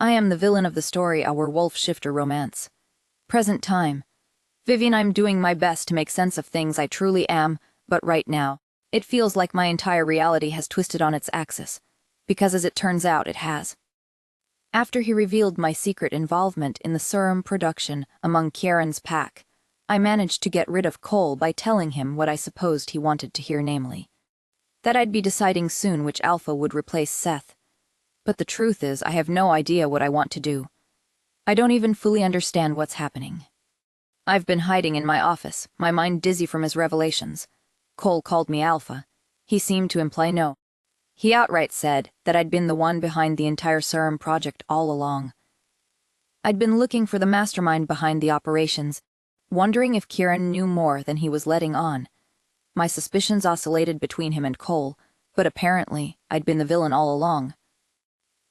I am the villain of the story, our wolf shifter romance. Present time. Vivien, I'm doing my best to make sense of things, I truly am, but right now, it feels like my entire reality has twisted on its axis. Because as it turns out, it has. After he revealed my secret involvement in the serum production among Kieran's pack, I managed to get rid of Cole by telling him what I supposed he wanted to hear, namely, that I'd be deciding soon which alpha would replace Seth. But the truth is, I have no idea what I want to do. I don't even fully understand what's happening. I've been hiding in my office, my mind dizzy from his revelations. Cole called me alpha. He seemed to imply no. He outright said that I'd been the one behind the entire serum project all along. I'd been looking for the mastermind behind the operations, wondering if Kieran knew more than he was letting on. My suspicions oscillated between him and Cole, but apparently I'd been the villain all along.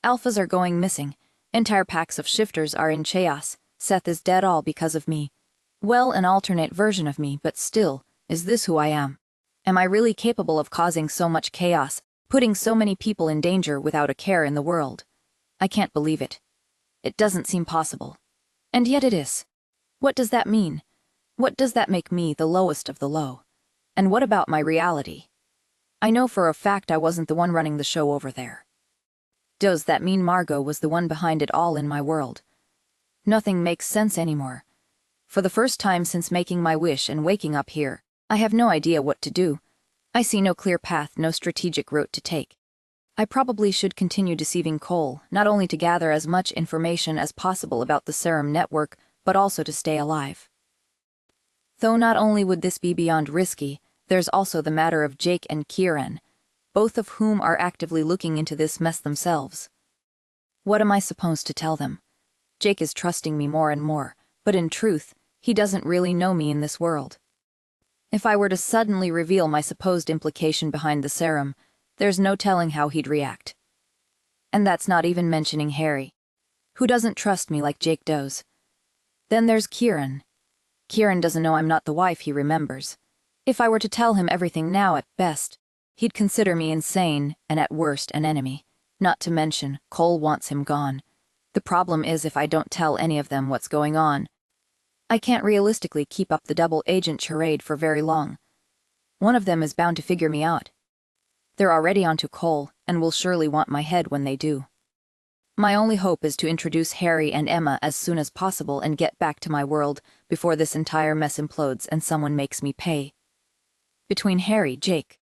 Alphas are going missing. Entire packs of shifters are in chaos. Seth is dead, all because of me. Well, an alternate version of me, but still, is this who I am? Am I really capable of causing so much chaos, putting so many people in danger without a care in the world? I can't believe it. It doesn't seem possible. And yet it is. What does that mean? What does that make me the lowest of the low? And what about my reality? I know for a fact I wasn't the one running the show over there. Does that mean Margot was the one behind it all in my world? Nothing makes sense anymore. For the first time since making my wish and waking up here, I have no idea what to do. I see no clear path, no strategic route to take. I probably should continue deceiving Cole, not only to gather as much information as possible about the serum network, but also to stay alive. Though not only would this be beyond risky, there's also the matter of Jake and Kieran, both of whom are actively looking into this mess themselves. What am I supposed to tell them? Jake is trusting me more and more, but in truth, he doesn't really know me in this world. If I were to suddenly reveal my supposed implication behind the serum, there's no telling how he'd react. And that's not even mentioning Harry, who doesn't trust me like Jake does. Then there's Kieran. Kieran doesn't know I'm not the wife he remembers. If I were to tell him everything now, at best, he'd consider me insane and at worst an enemy. Not to mention, Cole wants him gone. The problem is, if I don't tell any of them what's going on, I can't realistically keep up the double agent charade for very long. One of them is bound to figure me out. They're already onto Cole, and will surely want my head when they do. My only hope is to introduce Harry and Emma as soon as possible and get back to my world before this entire mess implodes and someone makes me pay. Between Harry, Jake,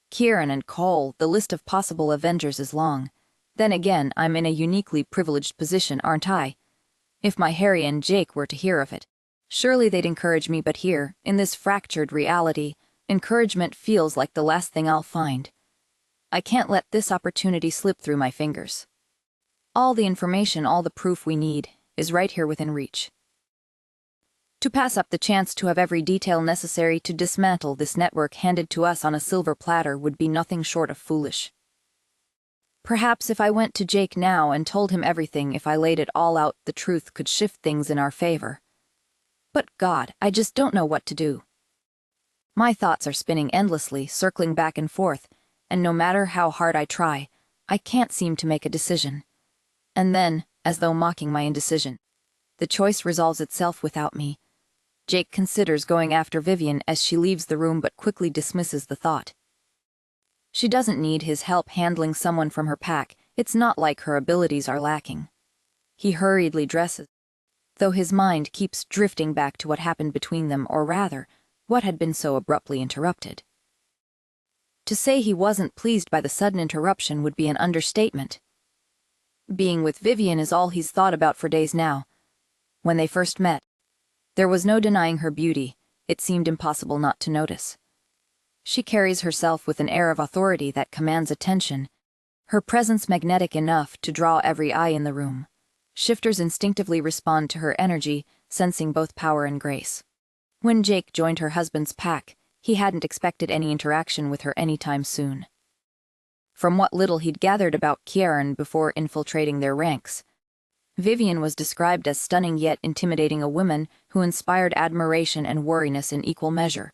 Kieran and Cole, the list of possible Avengers is long. Then again, I'm in a uniquely privileged position, aren't I? If my Harry and Jake were to hear of it, surely they'd encourage me, but here, in this fractured reality, encouragement feels like the last thing I'll find. I can't let this opportunity slip through my fingers. All the information, all the proof we need, is right here within reach. To pass up the chance to have every detail necessary to dismantle this network handed to us on a silver platter would be nothing short of foolish. Perhaps if I went to Jake now and told him everything, if I laid it all out, the truth could shift things in our favor. But God, I just don't know what to do. My thoughts are spinning endlessly, circling back and forth, and no matter how hard I try, I can't seem to make a decision. And then, as though mocking my indecision, the choice resolves itself without me. Jake considers going after Vivien as she leaves the room, but quickly dismisses the thought. She doesn't need his help handling someone from her pack. It's not like her abilities are lacking. He hurriedly dresses, though his mind keeps drifting back to what happened between them, or rather, what had been so abruptly interrupted. To say he wasn't pleased by the sudden interruption would be an understatement. Being with Vivien is all he's thought about for days now. When they first met, there was no denying her beauty. It seemed impossible not to notice. She carries herself with an air of authority that commands attention, her presence magnetic enough to draw every eye in the room. Shifters instinctively respond to her energy, sensing both power and grace. When Jake joined her husband's pack, he hadn't expected any interaction with her anytime soon. From what little he'd gathered about Kieran before infiltrating their ranks, Vivien was described as stunning yet intimidating, a woman who inspired admiration and wariness in equal measure.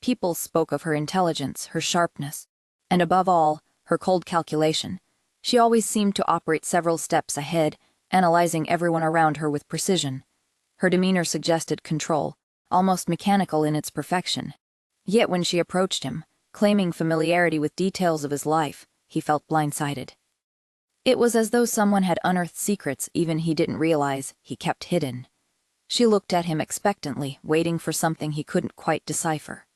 People spoke of her intelligence, her sharpness, and above all, her cold calculation. She always seemed to operate several steps ahead, analyzing everyone around her with precision. Her demeanor suggested control, almost mechanical in its perfection. Yet when she approached him, claiming familiarity with details of his life, he felt blindsided. It was as though someone had unearthed secrets even he didn't realize he kept hidden. She looked at him expectantly, waiting for something he couldn't quite decipher.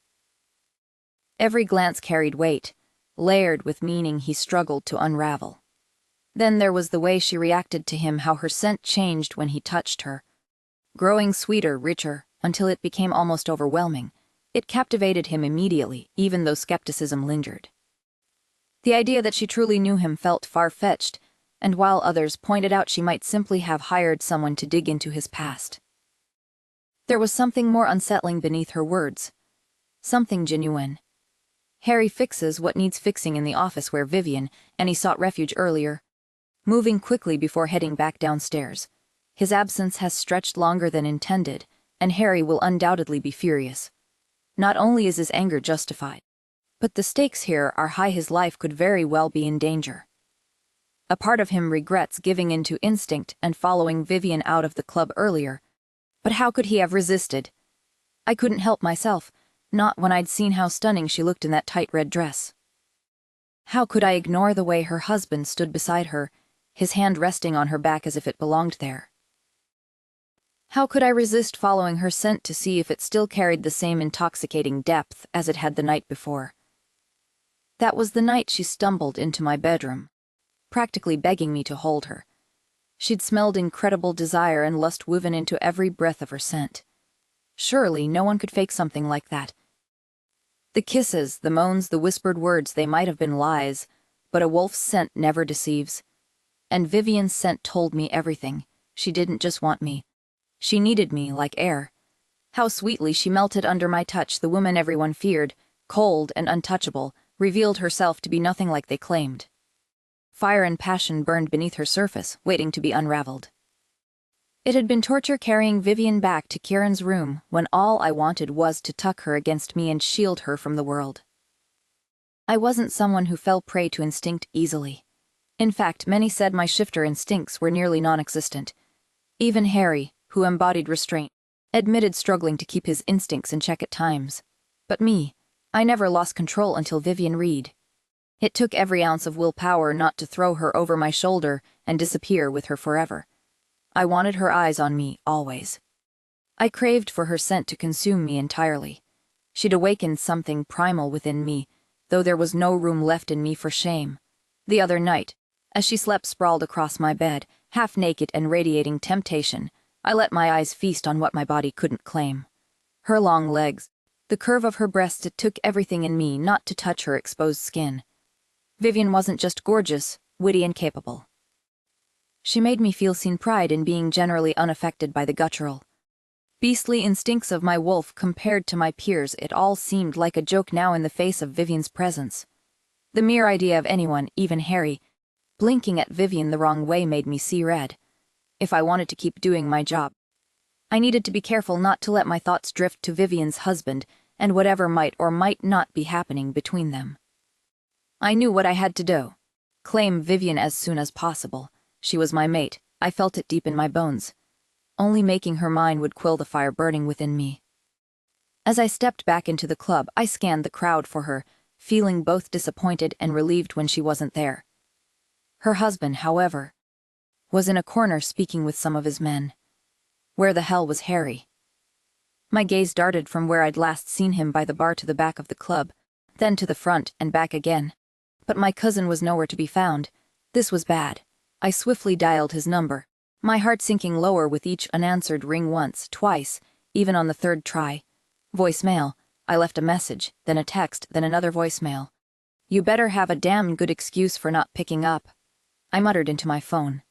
Every glance carried weight, layered with meaning he struggled to unravel. Then there was the way she reacted to him, how her scent changed when he touched her, growing sweeter, richer, until it became almost overwhelming. It captivated him immediately, even though skepticism lingered. The idea that she truly knew him felt far-fetched, and while others pointed out she might simply have hired someone to dig into his past. There was something more unsettling beneath her words. Something genuine. Harry fixes what needs fixing in the office where Vivien and he sought refuge earlier, moving quickly before heading back downstairs. His absence has stretched longer than intended, and Harry will undoubtedly be furious. Not only is his anger justified, but the stakes here are high. His life could very well be in danger. A part of him regrets giving in to instinct and following Vivien out of the club earlier. But how could he have resisted? I couldn't help myself, not when I'd seen how stunning she looked in that tight red dress. How could I ignore the way her husband stood beside her, his hand resting on her back as if it belonged there? How could I resist following her scent to see if it still carried the same intoxicating depth as it had the night before? That was the night she stumbled into my bedroom, practically begging me to hold her. She'd smelled incredible desire and lust woven into every breath of her scent. Surely no one could fake something like that. The kisses, the moans, the whispered words, they might have been lies, but a wolf's scent never deceives. And Vivien's scent told me everything. She didn't just want me. She needed me like air. How sweetly she melted under my touch. The woman everyone feared, cold and untouchable, revealed herself to be nothing like they claimed. Fire and passion burned beneath her surface, waiting to be unraveled. It had been torture carrying Vivien back to Kieran's room when all I wanted was to tuck her against me and shield her from the world. I wasn't someone who fell prey to instinct easily. In fact, many said my shifter instincts were nearly non-existent. Even Harry, who embodied restraint, admitted struggling to keep his instincts in check at times. But me, I never lost control until Vivien Reed. It took every ounce of willpower not to throw her over my shoulder and disappear with her forever. I wanted her eyes on me, always. I craved for her scent to consume me entirely. She'd awakened something primal within me, though there was no room left in me for shame. The other night, as she slept sprawled across my bed, half naked and radiating temptation, I let my eyes feast on what my body couldn't claim. Her long legs, the curve of her breast, it took everything in me not to touch her exposed skin. Vivien wasn't just gorgeous, witty and capable. She made me feel seen, pride in being generally unaffected by the guttural, beastly instincts of my wolf compared to my peers. It all seemed like a joke now in the face of Vivien's presence. The mere idea of anyone, even Harry, blinking at Vivien the wrong way made me see red. If I wanted to keep doing my job, I needed to be careful not to let my thoughts drift to Vivien's husband and whatever might or might not be happening between them. I knew what I had to do. Claim Vivien as soon as possible. She was my mate. I felt it deep in my bones. Only making her mine would quell the fire burning within me. As I stepped back into the club, I scanned the crowd for her, feeling both disappointed and relieved when she wasn't there. Her husband, however, was in a corner speaking with some of his men. Where the hell was Harry? My gaze darted from where I'd last seen him by the bar to the back of the club, then to the front and back again. But my cousin was nowhere to be found. This was bad. I swiftly dialed his number, my heart sinking lower with each unanswered ring. Once, twice, even on the third try. Voicemail. I left a message, then a text, then another voicemail. You better have a damn good excuse for not picking up, I muttered into my phone.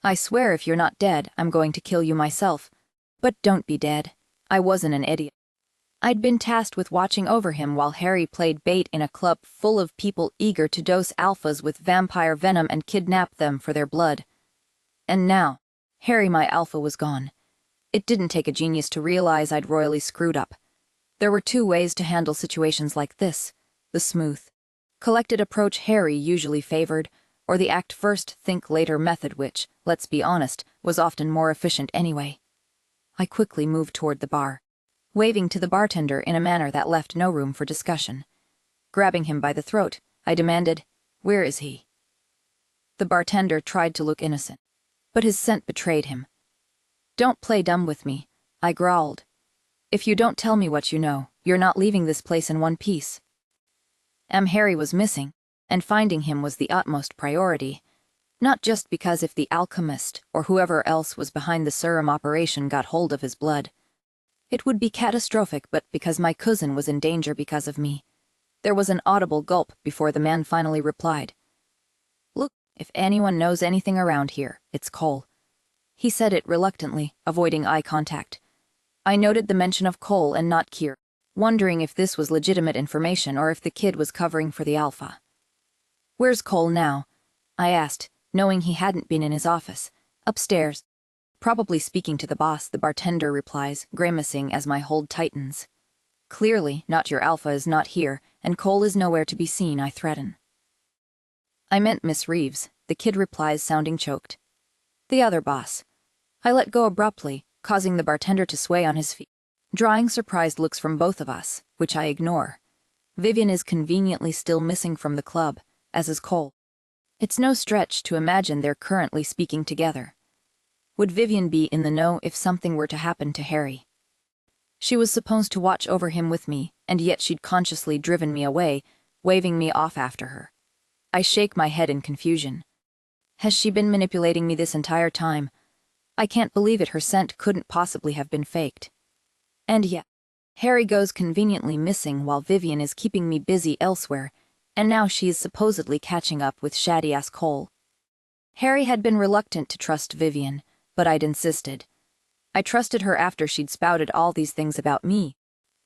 I swear if you're not dead, I'm going to kill you myself. But don't be dead. I wasn't an idiot. I'd been tasked with watching over him while Harry played bait in a club full of people eager to dose alphas with vampire venom and kidnap them for their blood. And now, Harry, my alpha, was gone. It didn't take a genius to realize I'd royally screwed up. There were two ways to handle situations like this: the smooth, collected approach Harry usually favored, or the act first, think later method which, let's be honest, was often more efficient anyway. I quickly moved toward the bar, waving to the bartender in a manner that left no room for discussion. Grabbing him by the throat, I demanded, "Where is he?" The bartender tried to look innocent, but his scent betrayed him. "Don't play dumb with me," I growled. "If you don't tell me what you know, you're not leaving this place in one piece." Harry was missing, and finding him was the utmost priority, not just because if the alchemist or whoever else was behind the serum operation got hold of his blood, it would be catastrophic, but because my cousin was in danger because of me. There was an audible gulp before the man finally replied. "Look, if anyone knows anything around here, it's Cole." He said it reluctantly, avoiding eye contact. I noted the mention of Cole and not Kieran, wondering if this was legitimate information or if the kid was covering for the alpha. "Where's Cole now?" I asked, knowing he hadn't been in his office. "Upstairs. Probably speaking to the boss," the bartender replies, grimacing as my hold tightens. "Clearly, not your alpha is not here, and Cole is nowhere to be seen," I threaten. "I meant Miss Reeves," the kid replies, sounding choked. "The other boss." I let go abruptly, causing the bartender to sway on his feet, drawing surprised looks from both of us, which I ignore. Vivien is conveniently still missing from the club, as is Cole. It's no stretch to imagine they're currently speaking together. Would Vivien be in the know if something were to happen to Harry? She was supposed to watch over him with me, and yet she'd consciously driven me away, waving me off after her. I shake my head in confusion. Has she been manipulating me this entire time? I can't believe it, her scent couldn't possibly have been faked. And yet, Harry goes conveniently missing while Vivien is keeping me busy elsewhere, and now she is supposedly catching up with shady-ass Cole. Harry had been reluctant to trust Vivien, but I'd insisted. I trusted her after she'd spouted all these things about me,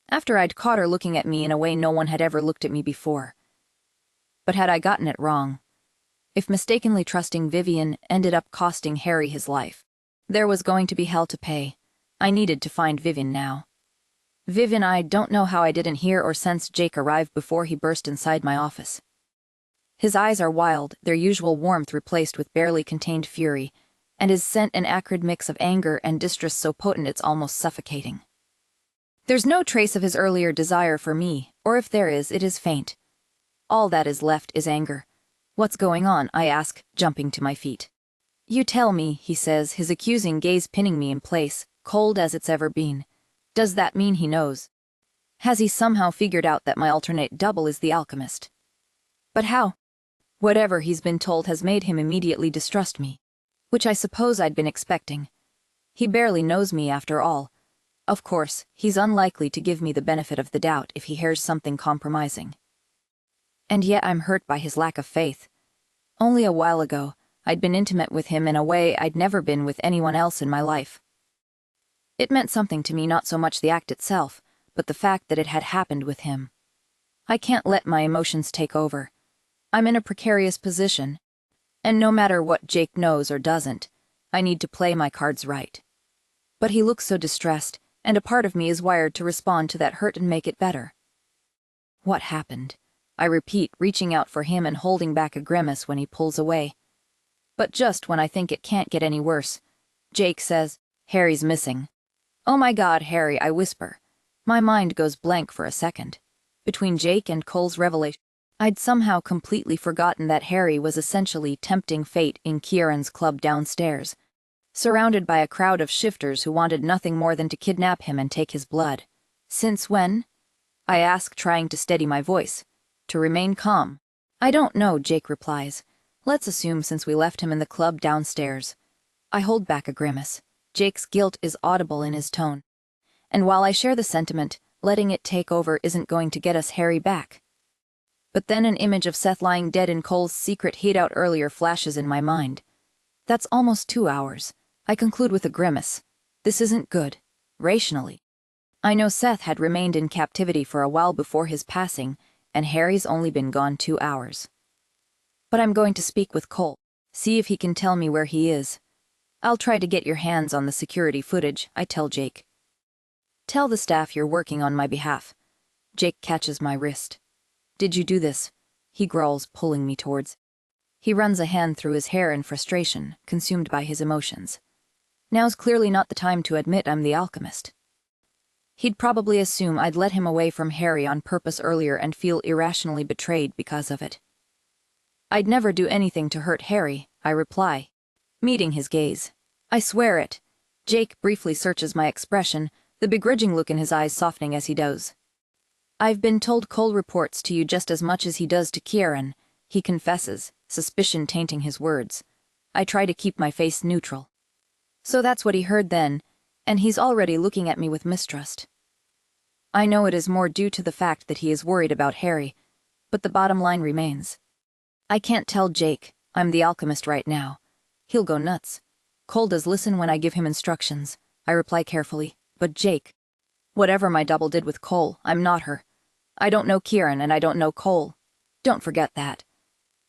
after I'd caught her looking at me in a way no one had ever looked at me before. But had I gotten it wrong? If mistakenly trusting Vivien ended up costing Harry his life, there was going to be hell to pay. I needed to find Vivien now. Vivien, I don't know how I didn't hear or sense Jake arrive before he burst inside my office. His eyes are wild, their usual warmth replaced with barely contained fury, and his scent an acrid mix of anger and distress so potent it's almost suffocating. There's no trace of his earlier desire for me, or if there is, it is faint. All that is left is anger. "What's going on?" I ask, jumping to my feet. "You tell me," he says, his accusing gaze pinning me in place, cold as it's ever been. "Does that mean he knows? Has he somehow figured out that my alternate double is the alchemist? But how? Whatever he's been told has made him immediately distrust me, which I suppose I'd been expecting. He barely knows me after all. Of course, he's unlikely to give me the benefit of the doubt if he hears something compromising. And yet I'm hurt by his lack of faith. Only a while ago, I'd been intimate with him in a way I'd never been with anyone else in my life. It meant something to me, not so much the act itself, but the fact that it had happened with him. I can't let my emotions take over. I'm in a precarious position, and no matter what Jake knows or doesn't, I need to play my cards right. But he looks so distressed, and a part of me is wired to respond to that hurt and make it better. What happened? I repeat, reaching out for him and holding back a grimace when he pulls away. But just when I think it can't get any worse, Jake says, "Harry's missing." "Oh my God, Harry," I whisper. My mind goes blank for a second. Between Jake and Cole's revelation, I'd somehow completely forgotten that Harry was essentially tempting fate in Kieran's club downstairs, surrounded by a crowd of shifters who wanted nothing more than to kidnap him and take his blood. "Since when?" I ask, trying to steady my voice, to remain calm. "I don't know," Jake replies. "Let's assume since we left him in the club downstairs." I hold back a grimace. Jake's guilt is audible in his tone. And while I share the sentiment, letting it take over isn't going to get us Harry back. But then an image of Seth lying dead in Cole's secret hideout earlier flashes in my mind. That's almost 2 hours. I conclude with a grimace. This isn't good. Rationally. I know Seth had remained in captivity for a while before his passing, and Harry's only been gone 2 hours. But I'm going to speak with Cole, see if he can tell me where he is. I'll try to get your hands on the security footage, I tell Jake. "Tell the staff you're working on my behalf." Jake catches my wrist. "Did you do this?" he growls, pulling me towards. He runs a hand through his hair in frustration, consumed by his emotions. Now's clearly not the time to admit I'm the alchemist. He'd probably assume I'd let him away from Harry on purpose earlier and feel irrationally betrayed because of it. I'd never do anything to hurt Harry, I reply, meeting his gaze. I swear it. Jake briefly searches my expression, the begrudging look in his eyes softening as he does. I've been told Cole reports to you just as much as he does to Kieran, he confesses, suspicion tainting his words. I try to keep my face neutral. So that's what he heard then, and he's already looking at me with mistrust. I know it is more due to the fact that he is worried about Harry, but the bottom line remains. I can't tell Jake I'm the alchemist right now. He'll go nuts. Cole does listen when I give him instructions, I reply carefully, but Jake. Whatever my double did with Cole, I'm not her. I don't know Kieran and I don't know Cole. Don't forget that.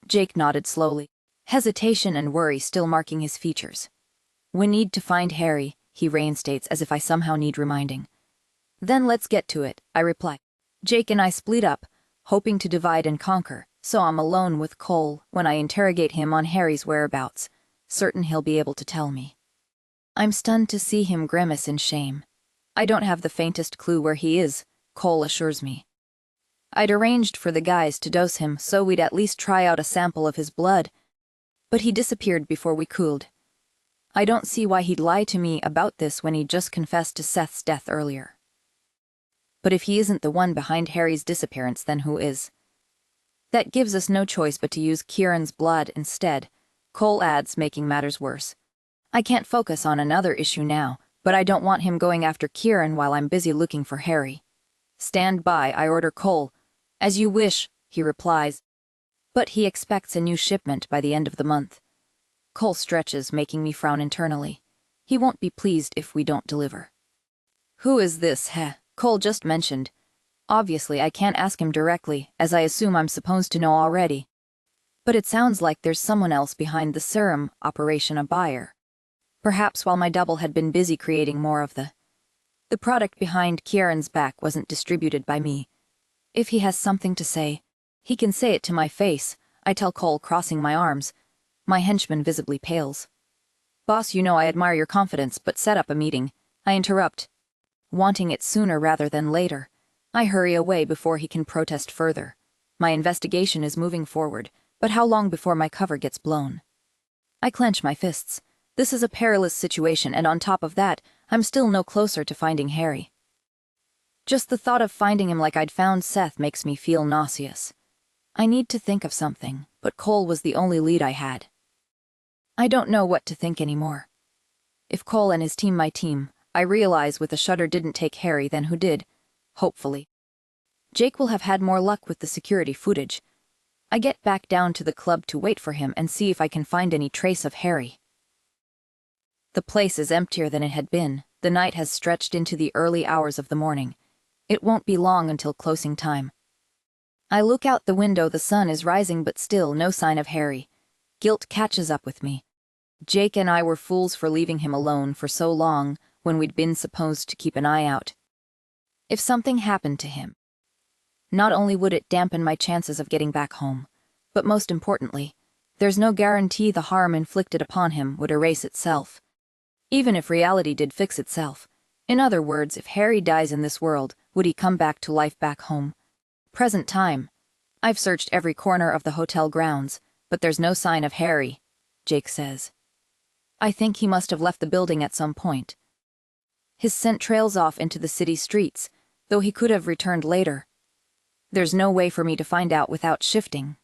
Jake nodded slowly, hesitation and worry still marking his features. We need to find Harry, he reinstates as if I somehow need reminding. Then let's get to it, I reply. Jake and I split up, hoping to divide and conquer, so I'm alone with Cole when I interrogate him on Harry's whereabouts, certain he'll be able to tell me. I'm stunned to see him grimace in shame. I don't have the faintest clue where he is, Cole assures me. I'd arranged for the guys to dose him so we'd at least try out a sample of his blood, but he disappeared before we cooled. I don't see why he'd lie to me about this when he just confessed to Seth's death earlier. But if he isn't the one behind Harry's disappearance, then who is? That gives us no choice but to use Kieran's blood instead, Cole adds, making matters worse. I can't focus on another issue now, but I don't want him going after Kieran while I'm busy looking for Harry. Stand by, I order Cole. As you wish, he replies. But he expects a new shipment by the end of the month. Cole stretches, making me frown internally. He won't be pleased if we don't deliver. Who is this, Cole just mentioned. Obviously, I can't ask him directly, as I assume I'm supposed to know already. But it sounds like there's someone else behind the serum operation, a buyer. Perhaps while my double had been busy creating more of the product behind Kieran's back wasn't distributed by me. If he has something to say, he can say it to my face, I tell Cole, crossing my arms. My henchman visibly pales. Boss, you know I admire your confidence, but set up a meeting, I interrupt. Wanting it sooner rather than later, I hurry away before he can protest further. My investigation is moving forward, but how long before my cover gets blown? I clench my fists. This is a perilous situation, and on top of that, I'm still no closer to finding Harry. Just the thought of finding him like I'd found Seth makes me feel nauseous. I need to think of something, but Cole was the only lead I had. I don't know what to think anymore. If Cole and his team my team, I realize with a shudder didn't take Harry, then who did? Hopefully. Jake will have had more luck with the security footage. I get back down to the club to wait for him and see if I can find any trace of Harry. The place is emptier than it had been. The night has stretched into the early hours of the morning. It won't be long until closing time. I look out the window, the sun is rising, but still no sign of Harry. Guilt catches up with me. Jake and I were fools for leaving him alone for so long when we'd been supposed to keep an eye out. If something happened to him, not only would it dampen my chances of getting back home, but most importantly, there's no guarantee the harm inflicted upon him would erase itself. Even if reality did fix itself. In other words, if Harry dies in this world, would he come back to life back home? Present time. I've searched every corner of the hotel grounds, but there's no sign of Harry, Jake says. I think he must have left the building at some point. His scent trails off into the city streets, though he could have returned later. There's no way for me to find out without shifting,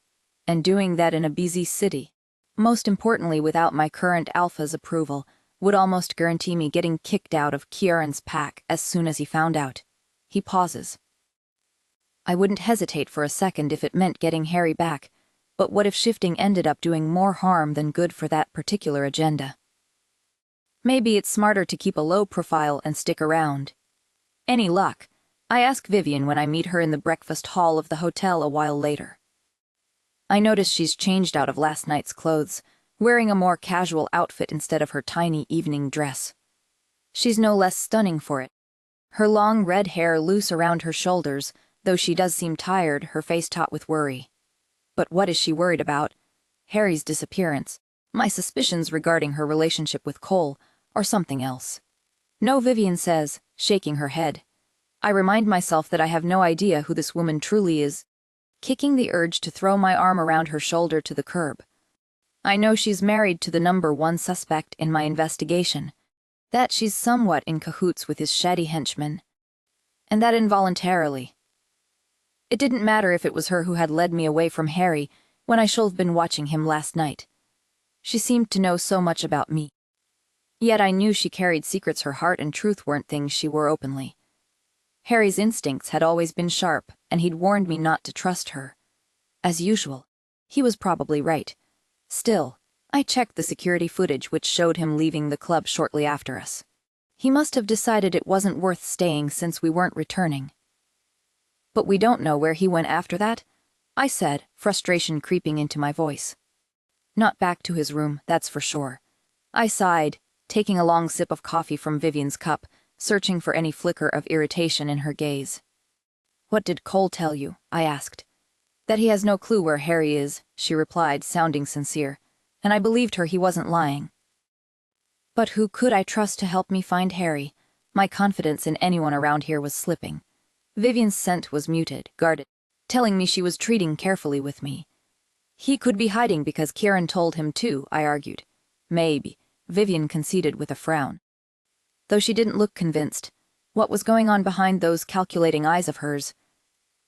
and doing that in a busy city, most importantly without my current alpha's approval, would almost guarantee me getting kicked out of Kieran's pack as soon as he found out. He pauses. I wouldn't hesitate for a second if it meant getting Harry back, but what if shifting ended up doing more harm than good for that particular agenda? Maybe it's smarter to keep a low profile and stick around. Any luck? I ask Vivien when I meet her in the breakfast hall of the hotel a while later. I notice she's changed out of last night's clothes, wearing a more casual outfit instead of her tiny evening dress. She's no less stunning for it. Her long red hair loose around her shoulders, though she does seem tired, her face taut with worry. But what is she worried about? Harry's disappearance, my suspicions regarding her relationship with Cole, or something else. No, Vivien says, shaking her head. I remind myself that I have no idea who this woman truly is, kicking the urge to throw my arm around her shoulder to the curb. I know she's married to the #1 suspect in my investigation, that she's somewhat in cahoots with his shady henchmen, and that involuntarily. It didn't matter if it was her who had led me away from Harry when I should have been watching him last night. She seemed to know so much about me. Yet I knew she carried secrets her heart and truth weren't things she wore openly. Harry's instincts had always been sharp, and he'd warned me not to trust her. As usual, he was probably right. Still, I checked the security footage which showed him leaving the club shortly after us. He must have decided it wasn't worth staying since we weren't returning. But we don't know where he went after that, I said, frustration creeping into my voice. Not back to his room, that's for sure. I sighed, taking a long sip of coffee from Vivien's cup, searching for any flicker of irritation in her gaze. What did Cole tell you? I asked. That he has no clue where Harry is, she replied, sounding sincere, and I believed her. He wasn't lying. But who could I trust to help me find Harry? My confidence in anyone around here was slipping. Vivien's scent was muted, guarded, telling me she was treating carefully with me. He could be hiding because Kieran told him to, I argued. Maybe, Vivien conceded with a frown. Though she didn't look convinced. What was going on behind those calculating eyes of hers?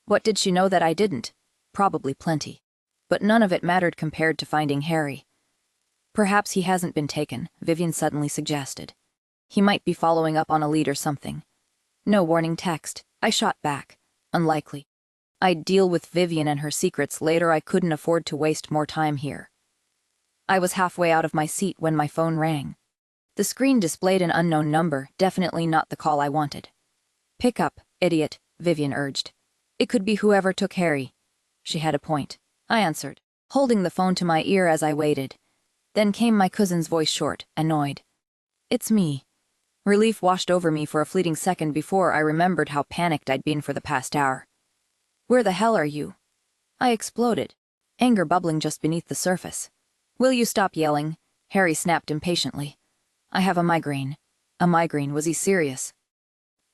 What did she know that I didn't? Probably plenty. But none of it mattered compared to finding Harry. Perhaps he hasn't been taken, Vivien suddenly suggested. He might be following up on a lead or something. No warning text, I shot back. Unlikely. I'd deal with Vivien and her secrets later. I couldn't afford to waste more time here. I was halfway out of my seat when my phone rang. The screen displayed an unknown number, definitely not the call I wanted. Pick up, idiot, Vivien urged. It could be whoever took Harry. She had a point. I answered, holding the phone to my ear as I waited. Then came my cousin's voice, short, annoyed. It's me. Relief washed over me for a fleeting second before I remembered how panicked I'd been for the past hour. Where the hell are you? I exploded, anger bubbling just beneath the surface. Will you stop yelling? Harry snapped impatiently. I have a migraine. A migraine? Was he serious?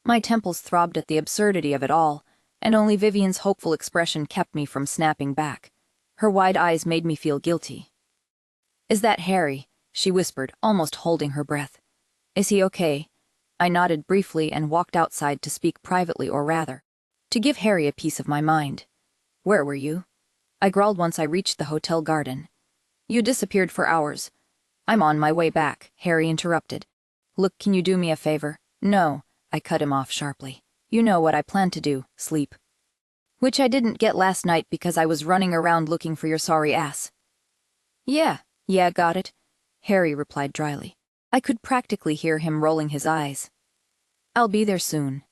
My temples throbbed at the absurdity of it all, and only Vivien's hopeful expression kept me from snapping back. Her wide eyes made me feel guilty. Is that Harry? She whispered, almost holding her breath. Is he okay? I nodded briefly and walked outside to speak privately, or rather, to give Harry a piece of my mind. Where were you? I growled once I reached the hotel garden. You disappeared for hours. I'm on my way back, Harry interrupted. Look, can you do me a favor? No, I cut him off sharply. You know what I plan to do, sleep. Which I didn't get last night because I was running around looking for your sorry ass. Yeah, got it, Harry replied dryly. I could practically hear him rolling his eyes. I'll be there soon.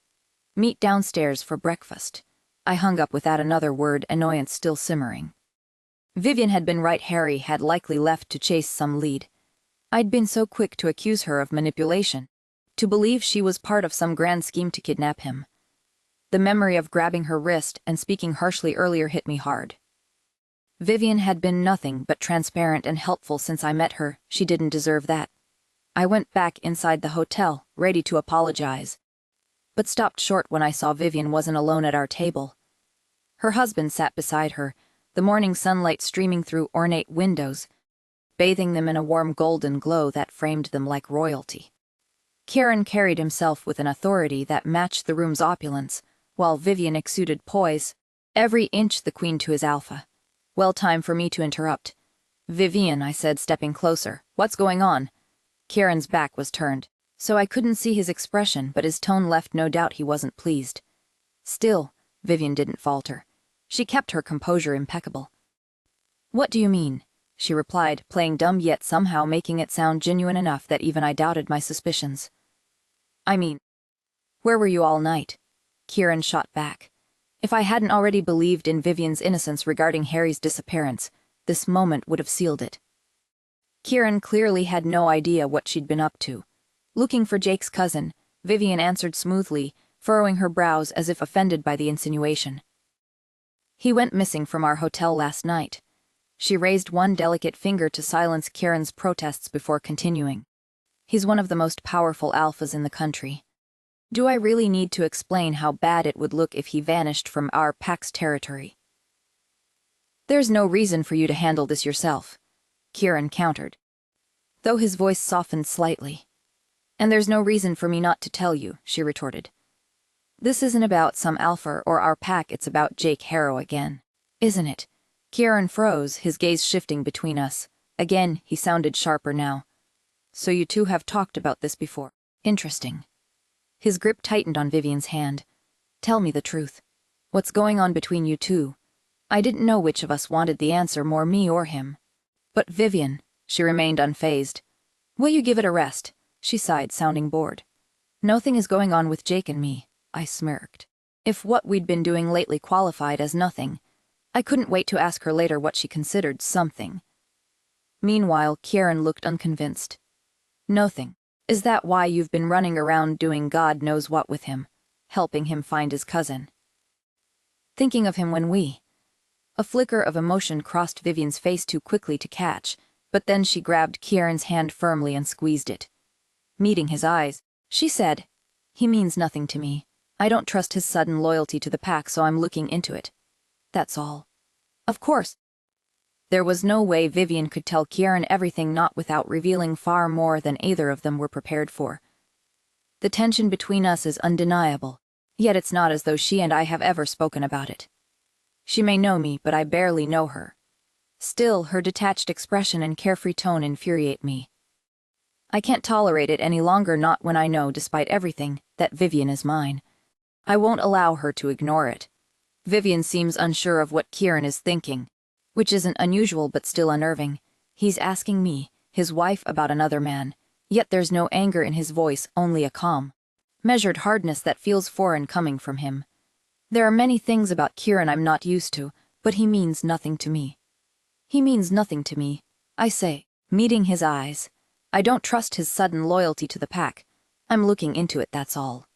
Meet downstairs for breakfast. I hung up without another word, annoyance still simmering. Vivien had been right. Harry had likely left to chase some lead. I'd been so quick to accuse her of manipulation, to believe she was part of some grand scheme to kidnap him. The memory of grabbing her wrist and speaking harshly earlier hit me hard. Vivien had been nothing but transparent and helpful since I met her. She didn't deserve that. I went back inside the hotel, ready to apologize, but stopped short when I saw Vivien wasn't alone at our table. Her husband sat beside her, the morning sunlight streaming through ornate windows, bathing them in a warm golden glow that framed them like royalty. Kieran carried himself with an authority that matched the room's opulence, while Vivien exuded poise, every inch the queen to his alpha. Well, time for me to interrupt. Vivien, I said, stepping closer. What's going on? Kieran's back was turned, so I couldn't see his expression, but his tone left no doubt he wasn't pleased. Still, Vivien didn't falter. She kept her composure impeccable. What do you mean? She replied, playing dumb yet somehow making it sound genuine enough that even I doubted my suspicions. I mean, where were you all night? Kieran shot back. If I hadn't already believed in Vivien's innocence regarding Harry's disappearance, this moment would have sealed it. Kieran clearly had no idea what she'd been up to. Looking for Jake's cousin, Vivien answered smoothly, furrowing her brows as if offended by the insinuation. He went missing from our hotel last night. She raised one delicate finger to silence Kieran's protests before continuing. He's one of the most powerful alphas in the country. Do I really need to explain how bad it would look if he vanished from our pack's territory? There's no reason for you to handle this yourself, Kieran countered, though his voice softened slightly. And there's no reason for me not to tell you, she retorted. This isn't about some alpha or our pack, it's about Jake Harrow again. Isn't it? Kieran froze, his gaze shifting between us. Again, he sounded sharper now. So you two have talked about this before. Interesting. His grip tightened on Vivien's hand. Tell me the truth. What's going on between you two? I didn't know which of us wanted the answer more, me or him. But Vivien, she remained unfazed. Will you give it a rest? She sighed, sounding bored. Nothing is going on with Jake and me, I smirked. If what we'd been doing lately qualified as nothing, I couldn't wait to ask her later what she considered something. Meanwhile, Kieran looked unconvinced. Nothing. Is that why you've been running around doing God knows what with him, helping him find his cousin? Thinking of him when we... A flicker of emotion crossed Vivien's face too quickly to catch, but then she grabbed Kieran's hand firmly and squeezed it. Meeting his eyes, she said, He means nothing to me. I don't trust his sudden loyalty to the pack, so I'm looking into it. That's all. Of course. There was no way Vivien could tell Kieran everything, not without revealing far more than either of them were prepared for. The tension between us is undeniable, yet it's not as though she and I have ever spoken about it. She may know me, but I barely know her. Still, her detached expression and carefree tone infuriate me. I can't tolerate it any longer, not when I know, despite everything, that Vivien is mine. I won't allow her to ignore it. Vivien seems unsure of what Kieran is thinking, which isn't unusual but still unnerving. He's asking me, his wife, about another man, yet there's no anger in his voice, only a calm, measured hardness that feels foreign coming from him. There are many things about Kieran I'm not used to, but he means nothing to me. He means nothing to me, I say, meeting his eyes. I don't trust his sudden loyalty to the pack. I'm looking into it, that's all.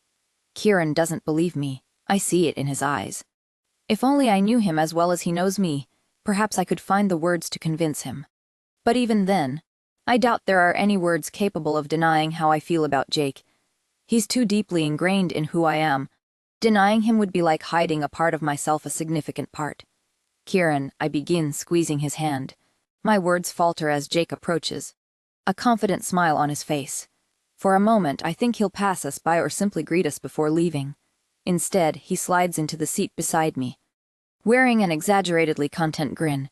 Kieran doesn't believe me. I see it in his eyes. If only I knew him as well as he knows me, perhaps I could find the words to convince him. But even then, I doubt there are any words capable of denying how I feel about Jake. He's too deeply ingrained in who I am. Denying him would be like hiding a part of myself, a significant part. Kieran, I begin, squeezing his hand. My words falter as Jake approaches, a confident smile on his face. For a moment, I think he'll pass us by or simply greet us before leaving. Instead, he slides into the seat beside me, wearing an exaggeratedly content grin.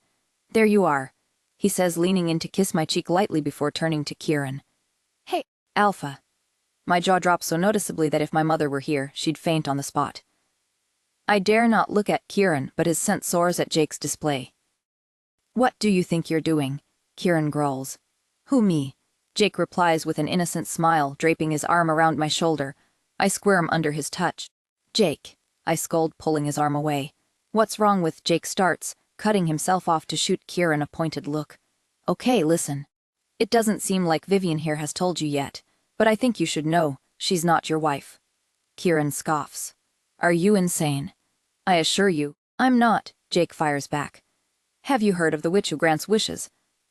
There you are, he says, leaning in to kiss my cheek lightly before turning to Kieran. Hey, Alpha. My jaw drops so noticeably that if my mother were here, she'd faint on the spot. I dare not look at Kieran, but his scent soars at Jake's display. What do you think you're doing? Kieran growls. Who, me? Jake replies with an innocent smile, draping his arm around my shoulder. I squirm under his touch. Jake, I scold, pulling his arm away. What's wrong with Jake starts, cutting himself off to shoot Kieran a pointed look. Okay, listen. It doesn't seem like Vivien here has told you yet, but I think you should know, she's not your wife. Kieran scoffs. Are you insane? I assure you, I'm not, Jake fires back. Have you heard of the witch who grants wishes?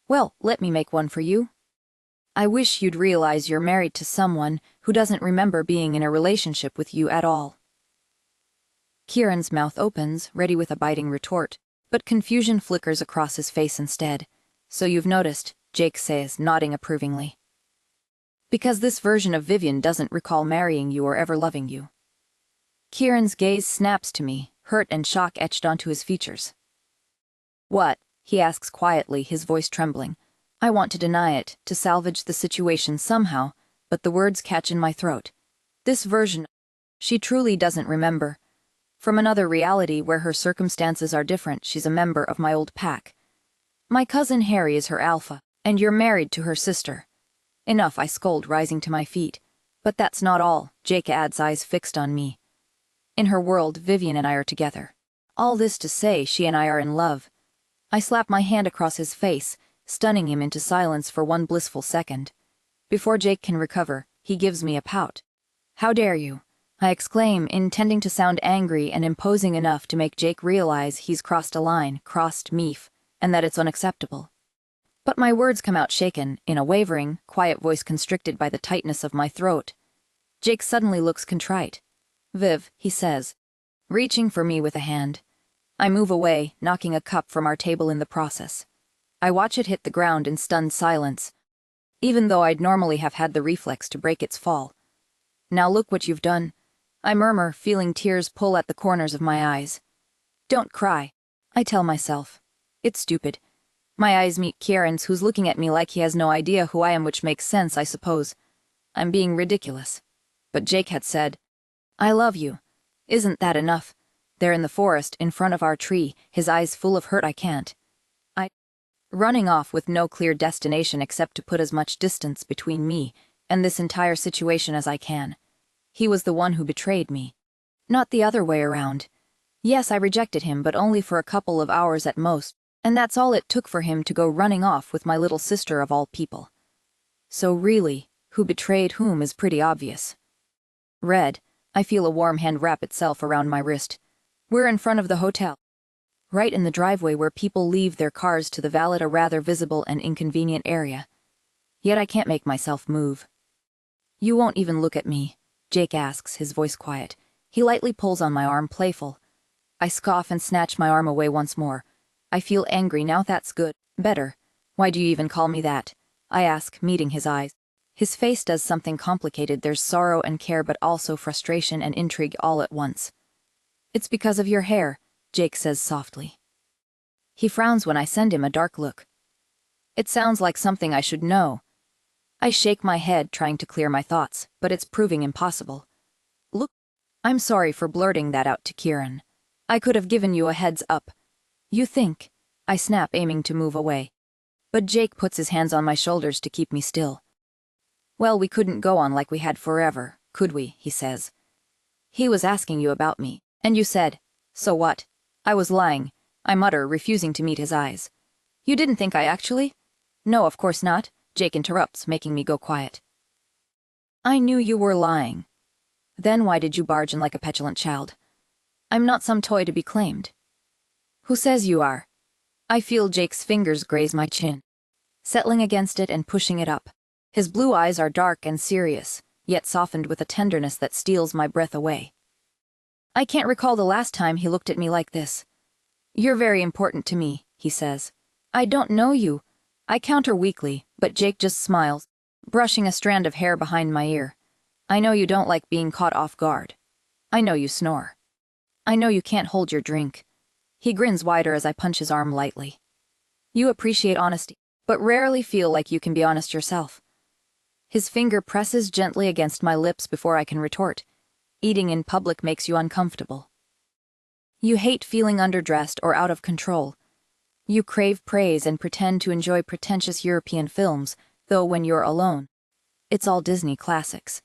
Well, let me make one for you. I wish you'd realize you're married to someone who doesn't remember being in a relationship with you at all. Kieran's mouth opens, ready with a biting retort, but confusion flickers across his face instead. So you've noticed, Jake says, nodding approvingly. Because this version of Vivien doesn't recall marrying you or ever loving you. Kieran's gaze snaps to me, hurt and shock etched onto his features. What? He asks quietly, his voice trembling. I want to deny it, to salvage the situation somehow, but the words catch in my throat. This version, she truly doesn't remember. From another reality where her circumstances are different, she's a member of my old pack. My cousin Harry is her alpha, and you're married to her sister. Enough, I scold, rising to my feet. But that's not all, Jake adds, eyes fixed on me. In her world, Vivien and I are together. All this to say, she and I are in love. I slap my hand across his face, stunning him into silence for one blissful second. Before Jake can recover, he gives me a pout. How dare you? I exclaim, intending to sound angry and imposing enough to make Jake realize he's crossed a line, crossed me. and that it's unacceptable. But my words come out shaken, in a wavering, quiet voice constricted by the tightness of my throat. Jake suddenly looks contrite. "Viv," he says, reaching for me with a hand. I move away, knocking a cup from our table in the process. I watch it hit the ground in stunned silence, even though I'd normally have had the reflex to break its fall. "Now look what you've done," I murmur, feeling tears pull at the corners of my eyes. "Don't cry," I tell myself. It's stupid. My eyes meet Kieran's, who's looking at me like he has no idea who I am, which makes sense, I suppose. I'm being ridiculous. But Jake had said, "I love you." Isn't that enough? There in the forest, in front of our tree, his eyes full of hurt. I can't. Running off with no clear destination except to put as much distance between me and this entire situation as I can. He was the one who betrayed me. Not the other way around. Yes, I rejected him, but only for a couple of hours at most, and that's all it took for him to go running off with my little sister of all people. So really, who betrayed whom is pretty obvious. Red, I feel a warm hand wrap itself around my wrist. We're in front of the hotel. Right in the driveway where people leave their cars to the valet, a rather visible and inconvenient area. Yet I can't make myself move. "You won't even look at me?" Jake asks, his voice quiet. He lightly pulls on my arm, playful. I scoff and snatch my arm away once more. I feel angry now. "That's good. Better. Why do you even call me that?" I ask, meeting his eyes. His face does something complicated. There's sorrow and care, but also frustration and intrigue all at once. "It's because of your hair," Jake says softly. He frowns when I send him a dark look. It sounds like something I should know. I shake my head, trying to clear my thoughts, but it's proving impossible. "Look, I'm sorry for blurting that out to Kieran. I could have given you a heads up." "You think?" I snap, aiming to move away. But Jake puts his hands on my shoulders to keep me still. "Well, we couldn't go on like we had forever, could we?" he says. "He was asking you about me, and you said, 'So what?'" "I was lying," I mutter, refusing to meet his eyes. "You didn't think I actually?" "No, of course not," Jake interrupts, making me go quiet. "I knew you were lying. Then why did you barge in like a petulant child? I'm not some toy to be claimed." "Who says you are?" I feel Jake's fingers graze my chin, settling against it and pushing it up. His blue eyes are dark and serious, yet softened with a tenderness that steals my breath away. I can't recall the last time he looked at me like this. "You're very important to me," he says. "I don't know you." I counter weakly, but Jake just smiles, brushing a strand of hair behind my ear. "I know you don't like being caught off guard. I know you snore. I know you can't hold your drink." He grins wider as I punch his arm lightly. "You appreciate honesty, but rarely feel like you can be honest yourself." His finger presses gently against my lips before I can retort. "Eating in public makes you uncomfortable. You hate feeling underdressed or out of control. You crave praise and pretend to enjoy pretentious European films, though when you're alone, it's all Disney classics.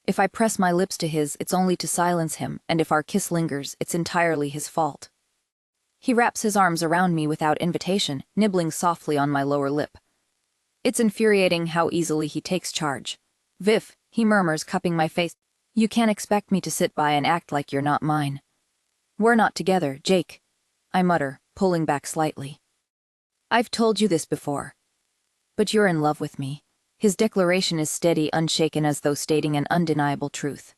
If I press my lips to his, it's only to silence him, and if our kiss lingers, it's entirely his fault." He wraps his arms around me without invitation, nibbling softly on my lower lip. It's infuriating how easily he takes charge. "Viv," he murmurs, cupping my face, "you can't expect me to sit by and act like you're not mine." "We're not together, Jake," I mutter, pulling back slightly. "I've told you this before. But you're in love with me." His declaration is steady, unshaken, as though stating an undeniable truth.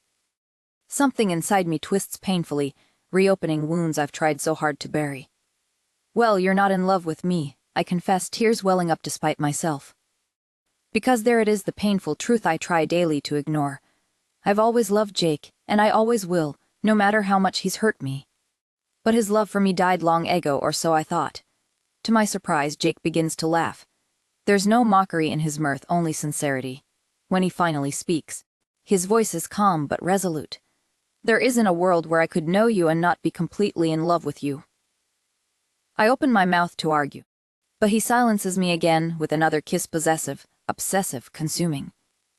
Something inside me twists painfully, reopening wounds I've tried so hard to bury. "Well, you're not in love with me," I confess, tears welling up despite myself. Because there it is, the painful truth I try daily to ignore. I've always loved Jake, and I always will, no matter how much he's hurt me. But his love for me died long ago, or so I thought. To my surprise, Jake begins to laugh. There's no mockery in his mirth, only sincerity. When he finally speaks, his voice is calm but resolute. "There isn't a world where I could know you and not be completely in love with you." I open my mouth to argue, but he silences me again with another kiss, possessive, obsessive, consuming.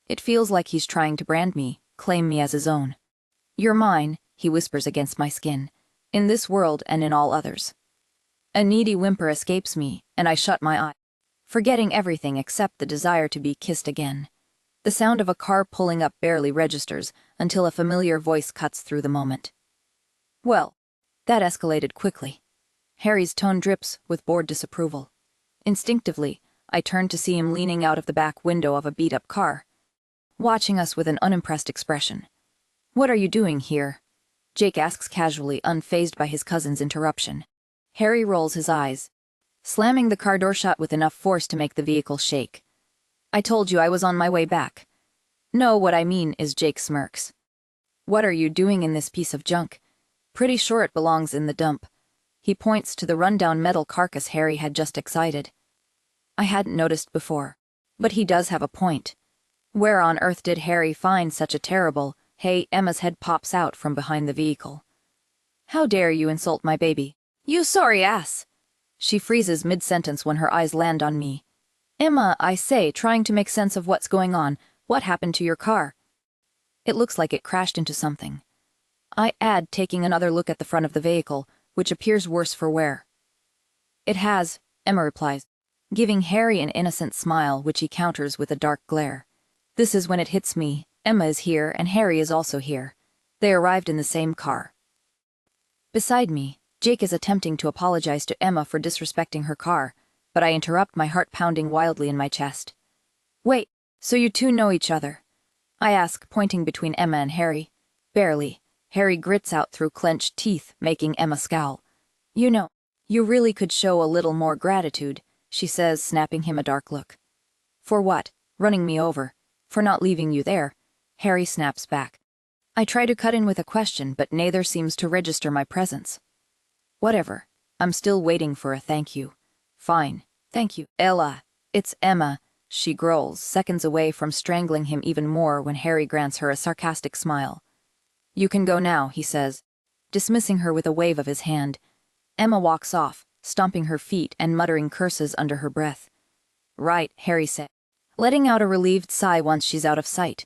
It feels like he's trying to brand me, claim me as his own. "You're mine," he whispers against my skin, "in this world and in all others." A needy whimper escapes me, and I shut my eye, forgetting everything except the desire to be kissed again. The sound of a car pulling up barely registers until a familiar voice cuts through the moment. "Well, that escalated quickly." Harry's tone drips with bored disapproval. Instinctively, I turned to see him leaning out of the back window of a beat-up car, watching us with an unimpressed expression. "What are you doing here?" Jake asks casually, unfazed by his cousin's interruption. Harry rolls his eyes, slamming the car door shut with enough force to make the vehicle shake. "I told you I was on my way back." "No, what I mean is," Jake smirks. "What are you doing in this piece of junk? Pretty sure it belongs in the dump." He points to the rundown metal carcass Harry had just excited. I hadn't noticed before, but he does have a point. Where on earth did Harry find such a terrible... Hey, Emma's head pops out from behind the vehicle. "How dare you insult my baby? You sorry ass!" She freezes mid-sentence when her eyes land on me. "Emma," I say, trying to make sense of what's going on, "what happened to your car?" "It looks like it crashed into something," I add, taking another look at the front of the vehicle, which appears worse for wear. "It has," Emma replies, giving Harry an innocent smile, which he counters with a dark glare. This is when it hits me. Emma is here, and Harry is also here. They arrived in the same car. Beside me, Jake is attempting to apologize to Emma for disrespecting her car, but I interrupt, my heart pounding wildly in my chest. "Wait, so you two know each other?" I ask, pointing between Emma and Harry. "Barely." Harry grits out through clenched teeth, making Emma scowl. "You know, you really could show a little more gratitude," she says, snapping him a dark look. "For what? Running me over? For not leaving you there?" Harry snaps back. I try to cut in with a question, but neither seems to register my presence. "Whatever. I'm still waiting for a thank you." "Fine. Thank you, Ella." "It's Emma," she growls, seconds away from strangling him even more when Harry grants her a sarcastic smile. "You can go now," he says, dismissing her with a wave of his hand. Emma walks off, stomping her feet and muttering curses under her breath. "Right," Harry said, letting out a relieved sigh once she's out of sight.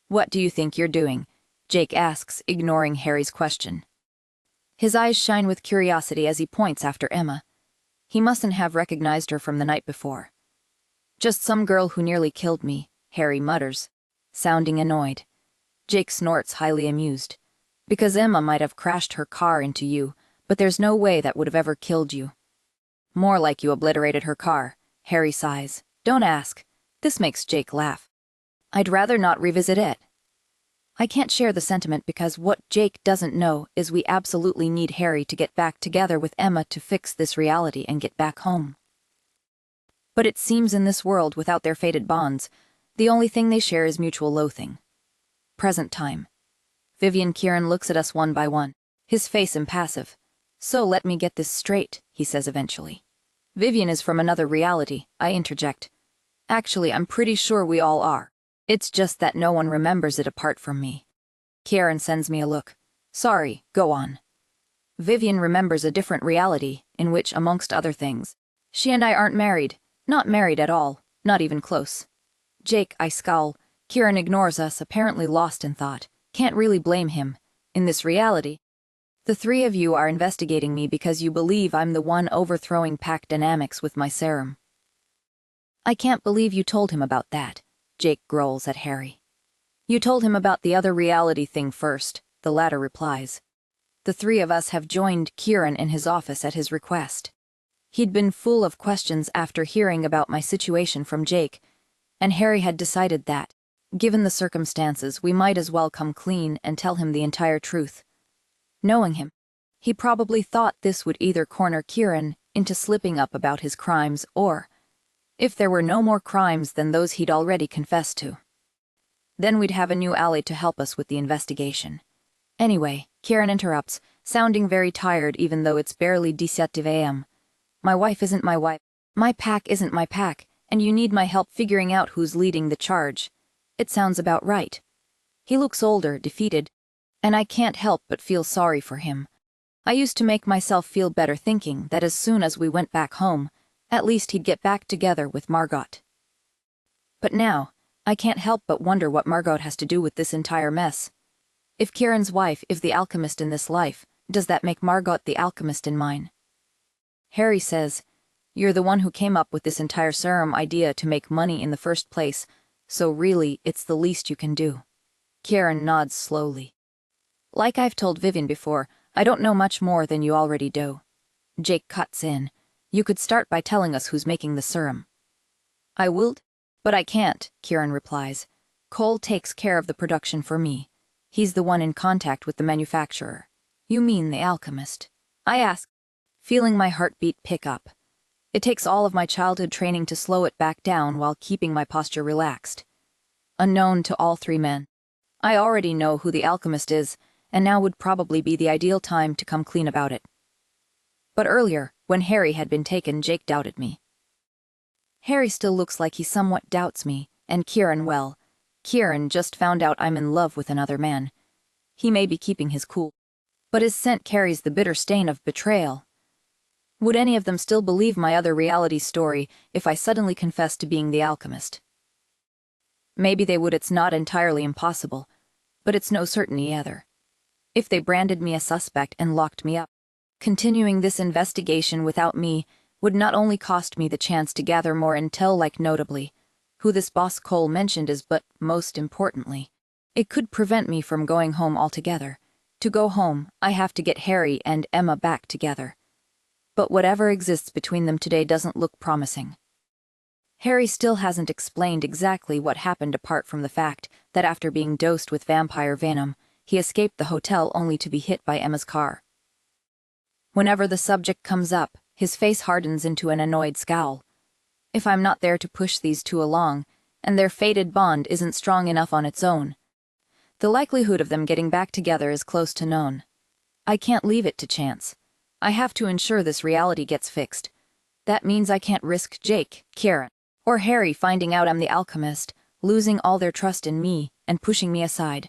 "What do you think you're doing?" Jake asks, ignoring Harry's question. His eyes shine with curiosity as he points after Emma. He mustn't have recognized her from the night before. "Just some girl who nearly killed me," Harry mutters, sounding annoyed. Jake snorts, highly amused. "Because Emma might have crashed her car into you, but there's no way that would have ever killed you." "More like you obliterated her car," Harry sighs. "Don't ask." This makes Jake laugh. "I'd rather not revisit it." I can't share the sentiment because what Jake doesn't know is we absolutely need Harry to get back together with Emma to fix this reality and get back home. But it seems in this world, without their fated bonds, the only thing they share is mutual loathing. Present time. Vivien Kieran looks at us one by one, his face impassive. "So let me get this straight," he says eventually. "Vivien is from another reality," I interject. "Actually, I'm pretty sure we all are. It's just that no one remembers it apart from me." Kieran sends me a look. "Sorry, go on." "Vivien remembers a different reality, in which, amongst other things, she and I aren't married. Not married at all, not even close." "Jake," I scowl. Kieran ignores us, apparently lost in thought. Can't really blame him. "In this reality, the three of you are investigating me because you believe I'm the one overthrowing pack dynamics with my serum." "I can't believe you told him about that," Jake growls at Harry. "You told him about the other reality thing first," the latter replies. "The three of us have joined Kieran in his office at his request." He'd been full of questions after hearing about my situation from Jake, and Harry had decided that, given the circumstances, we might as well come clean and tell him the entire truth. Knowing him, he probably thought this would either corner Kieran into slipping up about his crimes or, if there were no more crimes than those he'd already confessed to, then we'd have a new ally to help us with the investigation. Anyway, Kieran interrupts, sounding very tired even though it's barely 17 a.m. "My wife isn't my wife. My pack isn't my pack, and you need my help figuring out who's leading the charge." It sounds about right. He looks older, defeated, and I can't help but feel sorry for him. I used to make myself feel better thinking that as soon as we went back home, at least he'd get back together with Margot. But now, I can't help but wonder what Margot has to do with this entire mess. If Kieran's wife is the alchemist in this life, does that make Margot the alchemist in mine? Harry says, "You're the one who came up with this entire serum idea to make money in the first place, so really, it's the least you can do." Kieran nods slowly. "Like I've told Vivien before, I don't know much more than you already do." Jake cuts in. You could start by telling us who's making the serum. I willed, but I can't, Kieran replies. Cole takes care of the production for me. He's the one in contact with the manufacturer. You mean the alchemist? I ask, feeling my heartbeat pick up. It takes all of my childhood training to slow it back down while keeping my posture relaxed. Unknown to all three men. I already know who the alchemist is, and now would probably be the ideal time to come clean about it. But earlier, when Harry had been taken, Jake doubted me. Harry still looks like he somewhat doubts me, and Kieran well. Kieran just found out I'm in love with another man. He may be keeping his cool, but his scent carries the bitter stain of betrayal. Would any of them still believe my other reality story if I suddenly confessed to being the alchemist? Maybe they would. It's not entirely impossible, but it's no certainty either. If they branded me a suspect and locked me up, continuing this investigation without me would not only cost me the chance to gather more intel, like notably who this boss Cole mentioned is, but most importantly, it could prevent me from going home altogether. To go home, I have to get Harry and Emma back together. But whatever exists between them today doesn't look promising. Harry still hasn't explained exactly what happened, apart from the fact that after being dosed with vampire venom, he escaped the hotel only to be hit by Emma's car. Whenever the subject comes up, his face hardens into an annoyed scowl. If I'm not there to push these two along, and their fated bond isn't strong enough on its own, the likelihood of them getting back together is close to known. I can't leave it to chance. I have to ensure this reality gets fixed. That means I can't risk Jake, Kieran, or Harry finding out I'm the alchemist, losing all their trust in me, and pushing me aside.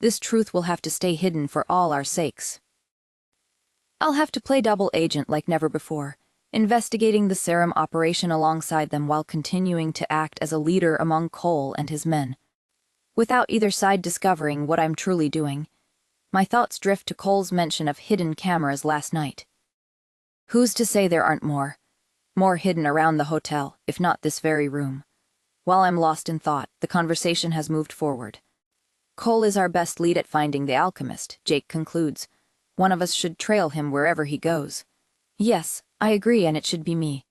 This truth will have to stay hidden for all our sakes. I'll have to play double agent like never before, investigating the serum operation alongside them while continuing to act as a leader among Cole and his men. Without either side discovering what I'm truly doing, my thoughts drift to Cole's mention of hidden cameras last night. Who's to say there aren't more hidden around the hotel, if not this very room? While I'm lost in thought, the conversation has moved forward. Cole is our best lead at finding the alchemist, Jake concludes. One of us should trail him wherever he goes. Yes, I agree, and it should be me.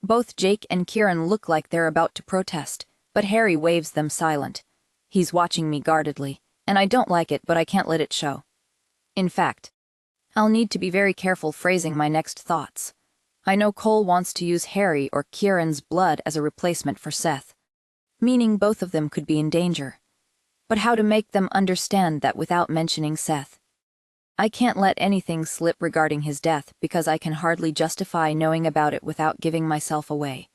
Both Jake and Kieran look like they're about to protest, but Harry waves them silent. He's watching me guardedly, and I don't like it, but I can't let it show. In fact, I'll need to be very careful phrasing my next thoughts. I know Cole wants to use Harry or Kieran's blood as a replacement for Seth, meaning both of them could be in danger. But how to make them understand that without mentioning Seth? I can't let anything slip regarding his death because I can hardly justify knowing about it without giving myself away.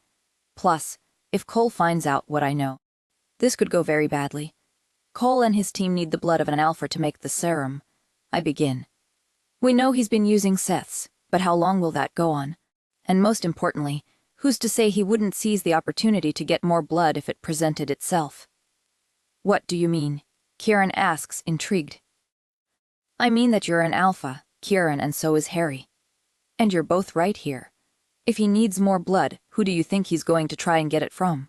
Plus, if Cole finds out what I know, this could go very badly. Cole and his team need the blood of an alpha to make the serum. I begin. We know he's been using Seth's, but how long will that go on? And most importantly, who's to say he wouldn't seize the opportunity to get more blood if it presented itself? What do you mean? Kieran asks, intrigued. I mean that you're an alpha, Kieran, and so is Harry. And you're both right here. If he needs more blood, who do you think he's going to try and get it from?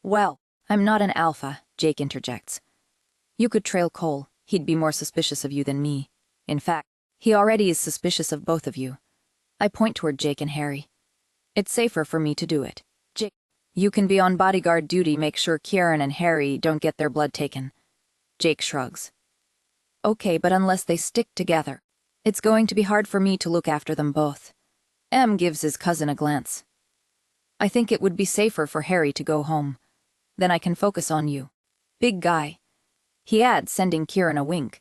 Well, I'm not an alpha, Jake interjects. You could trail Cole. He'd be more suspicious of you than me. In fact, he already is suspicious of both of you. I point toward Jake and Harry. It's safer for me to do it. Jake, you can be on bodyguard duty. Make sure Kieran and Harry don't get their blood taken. Jake shrugs. Okay, but unless they stick together, it's going to be hard for me to look after them both. Em gives his cousin a glance. I think it would be safer for Harry to go home. Then I can focus on you. Big guy. He adds, sending Kieran a wink.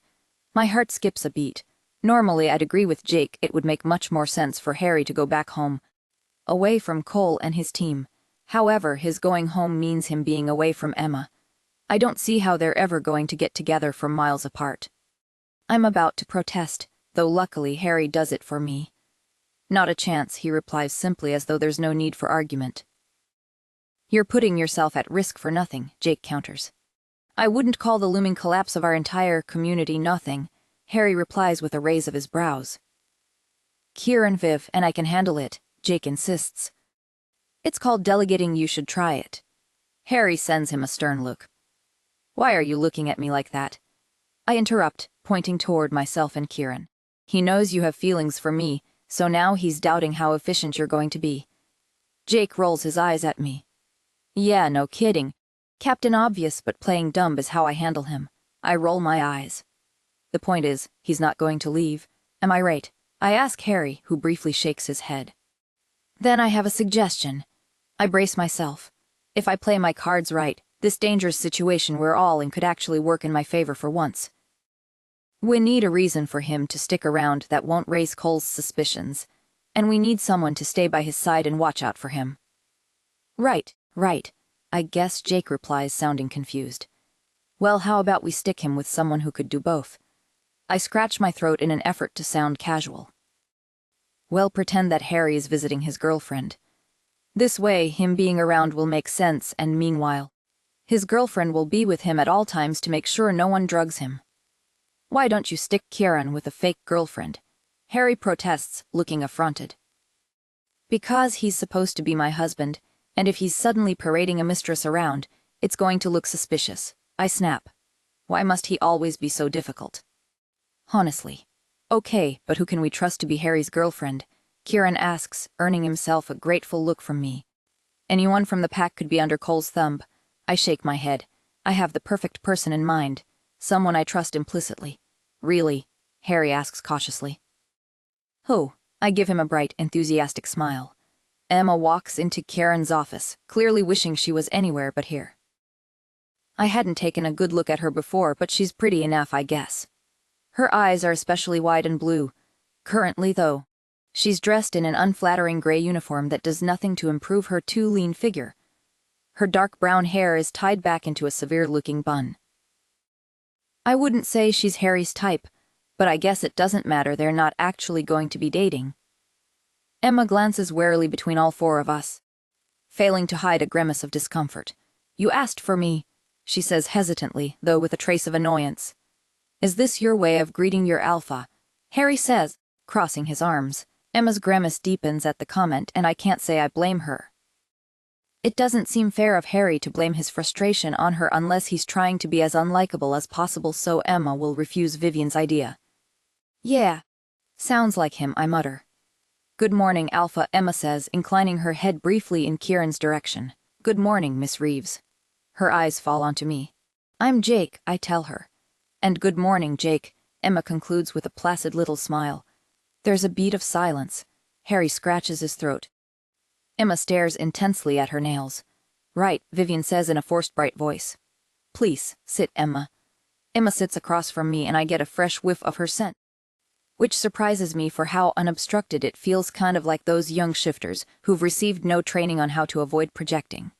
My heart skips a beat. Normally I'd agree with Jake. It would make much more sense for Harry to go back home, away from Cole and his team. However, his going home means him being away from Emma. I don't see how they're ever going to get together from miles apart. I'm about to protest, though luckily Harry does it for me. Not a chance, he replies simply, as though there's no need for argument. You're putting yourself at risk for nothing, Jake counters. I wouldn't call the looming collapse of our entire community nothing, Harry replies with a raise of his brows. Kieran, Viv, and I can handle it, Jake insists. It's called delegating. You should try it. Harry sends him a stern look. Why are you looking at me like that? I interrupt, pointing toward myself and Kieran. He knows you have feelings for me, So now he's doubting how efficient you're going to be. Jake rolls his eyes at me. Yeah, no kidding. Captain Obvious, but playing dumb is how I handle him. I roll my eyes. The point is, he's not going to leave. Am I right? I ask Harry, who briefly shakes his head. Then I have a suggestion. I brace myself. If I play my cards right, this dangerous situation we're all in could actually work in my favor for once. We need a reason for him to stick around that won't raise Cole's suspicions, and we need someone to stay by his side and watch out for him. Right, I guess Jake replies, sounding confused. Well, how about we stick him with someone who could do both? I scratch my throat in an effort to sound casual. Well, pretend that Harry is visiting his girlfriend. This way, him being around will make sense, and meanwhile, his girlfriend will be with him at all times to make sure no one drugs him. Why don't you stick Kieran with a fake girlfriend? Harry protests, looking affronted. Because he's supposed to be my husband, and if he's suddenly parading a mistress around, it's going to look suspicious. I snap. Why must he always be so difficult? Honestly. Okay, but who can we trust to be Harry's girlfriend? Kieran asks, earning himself a grateful look from me. Anyone from the pack could be under Cole's thumb. I shake my head. I have the perfect person in mind. Someone I trust implicitly. Really? Harry asks cautiously. Who? I give him a bright, enthusiastic smile. Emma walks into Kieran's office, clearly wishing she was anywhere but here. I hadn't taken a good look at her before, but she's pretty enough, I guess. Her eyes are especially wide and blue. Currently, though, she's dressed in an unflattering gray uniform that does nothing to improve her too lean figure. Her dark brown hair is tied back into a severe-looking bun. I wouldn't say she's Harry's type, but I guess it doesn't matter, they're not actually going to be dating. Emma glances warily between all four of us, failing to hide a grimace of discomfort. You asked for me, she says hesitantly, though with a trace of annoyance. Is this your way of greeting your alpha? Harry says, crossing his arms. Emma's grimace deepens at the comment, and I can't say I blame her. It doesn't seem fair of Harry to blame his frustration on her unless he's trying to be as unlikable as possible, so Emma will refuse Vivien's idea. Yeah. Sounds like him, I mutter. Good morning, Alpha, Emma says, inclining her head briefly in Kieran's direction. Good morning, Miss Reeves. Her eyes fall onto me. I'm Jake, I tell her. And good morning, Jake, Emma concludes with a placid little smile. There's a beat of silence. Harry scratches his throat. Emma stares intensely at her nails. Right, Vivien says in a forced bright voice. Please, sit, Emma. Emma sits across from me and I get a fresh whiff of her scent, which surprises me for how unobstructed it feels, kind of like those young shifters who've received no training on how to avoid projecting.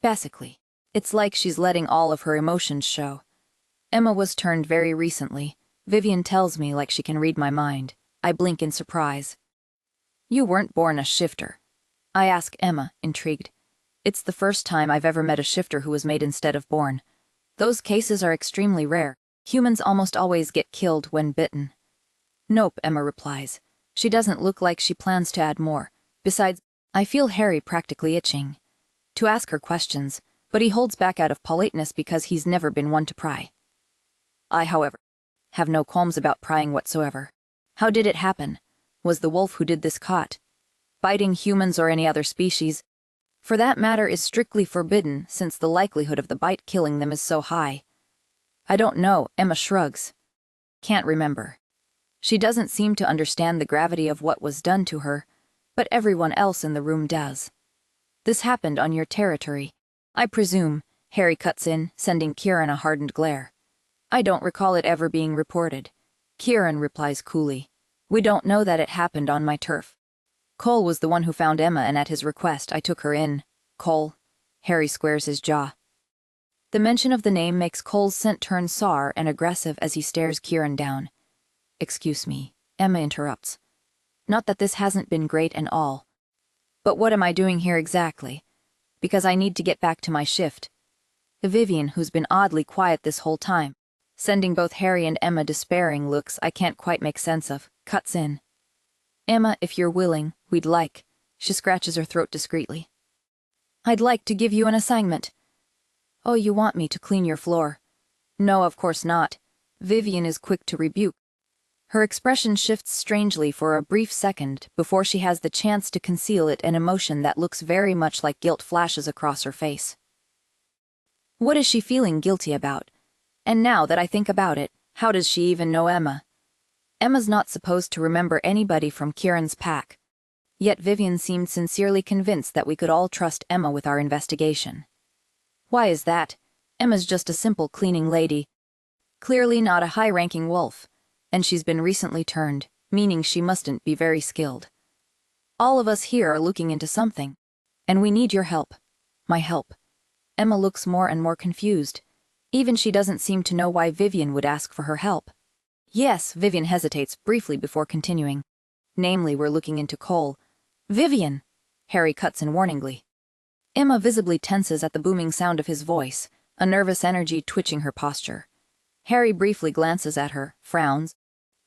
Basically, it's like she's letting all of her emotions show. Emma was turned very recently. Vivien tells me like she can read my mind. I blink in surprise. You weren't born a shifter. I ask Emma, intrigued. It's the first time I've ever met a shifter who was made instead of born. Those cases are extremely rare. Humans almost always get killed when bitten. Nope, Emma replies. She doesn't look like she plans to add more. Besides, I feel Harry practically itching to ask her questions, but he holds back out of politeness because he's never been one to pry. I, however, have no qualms about prying whatsoever. How did it happen? Was the wolf who did this caught? Biting humans or any other species, for that matter, is strictly forbidden since the likelihood of the bite killing them is so high. I don't know, Emma shrugs. Can't remember. She doesn't seem to understand the gravity of what was done to her, but everyone else in the room does. This happened on your territory, I presume, Harry cuts in, sending Kieran a hardened glare. I don't recall it ever being reported. Kieran replies coolly. We don't know that it happened on my turf. Cole was the one who found Emma, and at his request I took her in. Cole. Harry squares his jaw. The mention of the name makes Cole's scent turn sour and aggressive as he stares Kieran down. Excuse me, Emma interrupts. Not that this hasn't been great and all. But what am I doing here exactly? Because I need to get back to my shift. Vivien, who's been oddly quiet this whole time, sending both Harry and Emma despairing looks I can't quite make sense of, cuts in. Emma, if you're willing, we'd like. She scratches her throat discreetly. I'd like to give you an assignment. Oh, you want me to clean your floor? No, of course not. Vivien is quick to rebuke. Her expression shifts strangely for a brief second before she has the chance to conceal it. An emotion that looks very much like guilt flashes across her face. What is she feeling guilty about? And now that I think about it, how does she even know Emma? Emma's not supposed to remember anybody from Kieran's pack. Yet Vivien seemed sincerely convinced that we could all trust Emma with our investigation. Why is that? Emma's just a simple cleaning lady. Clearly not a high-ranking wolf. And she's been recently turned, meaning she mustn't be very skilled. All of us here are looking into something. And we need your help. My help. Emma looks more and more confused. Even she doesn't seem to know why Vivien would ask for her help. Yes, Vivien hesitates briefly before continuing. Namely, we're looking into Cole. Vivien! Harry cuts in warningly. Emma visibly tenses at the booming sound of his voice, a nervous energy twitching her posture. Harry briefly glances at her, frowns,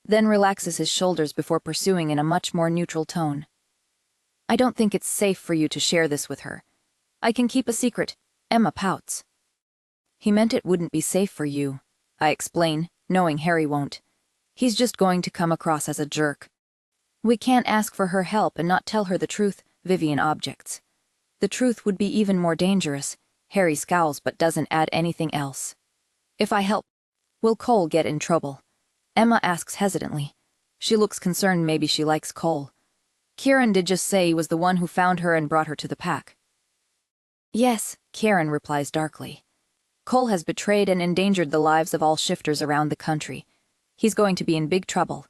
then relaxes his shoulders before pursuing in a much more neutral tone. I don't think it's safe for you to share this with her. I can keep a secret. Emma pouts. He meant it wouldn't be safe for you, I explain, knowing Harry won't. He's just going to come across as a jerk. We can't ask for her help and not tell her the truth, Vivien objects. The truth would be even more dangerous. Harry scowls but doesn't add anything else. If I help, will Cole get in trouble? Emma asks hesitantly. She looks concerned. Maybe she likes Cole. Kieran did just say he was the one who found her and brought her to the pack. Yes, Kieran replies darkly. Cole has betrayed and endangered the lives of all shifters around the country. He's going to be in big trouble.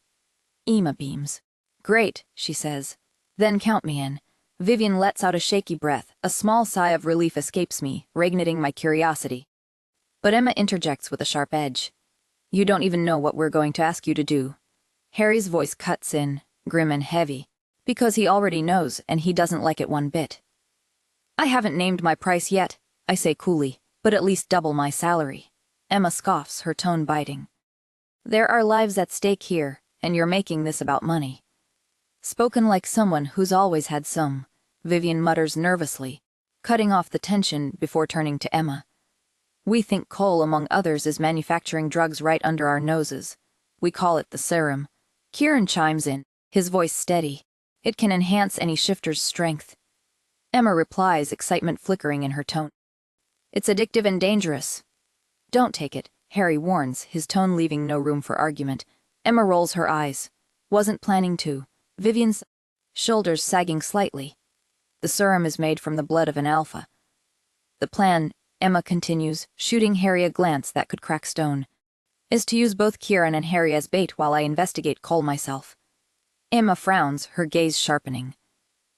Emma beams. Great, she says. Then count me in. Vivien lets out a shaky breath. A small sigh of relief escapes me, reigniting my curiosity. But Emma interjects with a sharp edge. You don't even know what we're going to ask you to do. Harry's voice cuts in, grim and heavy, because he already knows and he doesn't like it one bit. I haven't named my price yet, I say coolly, but at least double my salary. Emma scoffs, her tone biting. There are lives at stake here, and you're making this about money. Spoken like someone who's always had some, Vivien mutters nervously, cutting off the tension before turning to Emma. We think Cole, among others, is manufacturing drugs right under our noses. We call it the serum. Kieran chimes in, his voice steady. It can enhance any shifter's strength. Emma replies, excitement flickering in her tone. It's addictive and dangerous. Don't take it, Harry warns, his tone leaving no room for argument. Emma rolls her eyes. Wasn't planning to. Vivien's shoulders sagging slightly. The serum is made from the blood of an alpha. The plan, Emma continues, shooting Harry a glance that could crack stone, is to use both Kieran and Harry as bait while I investigate Cole myself. Emma frowns, her gaze sharpening.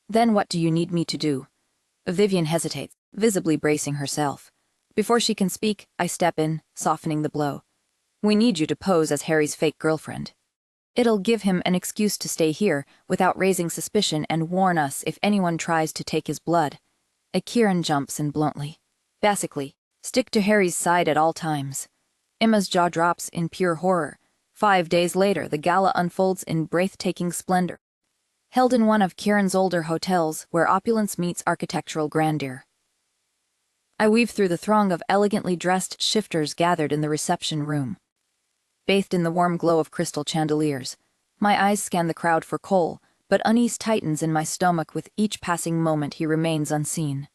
Then what do you need me to do? Vivien hesitates, visibly bracing herself. Before she can speak, I step in, softening the blow. We need you to pose as Harry's fake girlfriend. It'll give him an excuse to stay here without raising suspicion and warn us if anyone tries to take his blood. Kieran jumps in bluntly. Basically, stick to Harry's side at all times. Emma's jaw drops in pure horror. 5 days later, the gala unfolds in breathtaking splendor, held in one of Kieran's older hotels where opulence meets architectural grandeur. I weave through the throng of elegantly dressed shifters gathered in the reception room. Bathed in the warm glow of crystal chandeliers, my eyes scan the crowd for Cole, but unease tightens in my stomach with each passing moment he remains unseen.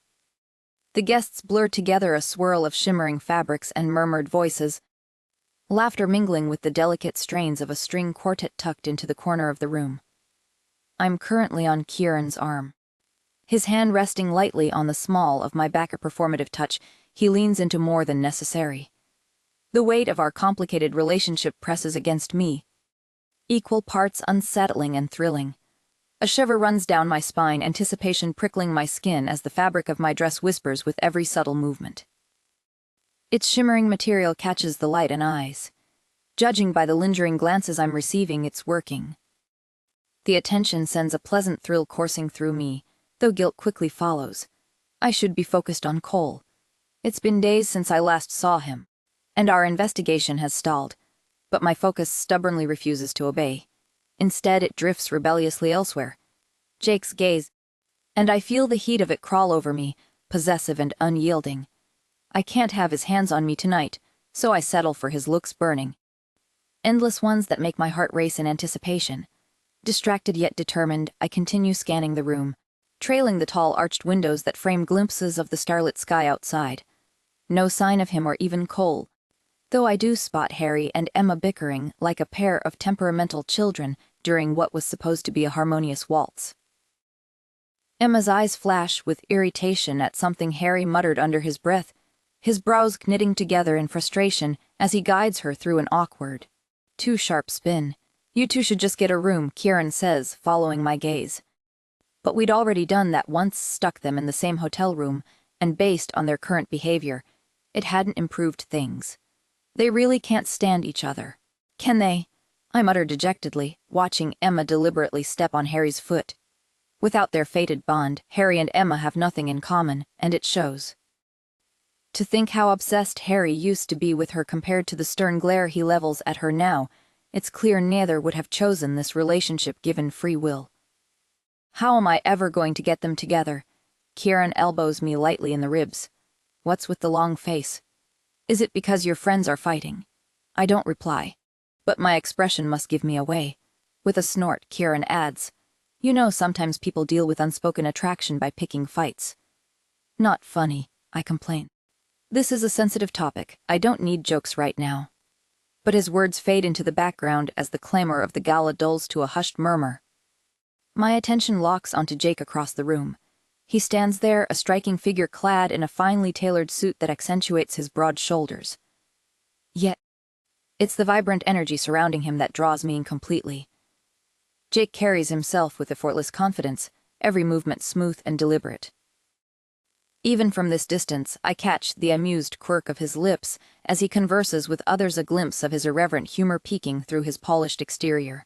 The guests blur together, a swirl of shimmering fabrics and murmured voices, laughter mingling with the delicate strains of a string quartet tucked into the corner of the room. I'm currently on Kieran's arm. His hand resting lightly on the small of my back, a performative touch, he leans into more than necessary. The weight of our complicated relationship presses against me, equal parts unsettling and thrilling. A shiver runs down my spine, anticipation prickling my skin as the fabric of my dress whispers with every subtle movement. Its shimmering material catches the light and eyes. Judging by the lingering glances I'm receiving, it's working. The attention sends a pleasant thrill coursing through me, though guilt quickly follows. I should be focused on Cole. It's been days since I last saw him, and our investigation has stalled, but my focus stubbornly refuses to obey. Instead, it drifts rebelliously elsewhere. Jake's gaze, and I feel the heat of it crawl over me, possessive and unyielding. I can't have his hands on me tonight, so I settle for his looks burning. endless ones that make my heart race in anticipation. Distracted yet determined, I continue scanning the room, trailing the tall arched windows that frame glimpses of the starlit sky outside. No sign of him or even Cole, though I do spot Harry and Emma bickering like a pair of temperamental children during what was supposed to be a harmonious waltz. Emma's eyes flash with irritation at something Harry muttered under his breath, his brows knitting together in frustration as he guides her through an awkward, too sharp spin. "You two should just get a room," Kieran says, following my gaze. But we'd already done that once, stuck them in the same hotel room, and based on their current behavior, it hadn't improved things. They really can't stand each other. Can they? I muttered dejectedly, watching Emma deliberately step on Harry's foot. Without their fated bond, Harry and Emma have nothing in common, and it shows. To think how obsessed Harry used to be with her compared to the stern glare he levels at her now, it's clear neither would have chosen this relationship given free will. How am I ever going to get them together? Kieran elbows me lightly in the ribs. What's with the long face? Is it because your friends are fighting? I don't reply, but my expression must give me away. With a snort, Kieran adds, "You know, sometimes people deal with unspoken attraction by picking fights." "Not funny," I complain. "This is a sensitive topic. I don't need jokes right now." But his words fade into the background as the clamor of the gala dulls to a hushed murmur. My attention locks onto Jake across the room. He stands there, a striking figure clad in a finely tailored suit that accentuates his broad shoulders. Yet, it's the vibrant energy surrounding him that draws me in completely. Jake carries himself with effortless confidence, every movement smooth and deliberate. Even from this distance, I catch the amused quirk of his lips as he converses with others, a glimpse of his irreverent humor peeking through his polished exterior.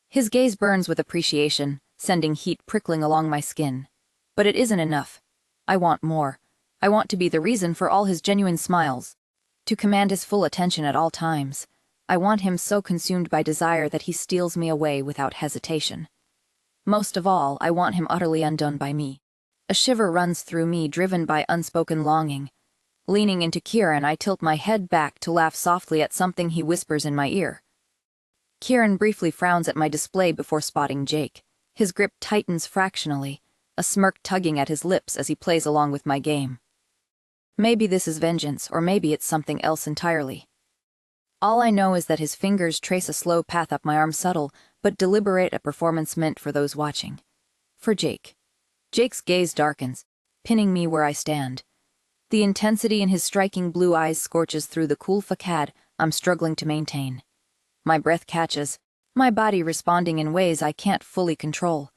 His gaze burns with appreciation, sending heat prickling along my skin. But it isn't enough. I want more. I want to be the reason for all his genuine smiles, to command his full attention at all times. I want him so consumed by desire that he steals me away without hesitation. Most of all, I want him utterly undone by me. A shiver runs through me, driven by unspoken longing. Leaning into Kieran, I tilt my head back to laugh softly at something he whispers in my ear. Kieran briefly frowns at my display before spotting Jake. His grip tightens fractionally, a smirk tugging at his lips as he plays along with my game. Maybe this is vengeance, or maybe it's something else entirely. All I know is that his fingers trace a slow path up my arm, subtle but deliberate, a performance meant for those watching. For Jake. Jake's gaze darkens, pinning me where I stand. The intensity in his striking blue eyes scorches through the cool facade I'm struggling to maintain. My breath catches, my body responding in ways I can't fully control.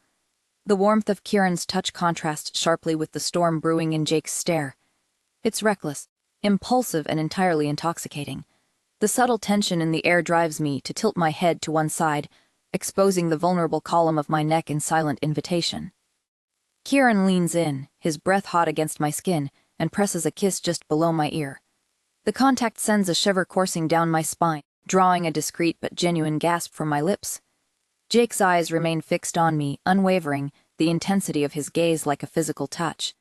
The warmth of Kieran's touch contrasts sharply with the storm brewing in Jake's stare. It's reckless, impulsive, and entirely intoxicating. The subtle tension in the air drives me to tilt my head to one side, exposing the vulnerable column of my neck in silent invitation. Kieran leans in, his breath hot against my skin, and presses a kiss just below my ear. The contact sends a shiver coursing down my spine, drawing a discreet but genuine gasp from my lips. Jake's eyes remain fixed on me, unwavering, the intensity of his gaze like a physical touch.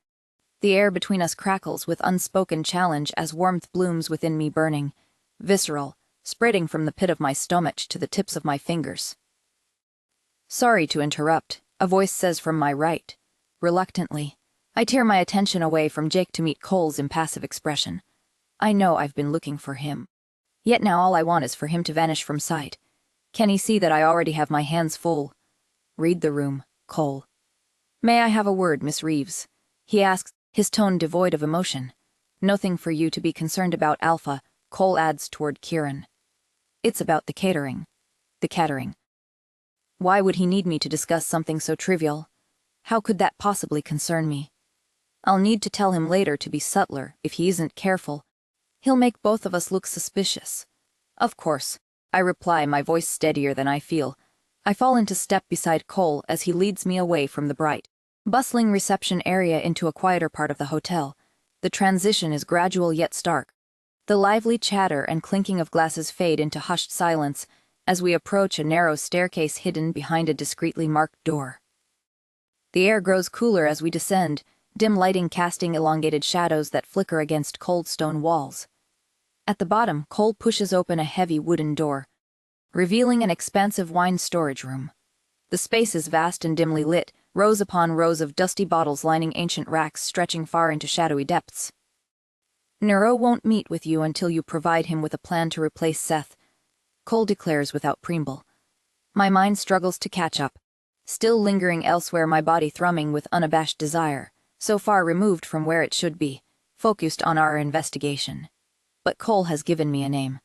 The air between us crackles with unspoken challenge as warmth blooms within me, burning, visceral, spreading from the pit of my stomach to the tips of my fingers. "Sorry to interrupt," a voice says from my right. Reluctantly, I tear my attention away from Jake to meet Cole's impassive expression. I know I've been looking for him. Yet now all I want is for him to vanish from sight. Can he see that I already have my hands full? "Read the room, Cole." "May I have a word, Miss Reeves?" he asks, his tone devoid of emotion. "Nothing for you to be concerned about, Alpha," Cole adds toward Kieran. "It's about the catering." The catering. Why would he need me to discuss something so trivial? How could that possibly concern me? I'll need to tell him later to be subtler if he isn't careful. He'll make both of us look suspicious. "Of course," I reply, my voice steadier than I feel. I fall into step beside Cole as he leads me away from the bright, bustling reception area into a quieter part of the hotel. The transition is gradual yet stark. The lively chatter and clinking of glasses fade into hushed silence as we approach a narrow staircase hidden behind a discreetly marked door. The air grows cooler as we descend, dim lighting casting elongated shadows that flicker against cold stone walls. At the bottom, Cole pushes open a heavy wooden door, revealing an expansive wine storage room. The space is vast and dimly lit, rows upon rows of dusty bottles lining ancient racks stretching far into shadowy depths. Nero won't meet with you until you provide him with a plan to replace Seth, Cole declares without preamble. My mind struggles to catch up, still lingering elsewhere, my body thrumming with unabashed desire, so far removed from where it should be, focused on our investigation. But Cole has given me a name.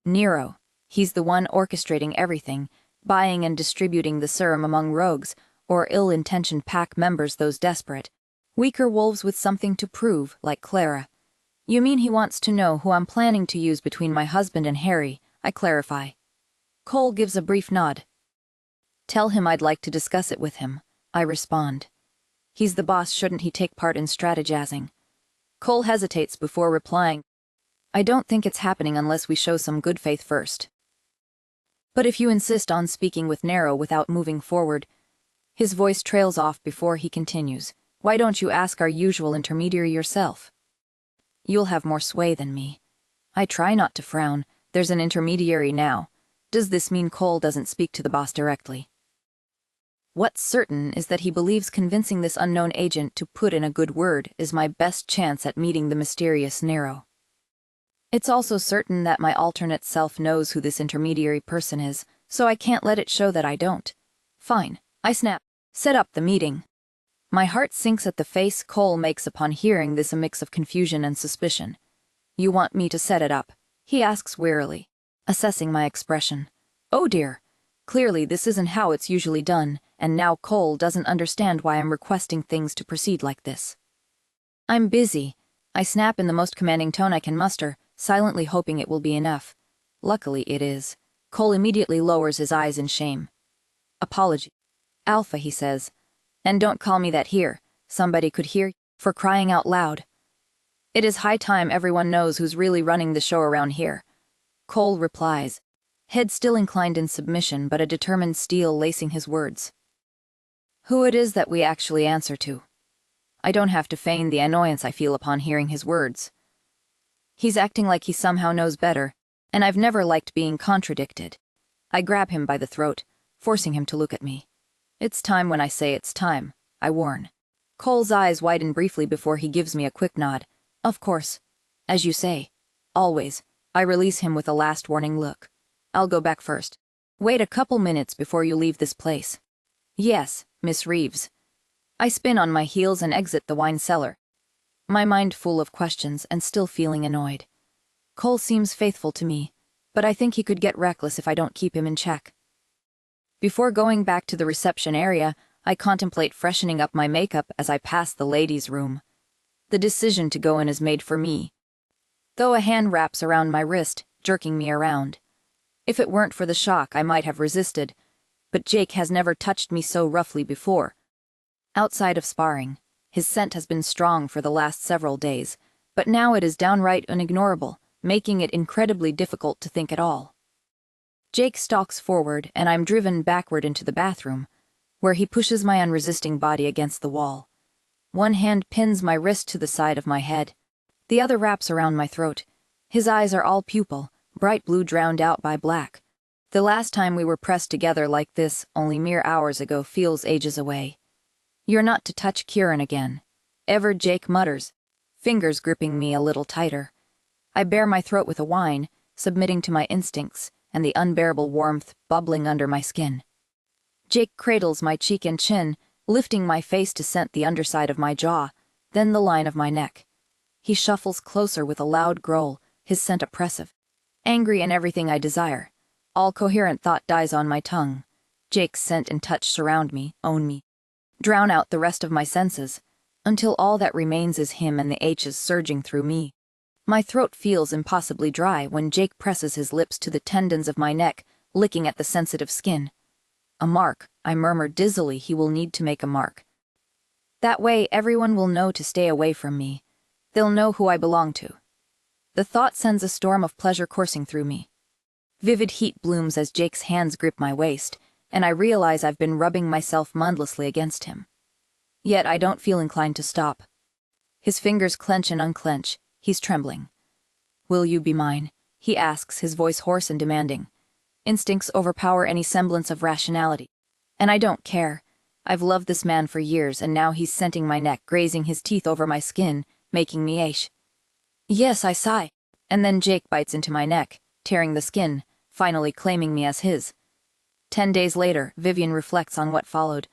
Nero. He's the one orchestrating everything, buying and distributing the serum among rogues, or ill-intentioned pack members, those desperate, weaker wolves with something to prove, like Clara. You mean he wants to know who I'm planning to use between my husband and Harry, I clarify. Cole gives a brief nod. Tell him I'd like to discuss it with him, I respond. He's the boss, shouldn't he take part in strategizing? Cole hesitates before replying. I don't think it's happening unless we show some good faith first. But if you insist on speaking with Nero without moving forward, his voice trails off before he continues. Why don't you ask our usual intermediary yourself? You'll have more sway than me. I try not to frown. There's an intermediary now. Does this mean Cole doesn't speak to the boss directly? What's certain is that he believes convincing this unknown agent to put in a good word is my best chance at meeting the mysterious Nero. It's also certain that my alternate self knows who this intermediary person is, so I can't let it show that I don't. Fine, I snap. Set up the meeting. My heart sinks at the face Cole makes upon hearing this, a mix of confusion and suspicion. You want me to set it up? He asks wearily, assessing my expression. Oh dear. Clearly this isn't how it's usually done, and now Cole doesn't understand why I'm requesting things to proceed like this. I'm busy. I snap in the most commanding tone I can muster, silently hoping it will be enough. Luckily it is. Cole immediately lowers his eyes in shame. Apology. Alpha, he says. And don't call me that here. Somebody could hear, for crying out loud. It is high time everyone knows who's really running the show around here. Cole replies, head still inclined in submission but a determined steel lacing his words. Who it is that we actually answer to. I don't have to feign the annoyance I feel upon hearing his words. He's acting like he somehow knows better, and I've never liked being contradicted. I grab him by the throat, forcing him to look at me. It's time when I say it's time, I warn. Cole's eyes widen briefly before he gives me a quick nod. Of course. As you say. Always. I release him with a last warning look. I'll go back first. Wait a couple minutes before you leave this place. Yes, Miss Reeves. I spin on my heels and exit the wine cellar, my mind full of questions and still feeling annoyed. Cole seems faithful to me, but I think he could get reckless if I don't keep him in check. Before going back to the reception area, I contemplate freshening up my makeup as I pass the ladies' room. The decision to go in is made for me, though a hand wraps around my wrist, jerking me around. If it weren't for the shock, I might have resisted, but Jake has never touched me so roughly before. Outside of sparring, his scent has been strong for the last several days, but now it is downright unignorable, making it incredibly difficult to think at all. Jake stalks forward, and I'm driven backward into the bathroom, where he pushes my unresisting body against the wall. One hand pins my wrist to the side of my head. The other wraps around my throat. His eyes are all pupil, bright blue drowned out by black. The last time we were pressed together like this, only mere hours ago, feels ages away. You're not to touch Kieran again. Ever, Jake mutters, fingers gripping me a little tighter. I bare my throat with a whine, submitting to my instincts and the unbearable warmth bubbling under my skin. Jake cradles my cheek and chin, lifting my face to scent the underside of my jaw, then the line of my neck. He shuffles closer with a loud growl, his scent oppressive. Angry and everything I desire. All coherent thought dies on my tongue. Jake's scent and touch surround me, own me. Drown out the rest of my senses, until all that remains is him and the H's surging through me. My throat feels impossibly dry when Jake presses his lips to the tendons of my neck, licking at the sensitive skin. A mark, I murmur dizzily. He will need to make a mark. That way everyone will know to stay away from me. They'll know who I belong to. The thought sends a storm of pleasure coursing through me. Vivid heat blooms as Jake's hands grip my waist, and I realize I've been rubbing myself mindlessly against him. Yet I don't feel inclined to stop. His fingers clench and unclench. He's trembling. Will you be mine? He asks, his voice hoarse and demanding. Instincts overpower any semblance of rationality. And I don't care. I've loved this man for years, and now he's scenting my neck, grazing his teeth over my skin, making me ache. Yes, I sigh. And then Jake bites into my neck, tearing the skin, finally claiming me as his. 10 days later, Vivien reflects on what followed.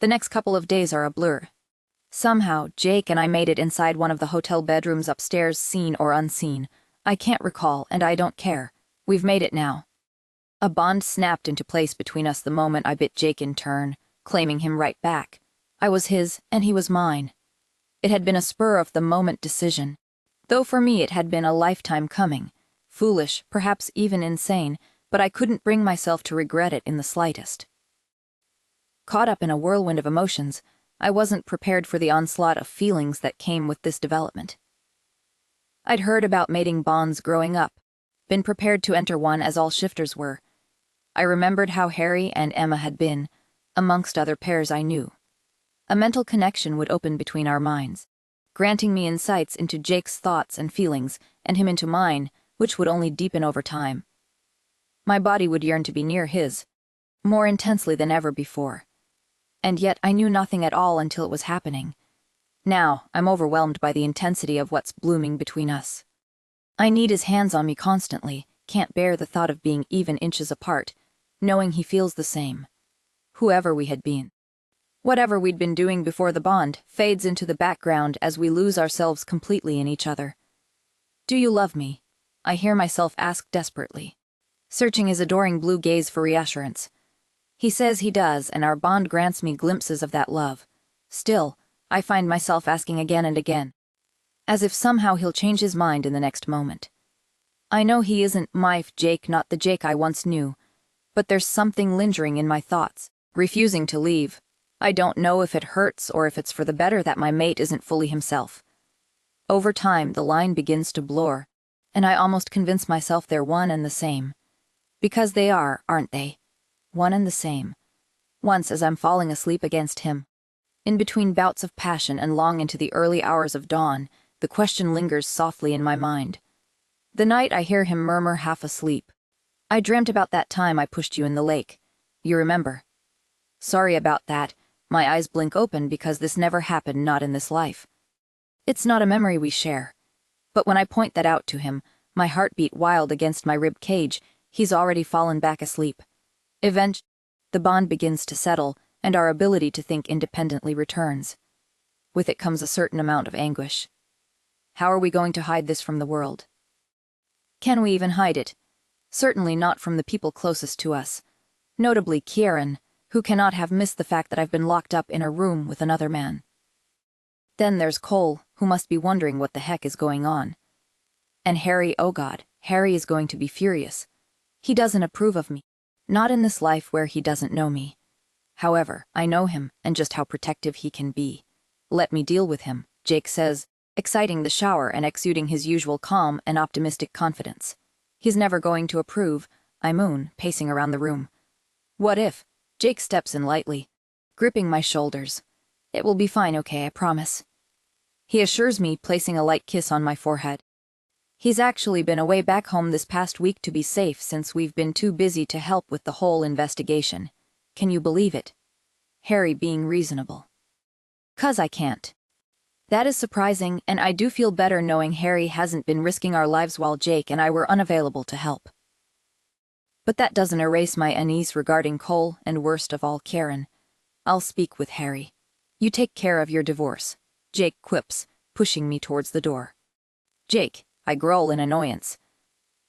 The next couple of days are a blur. Somehow, Jake and I made it inside one of the hotel bedrooms upstairs, seen or unseen. I can't recall, and I don't care. We've made it now. A bond snapped into place between us the moment I bit Jake in turn, claiming him right back. I was his, and he was mine. It had been a spur-of-the-moment decision, though for me it had been a lifetime coming. Foolish, perhaps even insane, but I couldn't bring myself to regret it in the slightest. Caught up in a whirlwind of emotions, I wasn't prepared for the onslaught of feelings that came with this development. I'd heard about mating bonds growing up, been prepared to enter one as all shifters were. I remembered how Harry and Emma had been, amongst other pairs I knew. A mental connection would open between our minds, granting me insights into Jake's thoughts and feelings, and him into mine, which would only deepen over time. My body would yearn to be near his, more intensely than ever before. And yet I knew nothing at all until it was happening. Now, I'm overwhelmed by the intensity of what's blooming between us. I need his hands on me constantly, can't bear the thought of being even inches apart, knowing he feels the same. Whoever we had been. Whatever we'd been doing before the bond fades into the background as we lose ourselves completely in each other. Do you love me? I hear myself ask desperately, searching his adoring blue gaze for reassurance. He says he does, and our bond grants me glimpses of that love. Still, I find myself asking again and again, as if somehow he'll change his mind in the next moment. I know he isn't my Jake, not the Jake I once knew, but there's something lingering in my thoughts, refusing to leave. I don't know if it hurts or if it's for the better that my mate isn't fully himself. Over time, the line begins to blur, and I almost convince myself they're one and the same. Because they are, aren't they? One and the same. Once, as I'm falling asleep against him, in between bouts of passion and long into the early hours of dawn, the question lingers softly in my mind. The night I hear him murmur half asleep, I dreamt about that time I pushed you in the lake. You remember? Sorry about that. My eyes blink open because this never happened, not in this life. It's not a memory we share. But when I point that out to him, my heart beat wild against my rib cage. He's already fallen back asleep. Eventually, the bond begins to settle, and our ability to think independently returns. With it comes a certain amount of anguish. How are we going to hide this from the world? Can we even hide it? Certainly not from the people closest to us. Notably Kieran, who cannot have missed the fact that I've been locked up in a room with another man. Then there's Cole, who must be wondering what the heck is going on. And Harry, oh God, Harry is going to be furious. He doesn't approve of me. Not in this life where he doesn't know me. However, I know him and just how protective he can be. Let me deal with him, Jake says, exciting the shower and exuding his usual calm and optimistic confidence. He's never going to approve, I moan, pacing around the room. What if? Jake steps in lightly, gripping my shoulders. It will be fine, okay, I promise. He assures me, placing a light kiss on my forehead. He's actually been away back home this past week to be safe since we've been too busy to help with the whole investigation. Can you believe it? Harry being reasonable. 'Cause I can't. That is surprising, and I do feel better knowing Harry hasn't been risking our lives while Jake and I were unavailable to help. But that doesn't erase my unease regarding Cole and, worst of all, Kieran. I'll speak with Harry. You take care of your divorce, Jake quips, pushing me towards the door. Jake, I growl in annoyance.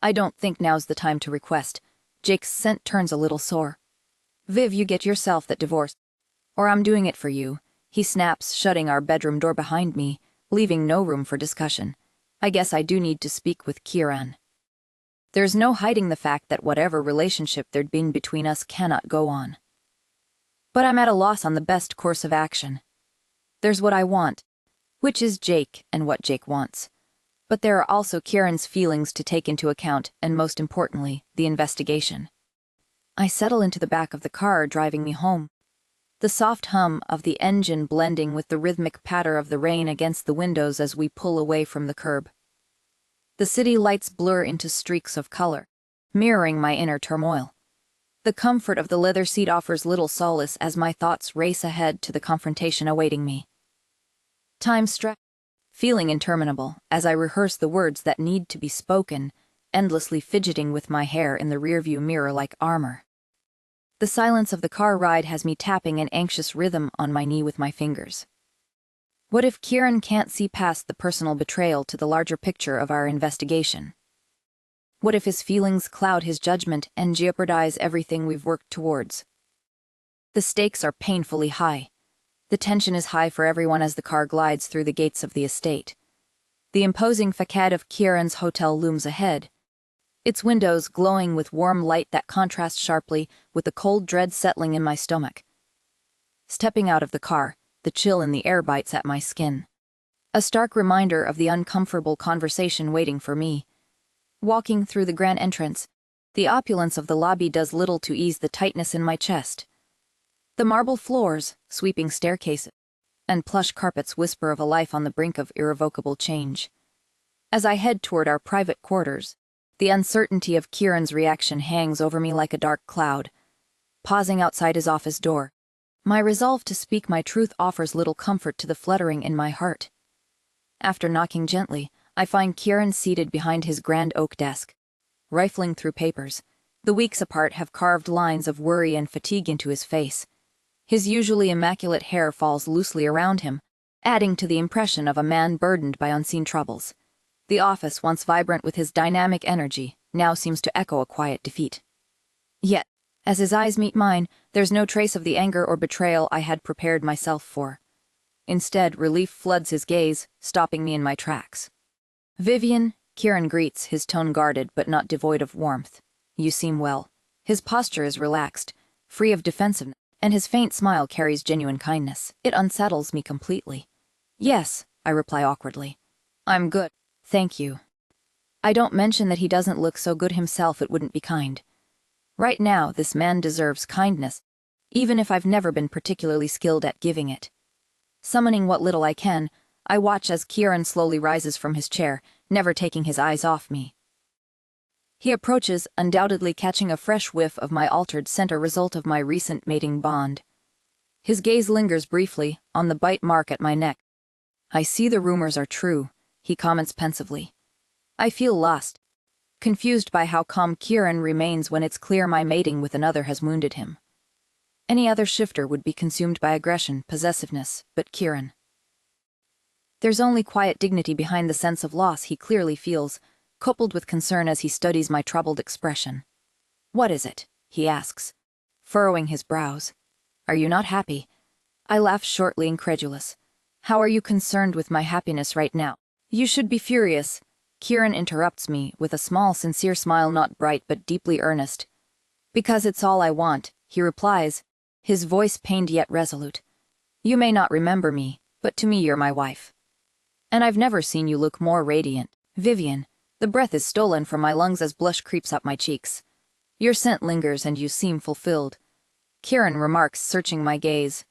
I don't think now's the time to request. Jake's scent turns a little sore. Viv, you get yourself that divorce. Or I'm doing it for you. He snaps, shutting our bedroom door behind me, leaving no room for discussion. I guess I do need to speak with Kieran. There's no hiding the fact that whatever relationship there'd been between us cannot go on. But I'm at a loss on the best course of action. There's what I want, which is Jake and what Jake wants. But there are also Kieran's feelings to take into account, and most importantly, the investigation. I settle into the back of the car, driving me home. The soft hum of the engine blending with the rhythmic patter of the rain against the windows as we pull away from the curb. The city lights blur into streaks of color, mirroring my inner turmoil. The comfort of the leather seat offers little solace as my thoughts race ahead to the confrontation awaiting me. Time stretched, feeling interminable as I rehearse the words that need to be spoken, endlessly fidgeting with my hair in the rearview mirror like armor. The silence of the car ride has me tapping an anxious rhythm on my knee with my fingers. What if Kieran can't see past the personal betrayal to the larger picture of our investigation? What if his feelings cloud his judgment and jeopardize everything we've worked towards? The stakes are painfully high. The tension is high for everyone as the car glides through the gates of the estate. The imposing facade of Kieran's hotel looms ahead, its windows glowing with warm light that contrasts sharply with the cold dread settling in my stomach. Stepping out of the car, the chill in the air bites at my skin. A stark reminder of the uncomfortable conversation waiting for me. Walking through the grand entrance, the opulence of the lobby does little to ease the tightness in my chest. The marble floors, sweeping staircases, and plush carpets whisper of a life on the brink of irrevocable change. As I head toward our private quarters, the uncertainty of Kieran's reaction hangs over me like a dark cloud. Pausing outside his office door, my resolve to speak my truth offers little comfort to the fluttering in my heart. After knocking gently, I find Kieran seated behind his grand oak desk. Rifling through papers, the weeks apart have carved lines of worry and fatigue into his face. His usually immaculate hair falls loosely around him, adding to the impression of a man burdened by unseen troubles. The office, once vibrant with his dynamic energy, now seems to echo a quiet defeat. Yet, as his eyes meet mine, there's no trace of the anger or betrayal I had prepared myself for. Instead, relief floods his gaze, stopping me in my tracks. "Vivien," Kieran greets, his tone guarded but not devoid of warmth. "You seem well." His posture is relaxed, free of defensiveness, and his faint smile carries genuine kindness. It unsettles me completely. "Yes," I reply awkwardly. "I'm good, thank you." I don't mention that he doesn't look so good himself, it wouldn't be kind. Right now, this man deserves kindness, even if I've never been particularly skilled at giving it. Summoning what little I can, I watch as Kieran slowly rises from his chair, never taking his eyes off me. He approaches, undoubtedly catching a fresh whiff of my altered scent, a result of my recent mating bond. His gaze lingers briefly on the bite mark at my neck. "I see the rumors are true," he comments pensively. I feel lost, confused by how calm Kieran remains when it's clear my mating with another has wounded him. Any other shifter would be consumed by aggression, possessiveness, but Kieran. There's only quiet dignity behind the sense of loss he clearly feels, coupled with concern as he studies my troubled expression. "What is it?" he asks, furrowing his brows. "Are you not happy?" I laugh shortly, incredulous. "How are you concerned with my happiness right now? You should be furious." Kieran interrupts me with a small, sincere smile, not bright but deeply earnest. "Because it's all I want," he replies, his voice pained yet resolute. "You may not remember me, but to me you're my wife. And I've never seen you look more radiant, Vivien." The breath is stolen from my lungs as blush creeps up my cheeks. "Your scent lingers and you seem fulfilled," Kieran remarks, searching my gaze.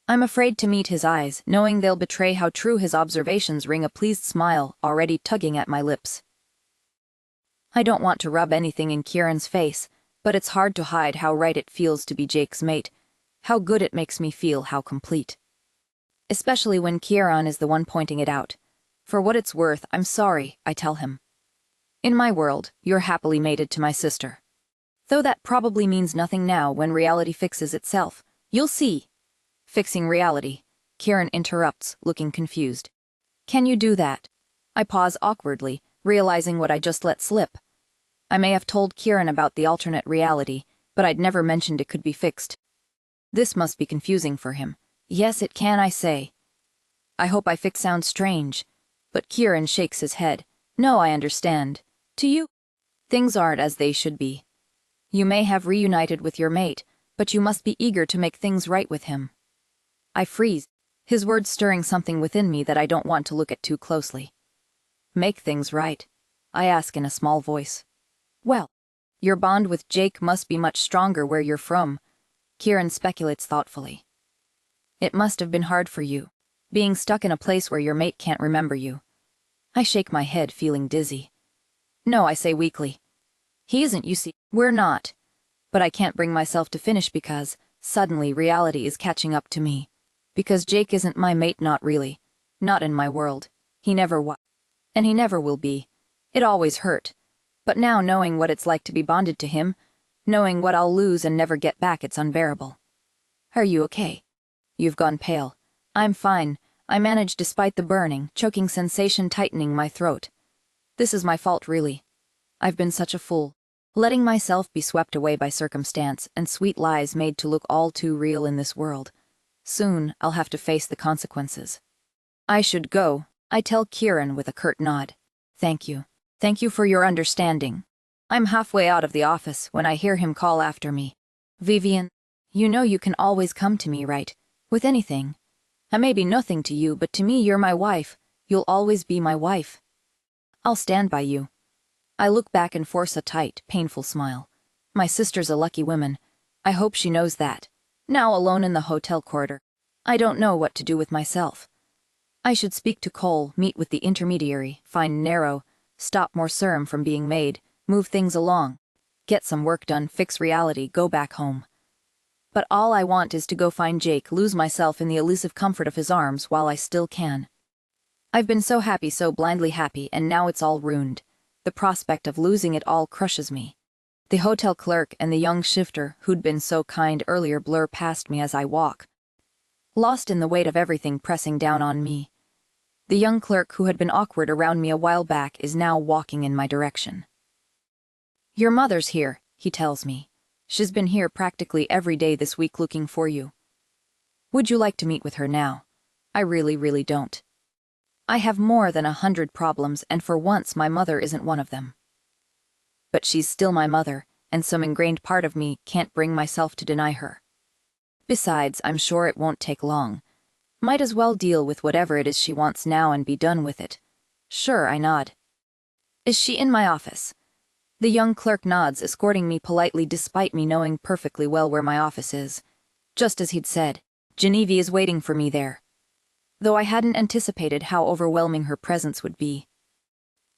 I'm afraid to meet his eyes, knowing they'll betray how true his observations ring, a pleased smile already tugging at my lips. I don't want to rub anything in Kieran's face, but it's hard to hide how right it feels to be Jake's mate, how good it makes me feel, how complete. Especially when Kieran is the one pointing it out. "For what it's worth, I'm sorry," I tell him. "In my world, you're happily mated to my sister. Though that probably means nothing now when reality fixes itself. You'll see." "Fixing reality," Kieran interrupts, looking confused. "Can you do that?" I pause awkwardly, realizing what I just let slip. I may have told Kieran about the alternate reality, but I'd never mentioned it could be fixed. This must be confusing for him. "Yes, it can," I say. I hope I fix sounds strange, but Kieran shakes his head. "No, I understand. To you, things aren't as they should be. You may have reunited with your mate, but you must be eager to make things right with him." I freeze, his words stirring something within me that I don't want to look at too closely. "Make things right?" I ask in a small voice. "Well, your bond with Jake must be much stronger where you're from," Kieran speculates thoughtfully. "It must have been hard for you, being stuck in a place where your mate can't remember you." I shake my head, feeling dizzy. No, I say weakly. He isn't, you see. We're not. But I can't bring myself to finish because, suddenly, reality is catching up to me. Because Jake isn't my mate, not really. Not in my world. He never was. And he never will be. It always hurt. But now, knowing what it's like to be bonded to him, knowing what I'll lose and never get back, it's unbearable. Are you okay? You've gone pale. I'm fine. I managed despite the burning, choking sensation tightening my throat. This is my fault, really. I've been such a fool. Letting myself be swept away by circumstance and sweet lies made to look all too real in this world. Soon, I'll have to face the consequences. I should go, I tell Kieran with a curt nod. Thank you. Thank you for your understanding. I'm halfway out of the office when I hear him call after me. Vivien, you know you can always come to me, right? With anything. I may be nothing to you, but to me you're my wife. You'll always be my wife. I'll stand by you. I look back and force a tight, painful smile. My sister's a lucky woman. I hope she knows that. Now alone in the hotel corridor. I don't know what to do with myself. I should speak to Cole, meet with the intermediary, find Narrow, stop more serum from being made, move things along. Get some work done, fix reality, go back home. But all I want is to go find Jake, lose myself in the elusive comfort of his arms while I still can. I've been so happy, so blindly happy, and now it's all ruined. The prospect of losing it all crushes me. The hotel clerk and the young shifter who'd been so kind earlier blur past me as I walk, lost in the weight of everything pressing down on me. The young clerk who had been awkward around me a while back is now walking in my direction. Your mother's here, he tells me. She's been here practically every day this week looking for you. Would you like to meet with her now? I really don't. I have more than 100 problems, and for once my mother isn't one of them. But she's still my mother, and some ingrained part of me can't bring myself to deny her. Besides, I'm sure it won't take long. Might as well deal with whatever it is she wants now and be done with it. Sure, I nod. Is she in my office? The young clerk nods, escorting me politely despite me knowing perfectly well where my office is. Just as he'd said, Genevieve is waiting for me there. Though I hadn't anticipated how overwhelming her presence would be.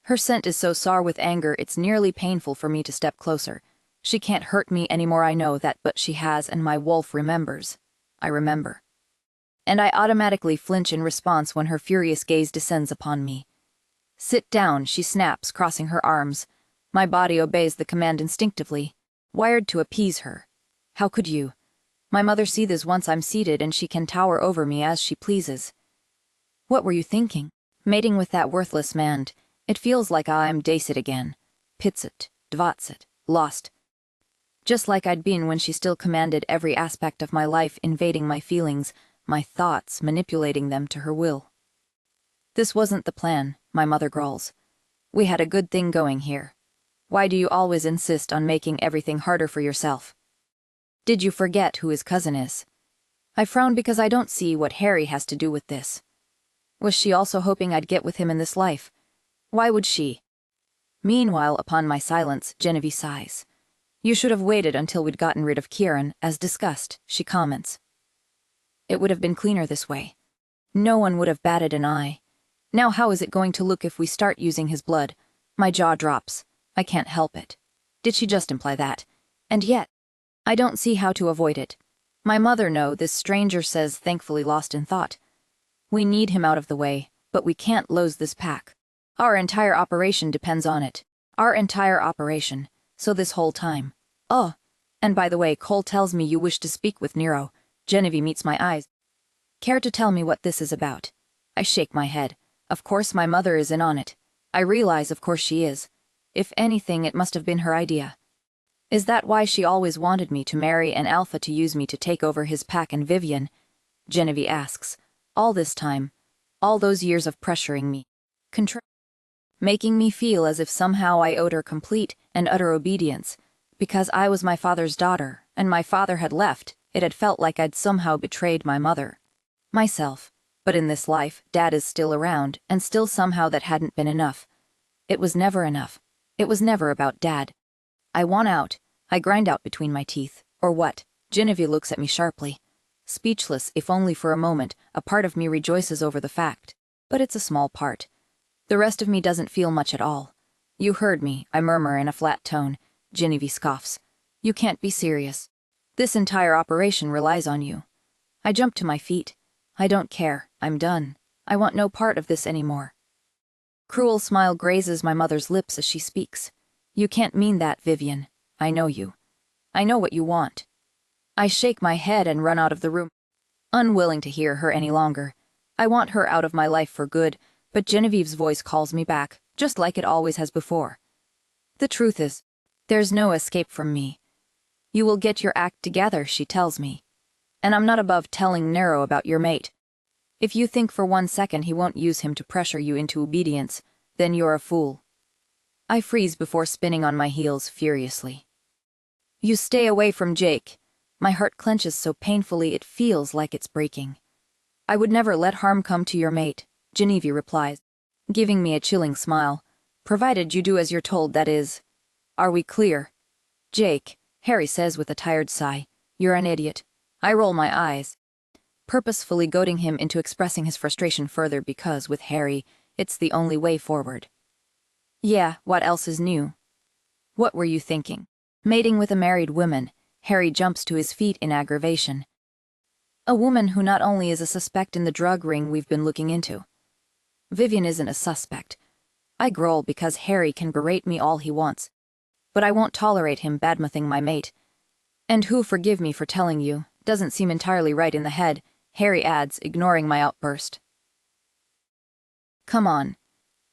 Her scent is so sour with anger it's nearly painful for me to step closer. She can't hurt me anymore, I know that, but she has, and my wolf remembers. I remember. And I automatically flinch in response when her furious gaze descends upon me. Sit down, she snaps, crossing her arms. My body obeys the command instinctively, wired to appease her. How could you? My mother seethes once I'm seated and she can tower over me as she pleases. What were you thinking? Mating with that worthless man. It feels like I'm daced again. Pitsit, dvatsit, lost. Just like I'd been when she still commanded every aspect of my life, invading my feelings, my thoughts, manipulating them to her will. This wasn't the plan, my mother growls. We had a good thing going here. Why do you always insist on making everything harder for yourself? Did you forget who his cousin is? I frown because I don't see what Harry has to do with this. Was she also hoping I'd get with him in this life? Why would she? Meanwhile, upon my silence, Genevieve sighs. You should have waited until we'd gotten rid of Kieran, as discussed, she comments. It would have been cleaner this way. No one would have batted an eye. Now how is it going to look if we start using his blood? My jaw drops. I can't help it. Did she just imply that? And yet, I don't see how to avoid it. My mother, no, this stranger says, thankfully lost in thought. We need him out of the way, but we can't lose this pack. Our entire operation depends on it. Our entire operation. So this whole time. Oh, and by the way, Cole tells me you wish to speak with Nero. Genevieve meets my eyes. Care to tell me what this is about? I shake my head. Of course my mother is in on it. I realize of course she is. If anything, it must have been her idea. Is that why she always wanted me to marry an alpha to use me to take over his pack and Vivien? Genevieve asks. All this time. All those years of pressuring me. Making me feel as if somehow I owed her complete and utter obedience. Because I was my father's daughter, and my father had left, it had felt like I'd somehow betrayed my mother. Myself. But in this life, Dad is still around, and still somehow that hadn't been enough. It was never enough. It was never about Dad. I want out. I grind out between my teeth. Or what? Genevieve looks at me sharply. Speechless, if only for a moment, a part of me rejoices over the fact. But it's a small part. The rest of me doesn't feel much at all. You heard me, I murmur in a flat tone. Genevieve scoffs. You can't be serious. This entire operation relies on you. I jump to my feet. I don't care, I'm done. I want no part of this anymore. Cruel smile grazes my mother's lips as she speaks. You can't mean that, Vivien. I know you. I know what you want. I shake my head and run out of the room, unwilling to hear her any longer. I want her out of my life for good, but Genevieve's voice calls me back, just like it always has before. The truth is, there's no escape from me. You will get your act together, she tells me. And I'm not above telling Nero about your mate. If you think for 1 second he won't use him to pressure you into obedience, then you're a fool. I freeze before spinning on my heels furiously. You stay away from Jake. My heart clenches so painfully it feels like it's breaking. I would never let harm come to your mate, Genevieve replies, giving me a chilling smile. Provided you do as you're told, that is. Are we clear? Jake, Harry says with a tired sigh. You're an idiot. I roll my eyes, purposefully goading him into expressing his frustration further because, with Harry, it's the only way forward. Yeah, what else is new? What were you thinking? Mating with a married woman, Harry jumps to his feet in aggravation. A woman who not only is a suspect in the drug ring we've been looking into. Vivien isn't a suspect. I growl because Harry can berate me all he wants. But I won't tolerate him badmouthing my mate. And who, forgive me for telling you, doesn't seem entirely right in the head, Harry adds, ignoring my outburst. Come on.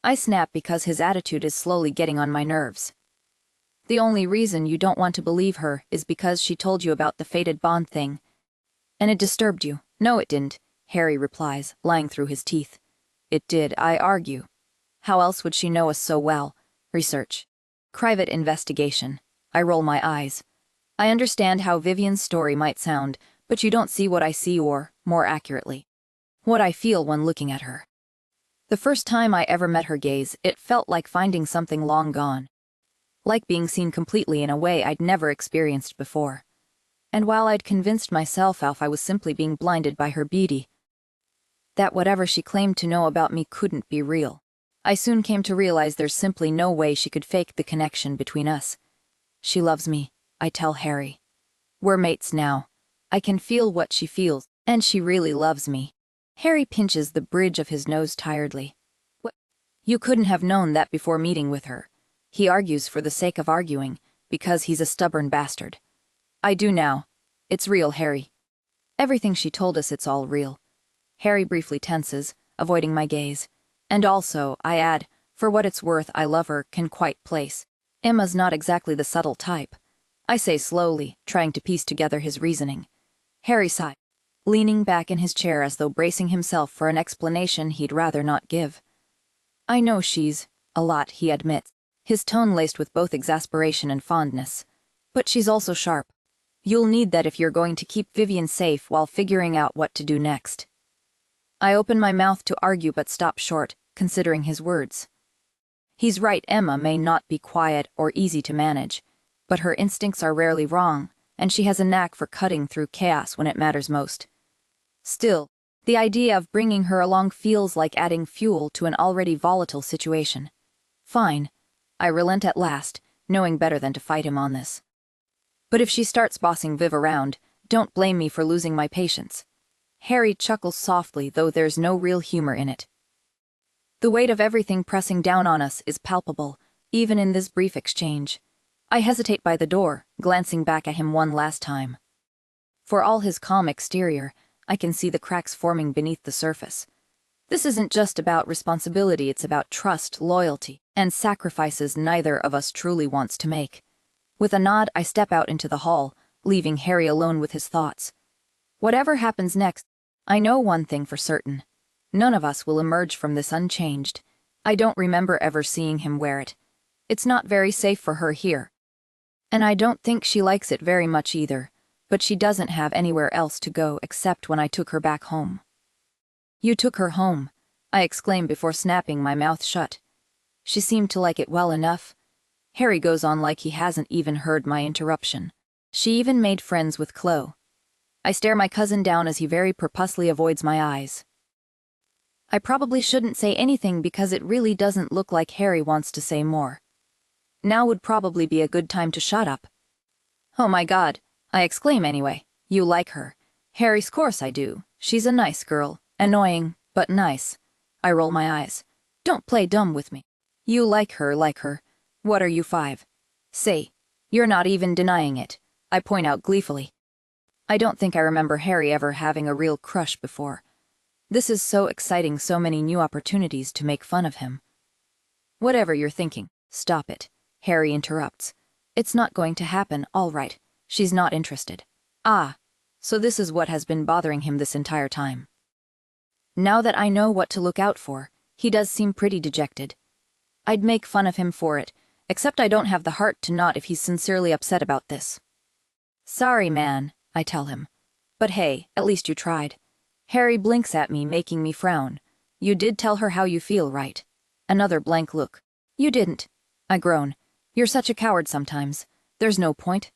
I snap because his attitude is slowly getting on my nerves. The only reason you don't want to believe her is because she told you about the fated bond thing. And it disturbed you. No, it didn't, Harry replies, lying through his teeth. It did, I argue. How else would she know us so well? Research. Private investigation. I roll my eyes. I understand how Vivien's story might sound, but you don't see what I see or, more accurately, what I feel when looking at her. The first time I ever met her gaze, it felt like finding something long gone. Like being seen completely in a way I'd never experienced before. And while I'd convinced myself I was simply being blinded by her beauty, that whatever she claimed to know about me couldn't be real, I soon came to realize there's simply no way she could fake the connection between us. She loves me, I tell Harry. We're mates now. I can feel what she feels, and she really loves me. Harry pinches the bridge of his nose tiredly. What? You couldn't have known that before meeting with her. He argues for the sake of arguing, because he's a stubborn bastard. I do now. It's real, Harry. Everything she told us, it's all real. Harry briefly tenses, avoiding my gaze. And also, I add, for what it's worth, I love her, can quite place. Emma's not exactly the subtle type. I say slowly, trying to piece together his reasoning. Harry sighed, leaning back in his chair as though bracing himself for an explanation he'd rather not give. I know she's a lot, he admits, his tone laced with both exasperation and fondness. But she's also sharp. You'll need that if you're going to keep Vivien safe while figuring out what to do next. I open my mouth to argue but stop short, considering his words. He's right, Emma may not be quiet or easy to manage, but her instincts are rarely wrong, and she has a knack for cutting through chaos when it matters most. Still, the idea of bringing her along feels like adding fuel to an already volatile situation. Fine. I relent at last, knowing better than to fight him on this. But if she starts bossing Viv around, don't blame me for losing my patience. Harry chuckles softly, though there's no real humor in it. The weight of everything pressing down on us is palpable, even in this brief exchange. I hesitate by the door, glancing back at him one last time. For all his calm exterior, I can see the cracks forming beneath the surface. This isn't just about responsibility, it's about trust, loyalty, and sacrifices neither of us truly wants to make. With a nod, I step out into the hall, leaving Harry alone with his thoughts. Whatever happens next, I know one thing for certain. None of us will emerge from this unchanged. I don't remember ever seeing him wear it. It's not very safe for her here. And I don't think she likes it very much either, but she doesn't have anywhere else to go except when I took her back home. You took her home, I exclaimed before snapping my mouth shut. She seemed to like it well enough. Harry goes on like he hasn't even heard my interruption. She even made friends with Chloe. I stare my cousin down as he very purposely avoids my eyes. I probably shouldn't say anything because it really doesn't look like Harry wants to say more. Now would probably be a good time to shut up. Oh my God, I exclaim anyway. You like her. Harry's course I do. She's a nice girl. Annoying, but nice. I roll my eyes. Don't play dumb with me. You like her, like her. What are you, 5? Say, you're not even denying it. I point out gleefully. I don't think I remember Harry ever having a real crush before. This is so exciting, so many new opportunities to make fun of him. Whatever you're thinking, stop it. Harry interrupts. It's not going to happen, all right. She's not interested. Ah, so this is what has been bothering him this entire time. Now that I know what to look out for, he does seem pretty dejected. I'd make fun of him for it, except I don't have the heart to not if he's sincerely upset about this. Sorry, man, I tell him. But hey, at least you tried. Harry blinks at me, making me frown. You did tell her how you feel, right? Another blank look. You didn't. I groan. You're such a coward sometimes. There's no point.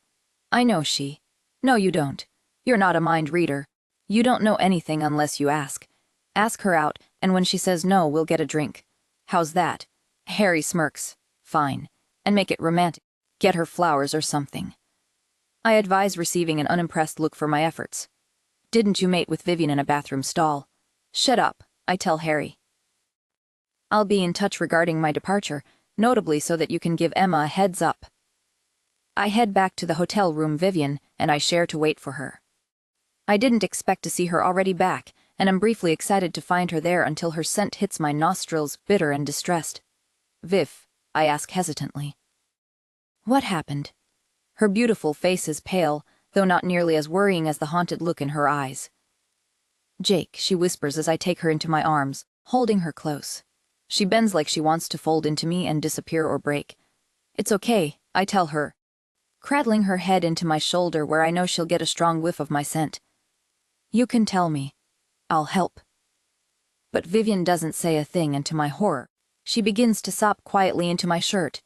I know she. No, you don't. You're not a mind reader. You don't know anything unless you ask. Ask her out, and when she says no, we'll get a drink. How's that? Harry smirks. Fine. And make it romantic. Get her flowers or something. I advise receiving an unimpressed look for my efforts. Didn't you mate with Vivien in a bathroom stall? Shut up, I tell Harry. I'll be in touch regarding my departure, notably so that you can give Emma a heads up. I head back to the hotel room Vivien, and I share to wait for her. I didn't expect to see her already back, and am briefly excited to find her there until her scent hits my nostrils, bitter and distressed. Viv, I ask hesitantly. What happened? Her beautiful face is pale, though not nearly as worrying as the haunted look in her eyes. Jake, she whispers as I take her into my arms, holding her close. She bends like she wants to fold into me and disappear or break. It's okay, I tell her, cradling her head into my shoulder where I know she'll get a strong whiff of my scent. You can tell me. I'll help. But Vivien doesn't say a thing, and to my horror, she begins to sob quietly into my shirt.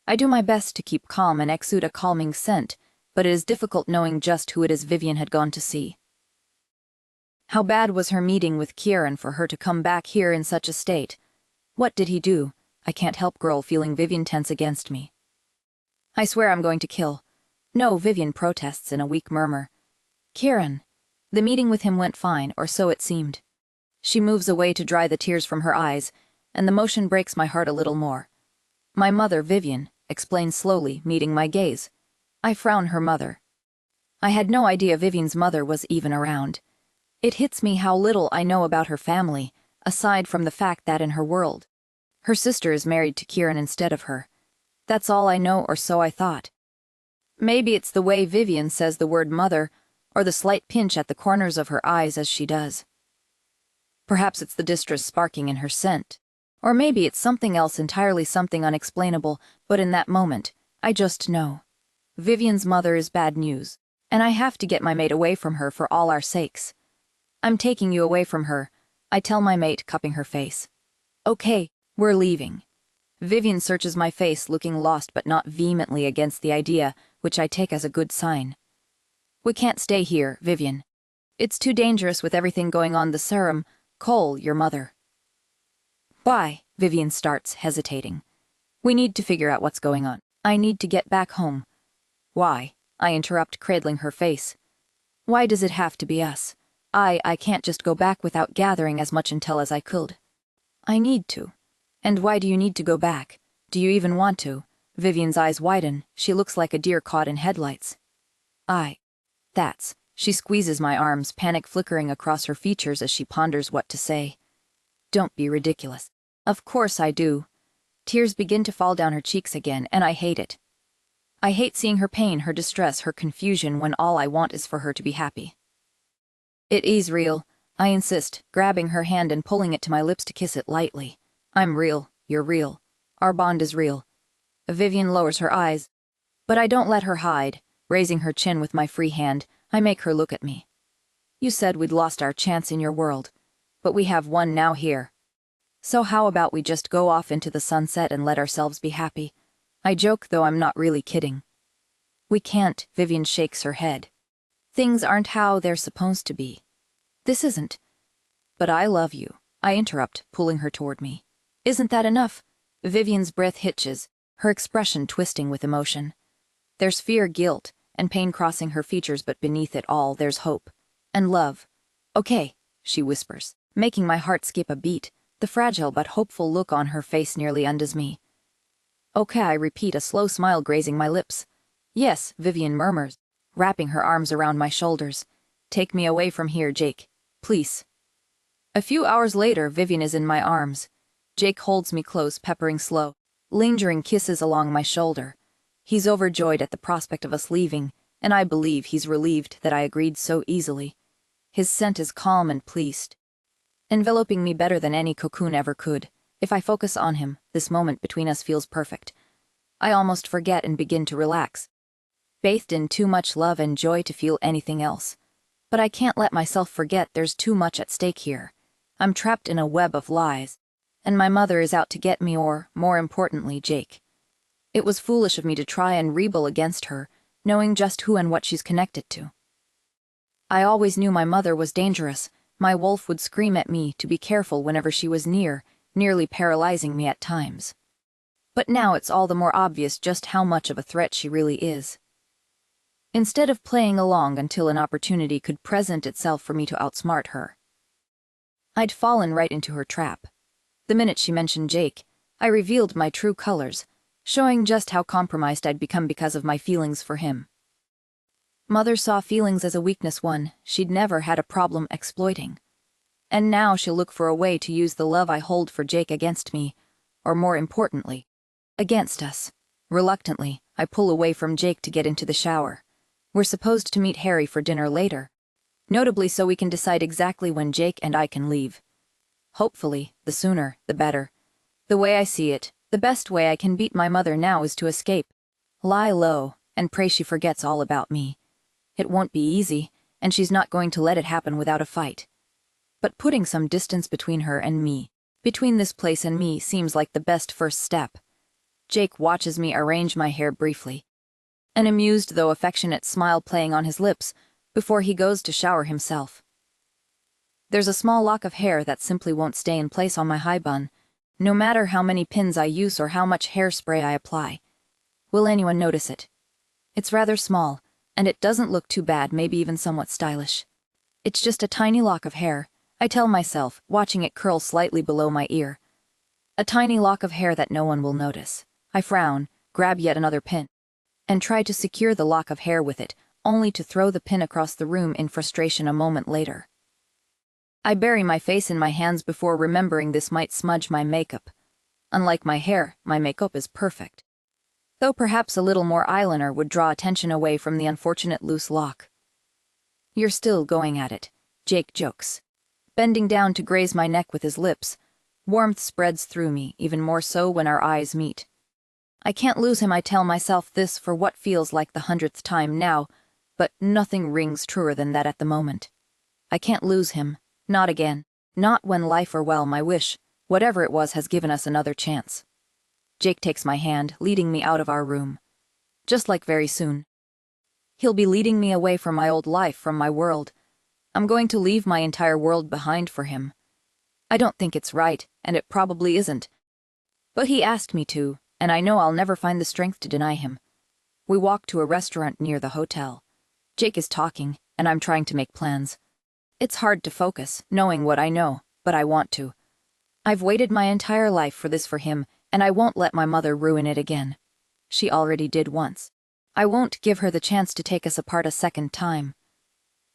I do my best to keep calm and exude a calming scent, but it is difficult knowing just who it is Vivien had gone to see. How bad was her meeting with Kieran for her to come back here in such a state? What did he do? I can't help girl feeling Vivien tense against me. I swear I'm going to kill. No, Vivien protests in a weak murmur. Kieran. The meeting with him went fine, or so it seemed. She moves away to dry the tears from her eyes, and the motion breaks my heart a little more. My mother, Vivien, explains slowly, meeting my gaze. I frown. Her mother. I had no idea Vivien's mother was even around. It hits me how little I know about her family, aside from the fact that in her world, her sister is married to Kieran instead of her. That's all I know, or so I thought. Maybe it's the way Vivien says the word mother, or the slight pinch at the corners of her eyes as she does. Perhaps it's the distress sparking in her scent. Or maybe it's something else entirely, something unexplainable, but in that moment, I just know. Vivien's mother is bad news, and I have to get my mate away from her for all our sakes. I'm taking you away from her, I tell my mate, cupping her face. Okay, we're leaving. Vivien searches my face, looking lost but not vehemently against the idea, which I take as a good sign. We can't stay here, Vivien. It's too dangerous with everything going on. The serum, Cole, your mother. Why? Vivien starts, hesitating. We need to figure out what's going on. I need to get back home. Why? I interrupt, cradling her face. Why does it have to be us? I can't just go back without gathering as much intel as I could. I need to. And why do you need to go back? Do you even want to? Vivien's eyes widen. She looks like a deer caught in headlights. She squeezes my arms, panic flickering across her features as she ponders what to say. Don't be ridiculous. Of course I do. Tears begin to fall down her cheeks again, and I hate it. I hate seeing her pain, her distress, her confusion when all I want is for her to be happy. It is real, I insist, grabbing her hand and pulling it to my lips to kiss it lightly. I'm real, you're real. Our bond is real. Vivien lowers her eyes. But I don't let her hide. Raising her chin with my free hand, I make her look at me. You said we'd lost our chance in your world, but we have one now here. So how about we just go off into the sunset and let ourselves be happy? I joke, though I'm not really kidding. We can't, Vivien shakes her head. Things aren't how they're supposed to be. This isn't. But I love you. I interrupt, pulling her toward me. Isn't that enough? Vivien's breath hitches, her expression twisting with emotion. There's fear, guilt, and pain crossing her features, but beneath it all there's hope. And love. Okay, she whispers, making my heart skip a beat. The fragile but hopeful look on her face nearly undoes me. Okay, I repeat, a slow smile grazing my lips. Yes, Vivien murmurs, wrapping her arms around my shoulders. Take me away from here, Jake. Please. A few hours later, Vivien is in my arms. Jake holds me close, peppering slow, lingering kisses along my shoulder. He's overjoyed at the prospect of us leaving, and I believe he's relieved that I agreed so easily. His scent is calm and pleased, enveloping me better than any cocoon ever could. If I focus on him, this moment between us feels perfect. I almost forget and begin to relax, bathed in too much love and joy to feel anything else. But I can't let myself forget there's too much at stake here. I'm trapped in a web of lies, and my mother is out to get me or, more importantly, Jake. It was foolish of me to try and rebel against her, knowing just who and what she's connected to. I always knew my mother was dangerous. My wolf would scream at me to be careful whenever she was near, nearly paralyzing me at times. But now it's all the more obvious just how much of a threat she really is. Instead of playing along until an opportunity could present itself for me to outsmart her, I'd fallen right into her trap. The minute she mentioned Jake, I revealed my true colors, showing just how compromised I'd become because of my feelings for him. Mother saw feelings as a weakness one she'd never had a problem exploiting. And now she'll look for a way to use the love I hold for Jake against me, or more importantly, against us. Reluctantly, I pull away from Jake to get into the shower. We're supposed to meet Harry for dinner later, notably so we can decide exactly when Jake and I can leave. Hopefully, the sooner, the better. The way I see it, the best way I can beat my mother now is to escape, lie low, and pray she forgets all about me. It won't be easy, and she's not going to let it happen without a fight. But putting some distance between her and me, between this place and me, seems like the best first step. Jake watches me arrange my hair briefly, an amused though affectionate smile playing on his lips, before he goes to shower himself. There's a small lock of hair that simply won't stay in place on my high bun, no matter how many pins I use or how much hairspray I apply. Will anyone notice it? It's rather small, and it doesn't look too bad, maybe even somewhat stylish. It's just a tiny lock of hair, I tell myself, watching it curl slightly below my ear. A tiny lock of hair that no one will notice. I frown, grab yet another pin, and try to secure the lock of hair with it, only to throw the pin across the room in frustration a moment later. I bury my face in my hands before remembering this might smudge my makeup. Unlike my hair, my makeup is perfect, though perhaps a little more eyeliner would draw attention away from the unfortunate loose lock. You're still going at it, Jake jokes, bending down to graze my neck with his lips. Warmth spreads through me, even more so when our eyes meet. I can't lose him, I tell myself this for what feels like the 100th time now, but nothing rings truer than that at the moment. I can't lose him, not again, not when life or well, my wish, whatever it was, has given us another chance. Jake takes my hand, leading me out of our room. Just like very soon, he'll be leading me away from my old life, from my world. I'm going to leave my entire world behind for him. I don't think it's right, and it probably isn't. But he asked me to, and I know I'll never find the strength to deny him. We walk to a restaurant near the hotel. Jake is talking, and I'm trying to make plans. It's hard to focus, knowing what I know, but I want to. I've waited my entire life for this for him, and I won't let my mother ruin it again. She already did once. I won't give her the chance to take us apart a second time.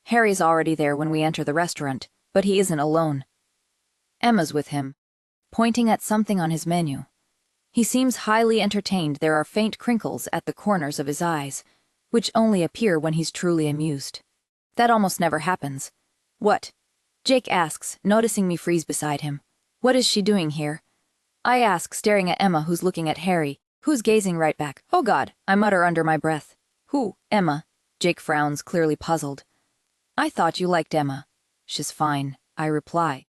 Harry's already there when we enter the restaurant, but he isn't alone. Emma's with him, pointing at something on his menu. He seems highly entertained. There are faint crinkles at the corners of his eyes, which only appear when he's truly amused. That almost never happens. What? Jake asks, noticing me freeze beside him. What is she doing here? I ask, staring at Emma, who's looking at Harry, who's gazing right back. Oh God, I mutter under my breath. Who? Emma? Jake frowns, clearly puzzled. I thought you liked Emma. She's fine, I reply,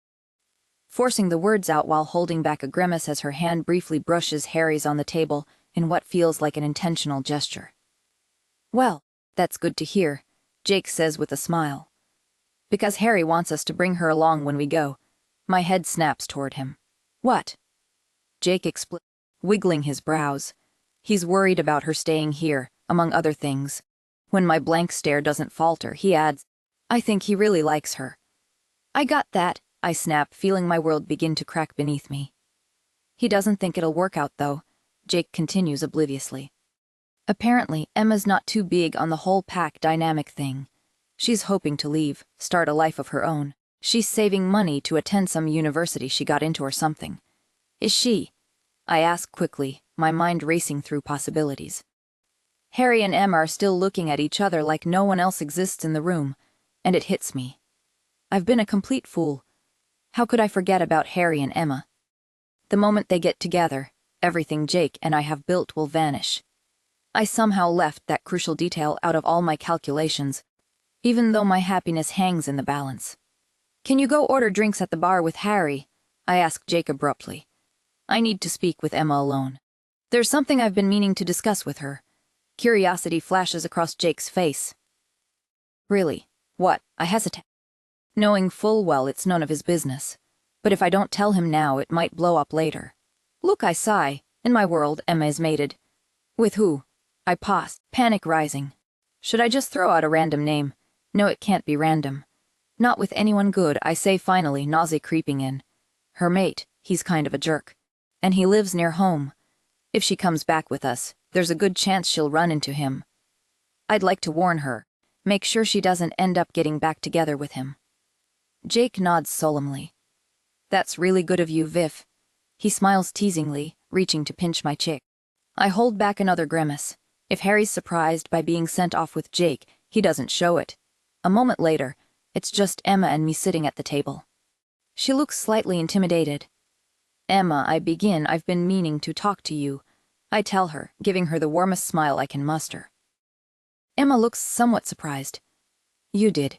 forcing the words out while holding back a grimace as her hand briefly brushes Harry's on the table in what feels like an intentional gesture. Well, that's good to hear, Jake says with a smile. Because Harry wants us to bring her along when we go. My head snaps toward him. What? Jake explains, wiggling his brows. He's worried about her staying here, among other things. When my blank stare doesn't falter, he adds, I think he really likes her. I got that, I snap, feeling my world begin to crack beneath me. He doesn't think it'll work out, though, Jake continues obliviously. Apparently, Emma's not too big on the whole pack dynamic thing. She's hoping to leave, start a life of her own. She's saving money to attend some university she got into or something. Is she? I ask quickly, my mind racing through possibilities. Harry and Emma are still looking at each other like no one else exists in the room, and it hits me. I've been a complete fool. How could I forget about Harry and Emma? The moment they get together, everything Jake and I have built will vanish. I somehow left that crucial detail out of all my calculations, even though my happiness hangs in the balance. Can you go order drinks at the bar with Harry? I ask Jake abruptly. I need to speak with Emma alone. There's something I've been meaning to discuss with her. Curiosity flashes across Jake's face. Really? What? I hesitate, knowing full well it's none of his business. But if I don't tell him now, it might blow up later. Look, I sigh. In my world, Emma is mated. With who? I pause, panic rising. Should I just throw out a random name? No, it can't be random. Not with anyone good, I say finally, nausea creeping in. Her mate, he's kind of a jerk. And he lives near home. If she comes back with us, there's a good chance she'll run into him. I'd like to warn her. Make sure she doesn't end up getting back together with him. Jake nods solemnly. That's really good of you, Viv. He smiles teasingly, reaching to pinch my cheek. I hold back another grimace. If Harry's surprised by being sent off with Jake, he doesn't show it. A moment later, it's just Emma and me sitting at the table. She looks slightly intimidated. Emma, I begin, I've been meaning to talk to you. I tell her, giving her the warmest smile I can muster. Emma looks somewhat surprised. You did.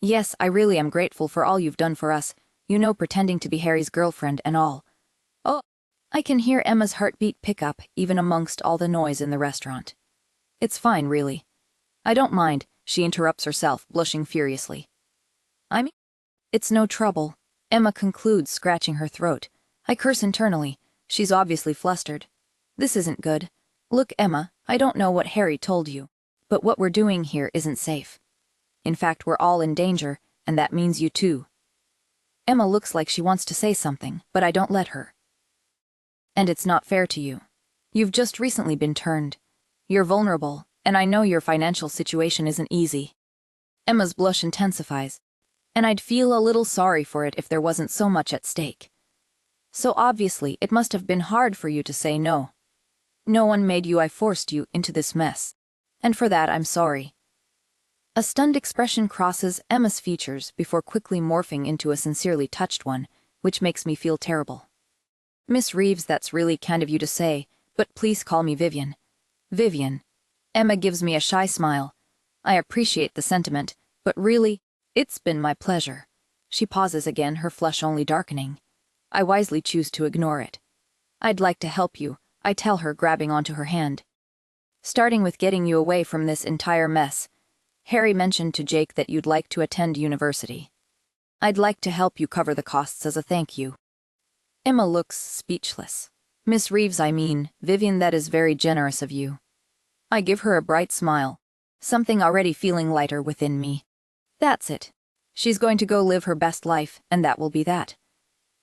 Yes, I really am grateful for all you've done for us, you know, pretending to be Harry's girlfriend and all. Oh, I can hear Emma's heartbeat pick up, even amongst all the noise in the restaurant. It's fine, really. I don't mind, she interrupts herself, blushing furiously. I mean, it's no trouble, Emma concludes, scratching her throat. I curse internally. She's obviously flustered. This isn't good. Look, Emma, I don't know what Harry told you, but what we're doing here isn't safe. In fact, we're all in danger, and that means you too. Emma looks like she wants to say something, but I don't let her. And it's not fair to you. You've just recently been turned. You're vulnerable, and I know your financial situation isn't easy. Emma's blush intensifies, and I'd feel a little sorry for it if there wasn't so much at stake. So obviously, it must have been hard for you to say no. No one made you, I forced you into this mess. And for that, I'm sorry. A stunned expression crosses Emma's features before quickly morphing into a sincerely touched one, which makes me feel terrible. Miss Reeves, that's really kind of you to say, but please call me Vivien. Vivien. Emma gives me a shy smile. I appreciate the sentiment, but really, it's been my pleasure. She pauses again, her flush only darkening. I wisely choose to ignore it. I'd like to help you, I tell her, grabbing onto her hand. Starting with getting you away from this entire mess. Harry mentioned to Jake that you'd like to attend university. I'd like to help you cover the costs as a thank you. Emma looks speechless. Miss Reeves, I mean, Vivien, that is very generous of you. I give her a bright smile, something already feeling lighter within me. That's it. She's going to go live her best life, and that will be that.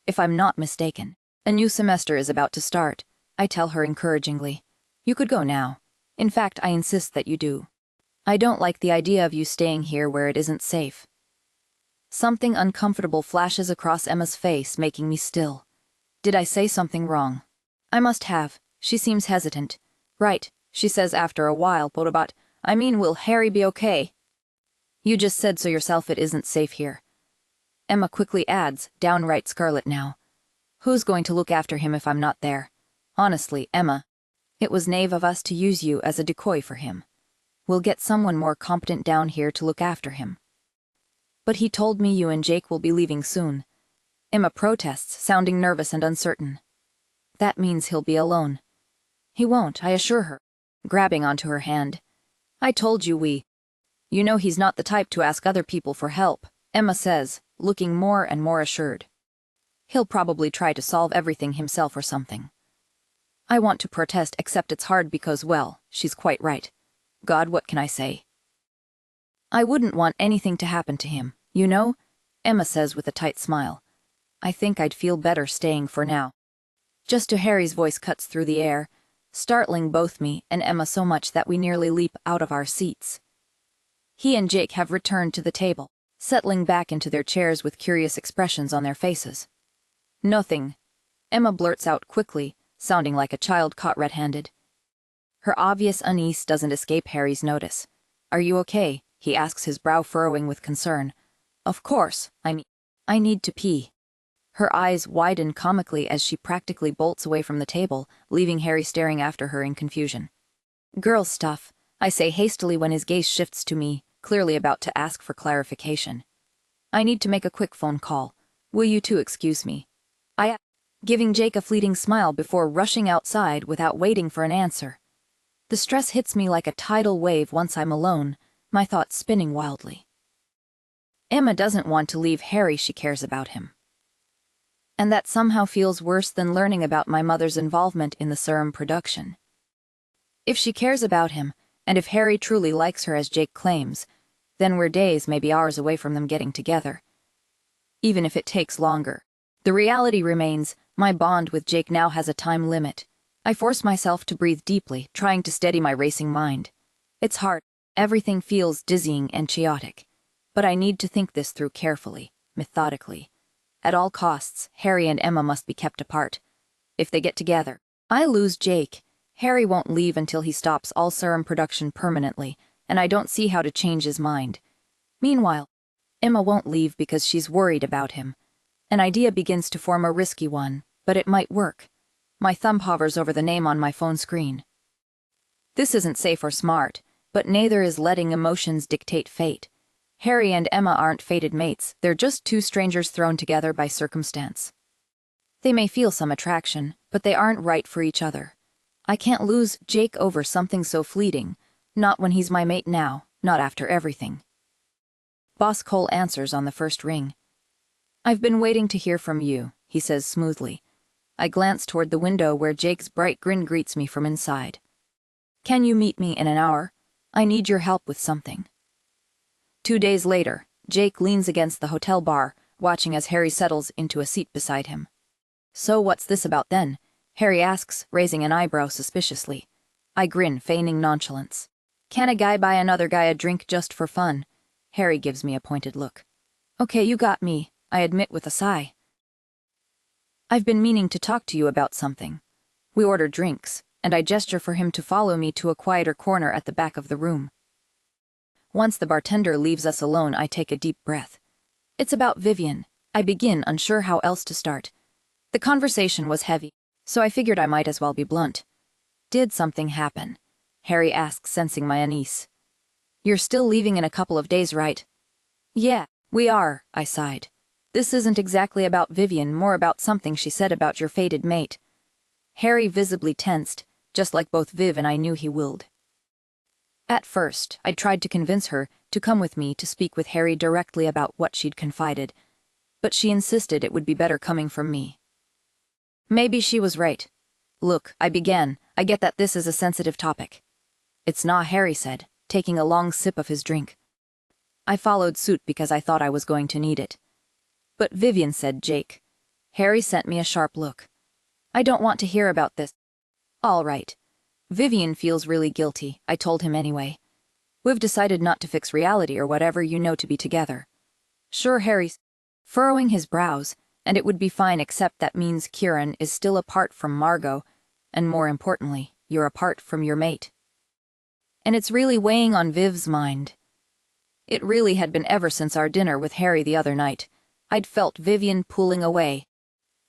If I'm not mistaken, a new semester is about to start, I tell her encouragingly. You could go now. In fact, I insist that you do. I don't like the idea of you staying here where it isn't safe. Something uncomfortable flashes across Emma's face, making me still. Did I say something wrong? I must have. She seems hesitant. Right, she says after a while, but I mean, will Harry be okay? You just said so yourself, it isn't safe here. Emma quickly adds, downright scarlet now. Who's going to look after him if I'm not there? Honestly, Emma, it was naive of us to use you as a decoy for him. We'll get someone more competent down here to look after him. But he told me you and Jake will be leaving soon. Emma protests, sounding nervous and uncertain. That means he'll be alone. He won't, I assure her, grabbing onto her hand. I told you You know he's not the type to ask other people for help, Emma says, looking more and more assured. He'll probably try to solve everything himself or something. I want to protest, except it's hard because, well, she's quite right. God, what can I say? I wouldn't want anything to happen to him, you know? Emma says with a tight smile. I think I'd feel better staying for now. Just as Harry's voice cuts through the air, startling both me and Emma so much that we nearly leap out of our seats. He and Jake have returned to the table, settling back into their chairs with curious expressions on their faces. Nothing, Emma blurts out quickly, sounding like a child caught red-handed. Her obvious unease doesn't escape Harry's notice. Are you okay? He asks, his brow furrowing with concern. Of course, I need to pee. Her eyes widen comically as she practically bolts away from the table, leaving Harry staring after her in confusion. Girl stuff, I say hastily when his gaze shifts to me, clearly about to ask for clarification. I need to make a quick phone call. Will you two excuse me? Giving Jake a fleeting smile before rushing outside without waiting for an answer. The stress hits me like a tidal wave once I'm alone, my thoughts spinning wildly. Emma doesn't want to leave Harry. She cares about him. And that somehow feels worse than learning about my mother's involvement in the serum production. If she cares about him, and if Harry truly likes her as Jake claims, then we're days, maybe hours away from them getting together. Even if it takes longer. The reality remains, my bond with Jake now has a time limit. I force myself to breathe deeply, trying to steady my racing mind. It's hard. Everything feels dizzying and chaotic. But I need to think this through carefully, methodically. At all costs, Harry and Emma must be kept apart. If they get together, I lose Jake. Harry won't leave until he stops all serum production permanently, and I don't see how to change his mind. Meanwhile, Emma won't leave because she's worried about him. An idea begins to form, a risky one, but it might work. My thumb hovers over the name on my phone screen. This isn't safe or smart, but neither is letting emotions dictate fate. Harry and Emma aren't fated mates, they're just two strangers thrown together by circumstance. They may feel some attraction, but they aren't right for each other. I can't lose Jake over something so fleeting, not when he's my mate now, not after everything. Boss Cole answers on the first ring. I've been waiting to hear from you, he says smoothly. I glance toward the window where Jake's bright grin greets me from inside. Can you meet me in an hour? I need your help with something. 2 days later, Jake leans against the hotel bar, watching as Harry settles into a seat beside him. So what's this about then? Harry asks, raising an eyebrow suspiciously. I grin, feigning nonchalance. Can a guy buy another guy a drink just for fun? Harry gives me a pointed look. Okay, you got me, I admit with a sigh. I've been meaning to talk to you about something. We order drinks, and I gesture for him to follow me to a quieter corner at the back of the room. Once the bartender leaves us alone, I take a deep breath. It's about Vivien. I begin, unsure how else to start. The conversation was heavy, so I figured I might as well be blunt. Did something happen? Harry asks, sensing my unease. You're still leaving in a couple of days, right? Yeah, we are, I sighed. This isn't exactly about Vivien, more about something she said about your fated mate. Harry visibly tensed, just like both Viv and I knew he willed. At first, I tried to convince her to come with me to speak with Harry directly about what she'd confided, but she insisted it would be better coming from me. Maybe she was right. Look, I began, I get that this is a sensitive topic. It's not, Harry said, taking a long sip of his drink. I followed suit because I thought I was going to need it. But Vivien, said Jake. Harry sent me a sharp look. I don't want to hear about this. All right. Vivien feels really guilty, I told him anyway. We've decided not to fix reality or whatever, you know, to be together. Sure, Harry's furrowing his brows, and it would be fine, except that means Kieran is still apart from Margot, and more importantly, you're apart from your mate. And it's really weighing on Viv's mind. It really had been ever since our dinner with Harry the other night. I'd felt Vivien pulling away,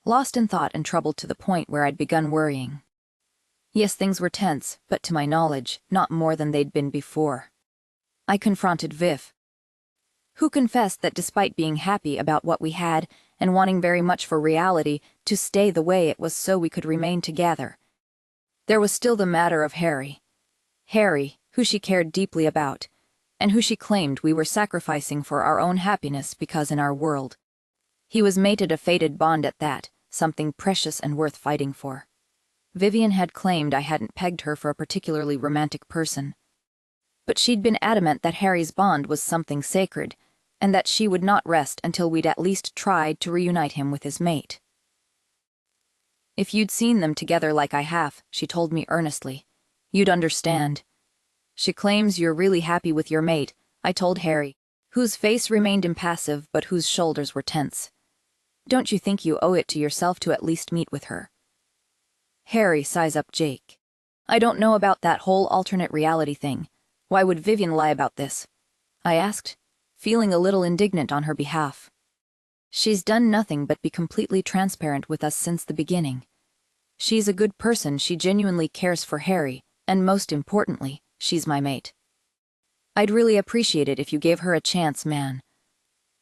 lost in thought and troubled to the point where I'd begun worrying. Yes, things were tense, but to my knowledge, not more than they'd been before. I confronted Viv, who confessed that despite being happy about what we had and wanting very much for reality to stay the way it was so we could remain together, there was still the matter of Harry. Harry, who she cared deeply about, and who she claimed we were sacrificing for our own happiness because in our world, He was mated a fated bond at that, something precious and worth fighting for. Vivien had claimed I hadn't pegged her for a particularly romantic person. But she'd been adamant that Harry's bond was something sacred, and that she would not rest until we'd at least tried to reunite him with his mate. If you'd seen them together like I have, she told me earnestly, you'd understand. She claims you're really happy with your mate, I told Harry, whose face remained impassive but whose shoulders were tense. Don't you think you owe it to yourself to at least meet with her? Harry sighs up Jake. I don't know about that whole alternate reality thing. Why would Vivien lie about this? I asked, feeling a little indignant on her behalf. She's done nothing but be completely transparent with us since the beginning. She's a good person, she genuinely cares for Harry, and most importantly, she's my mate. I'd really appreciate it if you gave her a chance, man.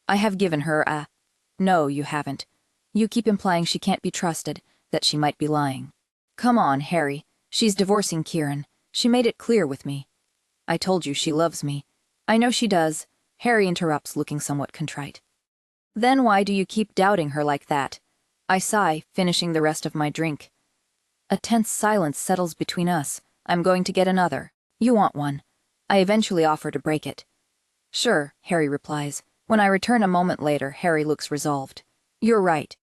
I have given her a... No, you haven't. You keep implying she can't be trusted, that she might be lying. Come on, Harry, she's divorcing Kieran. She made it clear with me. I told you she loves me. I know she does, Harry interrupts, looking somewhat contrite. Then why do you keep doubting her like that? I sigh, finishing the rest of my drink. A tense silence settles between us. I'm going to get another. You want one? I eventually offer to break it. Sure, Harry replies. When I return a moment later, Harry looks resolved. You're right.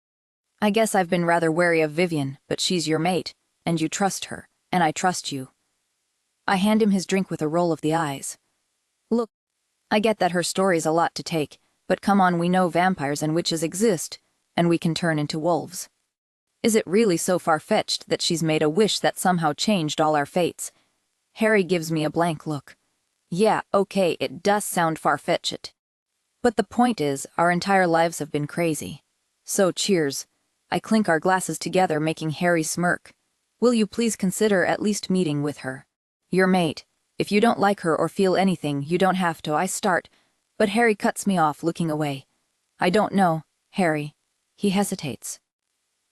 I guess I've been rather wary of Vivien, but she's your mate, and you trust her, and I trust you. I hand him his drink with a roll of the eyes. Look, I get that her story's a lot to take, but come on, we know vampires and witches exist, and we can turn into wolves. Is it really so far-fetched that she's made a wish that somehow changed all our fates? Harry gives me a blank look. Yeah, okay, it does sound far-fetched. But the point is, our entire lives have been crazy. So cheers. I clink our glasses together, making Harry smirk. Will you please consider at least meeting with her? Your mate. If you don't like her or feel anything, you don't have to, I start. But Harry cuts me off, looking away. I don't know, Harry. He hesitates.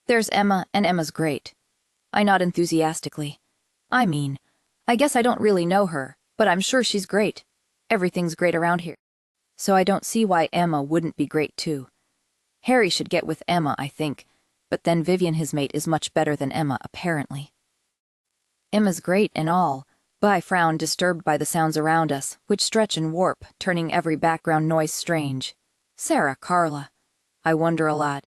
There's Emma, and Emma's great. I nod enthusiastically. I guess I don't really know her, but I'm sure she's great. Everything's great around here. So I don't see why Emma wouldn't be great too. Harry should get with Emma, I think, but then Vivien, his mate, is much better than Emma, apparently. Emma's great and all, but I frown, disturbed by the sounds around us, which stretch and warp, turning every background noise strange. Sarah, Carla. I wonder a lot.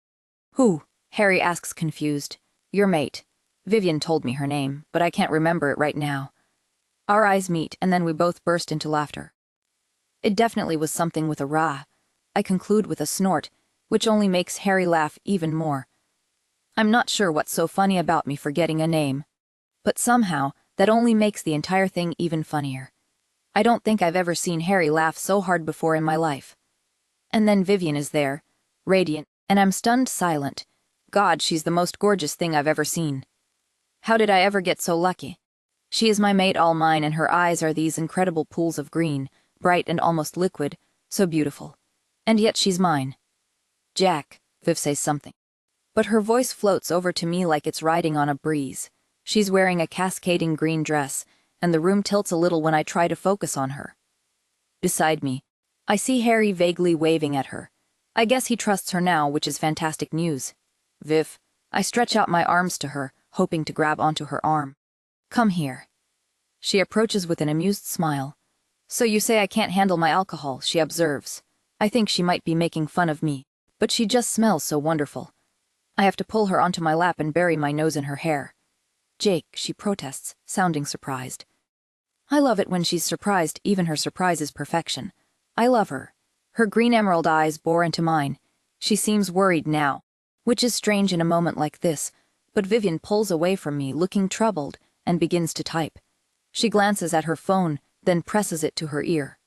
Who? Harry asks, confused. Your mate. Vivien told me her name, but I can't remember it right now. Our eyes meet, and then we both burst into laughter. It definitely was something with a rah. I conclude with a snort, which only makes Harry laugh even more. I'm not sure what's so funny about me forgetting a name, but somehow that only makes the entire thing even funnier. I don't think I've ever seen Harry laugh so hard before in my life. And then Vivien is there, radiant, and I'm stunned silent. God, she's the most gorgeous thing I've ever seen. How did I ever get so lucky? She is my mate, all mine, and her eyes are these incredible pools of green, bright and almost liquid, so beautiful. And yet she's mine. Jack, Viv says something. But her voice floats over to me like it's riding on a breeze. She's wearing a cascading green dress, and the room tilts a little when I try to focus on her. Beside me, I see Harry vaguely waving at her. I guess he trusts her now, which is fantastic news. Viv, I stretch out my arms to her, hoping to grab onto her arm. Come here. She approaches with an amused smile. So you say I can't handle my alcohol, she observes. I think she might be making fun of me, but she just smells so wonderful. I have to pull her onto my lap and bury my nose in her hair. Jake, she protests, sounding surprised. I love it when she's surprised, even her surprise is perfection. I love her. Her green emerald eyes bore into mine. She seems worried now, which is strange in a moment like this, but Vivien pulls away from me, looking troubled, and begins to type. She glances at her phone, then presses it to her ear.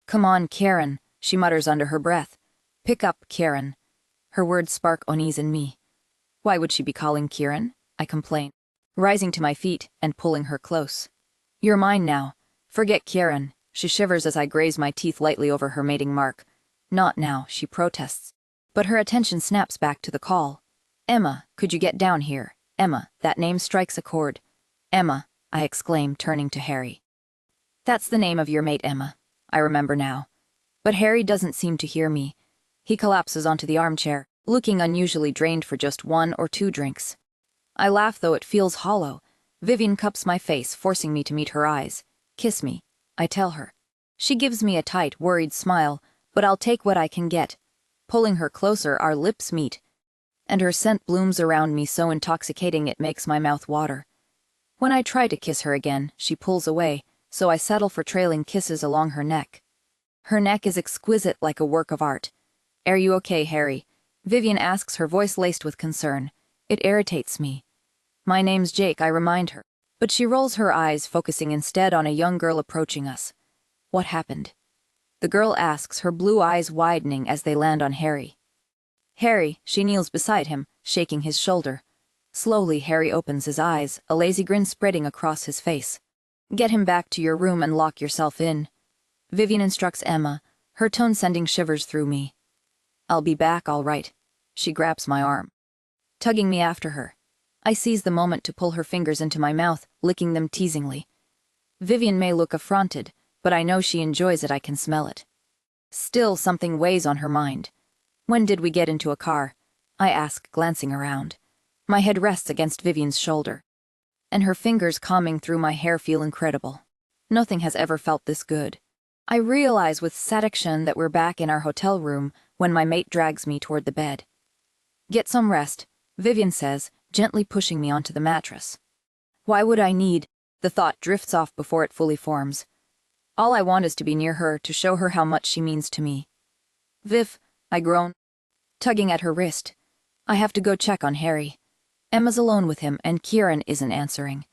Come on, Kieran, she mutters under her breath. Pick up, Kieran. Her words spark unease in me. Why would she be calling Kieran? I complain, rising to my feet and pulling her close. You're mine now. Forget Kieran. She shivers as I graze my teeth lightly over her mating mark. Not now, she protests. But her attention snaps back to the call. Emma, could you get down here? Emma, that name strikes a chord. Emma, I exclaim, turning to Harry. That's the name of your mate, Emma. I remember now. But Harry doesn't seem to hear me. He collapses onto the armchair, looking unusually drained for just 1 or 2 drinks. I laugh though it feels hollow. Vivien cups my face, forcing me to meet her eyes. "Kiss me," I tell her. She gives me a tight, worried smile, but I'll take what I can get. Pulling her closer, our lips meet, and her scent blooms around me so intoxicating it makes my mouth water. When I try to kiss her again, she pulls away, so I settle for trailing kisses along her neck. Her neck is exquisite, like a work of art. "Are you okay, Harry?" Vivien asks, her voice laced with concern. It irritates me. "My name's Jake," I remind her, but she rolls her eyes, focusing instead on a young girl approaching us. "What happened?" the girl asks, her blue eyes widening as they land on Harry. "Harry," she kneels beside him, shaking his shoulder. Slowly, Harry opens his eyes, a lazy grin spreading across his face. "Get him back to your room and lock yourself in," Vivien instructs Emma, her tone sending shivers through me. "I'll be back, all right." She grabs my arm, tugging me after her. I seize the moment to pull her fingers into my mouth, licking them teasingly. Vivien may look affronted, but I know she enjoys it. I can smell it. Still, something weighs on her mind. "When did we get into a car?" I ask, glancing around. My head rests against Vivien's shoulder, and her fingers combing through my hair feel incredible. Nothing has ever felt this good. I realize with satisfaction that we're back in our hotel room when my mate drags me toward the bed. "Get some rest," Vivien says, gently pushing me onto the mattress. Why would I need? The thought drifts off before it fully forms. All I want is to be near her, to show her how much she means to me. "Viv," I groan, tugging at her wrist. "I have to go check on Harry. Emma's alone with him, and Kieran isn't answering."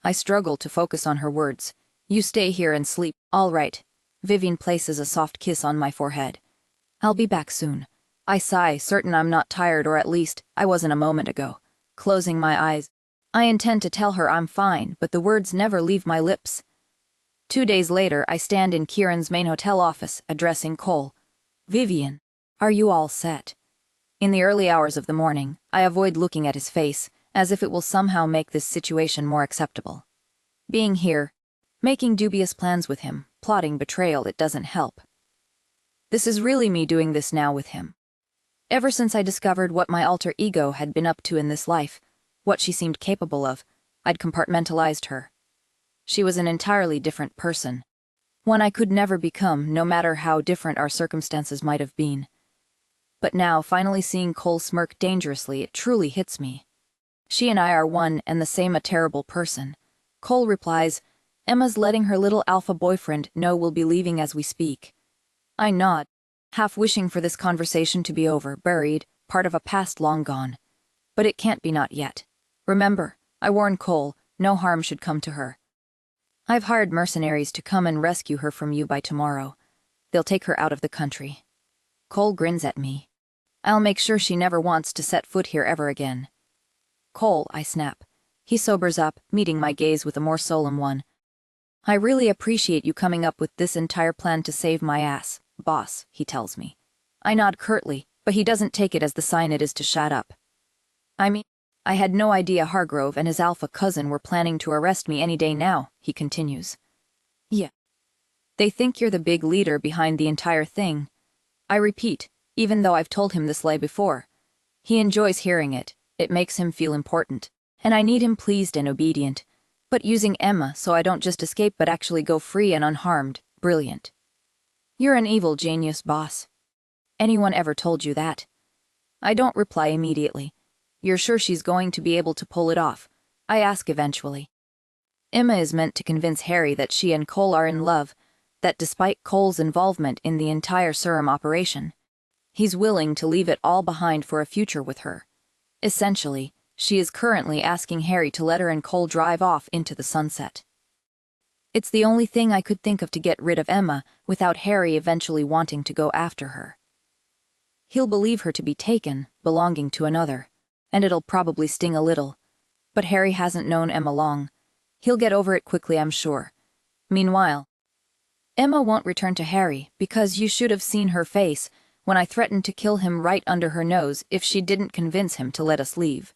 I struggle to focus on her words. "You stay here and sleep." "All right." Vivien places a soft kiss on my forehead. "I'll be back soon." I sigh, certain I'm not tired, or at least, I wasn't a moment ago. Closing my eyes, I intend to tell her I'm fine, but the words never leave my lips. 2 days later, I stand in Kieran's main hotel office, addressing Cole. "Vivien, are you all set?" In the early hours of the morning, I avoid looking at his face, as if it will somehow make this situation more acceptable. Being here, making dubious plans with him, plotting betrayal, it doesn't help. This is really me doing this now with him. Ever since I discovered what my alter ego had been up to in this life, what she seemed capable of, I'd compartmentalized her. She was an entirely different person, one I could never become, no matter how different our circumstances might have been. But now, finally seeing Cole smirk dangerously, it truly hits me. She and I are one and the same, a terrible person. Cole replies, "Emma's letting her little alpha boyfriend know we'll be leaving as we speak." I nod, half wishing for this conversation to be over, buried, part of a past long gone. But it can't be, not yet. "Remember," I warn Cole, "no harm should come to her. I've hired mercenaries to come and rescue her from you by tomorrow. They'll take her out of the country." Cole grins at me. "I'll make sure she never wants to set foot here ever again." "Cole," I snap. He sobers up, meeting my gaze with a more solemn one. "I really appreciate you coming up with this entire plan to save my ass, boss," he tells me. I nod curtly, but he doesn't take it as the sign it is to shut up. "I mean, I had no idea Hargrove and his alpha cousin were planning to arrest me any day now," he continues. "Yeah. They think you're the big leader behind the entire thing." I repeat, even though I've told him this lie before. He enjoys hearing it. It makes him feel important, and I need him pleased and obedient. But using Emma so I don't just escape but actually go free and unharmed, brilliant. "You're an evil genius, boss. Anyone ever told you that?" I don't reply immediately. "You're sure she's going to be able to pull it off?" I ask eventually. Emma is meant to convince Harry that she and Cole are in love, that despite Cole's involvement in the entire serum operation, he's willing to leave it all behind for a future with her. Essentially, she is currently asking Harry to let her and Cole drive off into the sunset. It's the only thing I could think of to get rid of Emma without Harry eventually wanting to go after her. He'll believe her to be taken, belonging to another, and it'll probably sting a little. But Harry hasn't known Emma long. He'll get over it quickly, I'm sure. Meanwhile, Emma won't return to Harry because you should have seen her face when I threatened to kill him right under her nose if she didn't convince him to let us leave.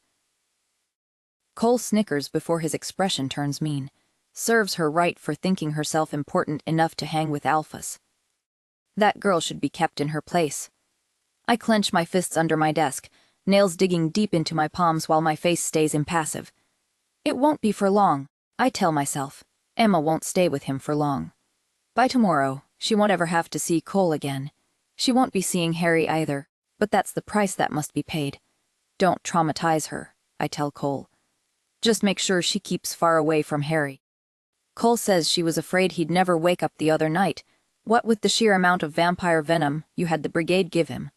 Cole snickers before his expression turns mean. Serves her right for thinking herself important enough to hang with alphas. That girl should be kept in her place. I clench my fists under my desk, nails digging deep into my palms while my face stays impassive. It won't be for long, I tell myself. Emma won't stay with him for long. By tomorrow, she won't ever have to see Cole again. She won't be seeing Harry either, but that's the price that must be paid. Don't traumatize her, I tell Cole. Just make sure she keeps far away from Harry. Cole says she was afraid he'd never wake up the other night, what with the sheer amount of vampire venom you had the brigade give him.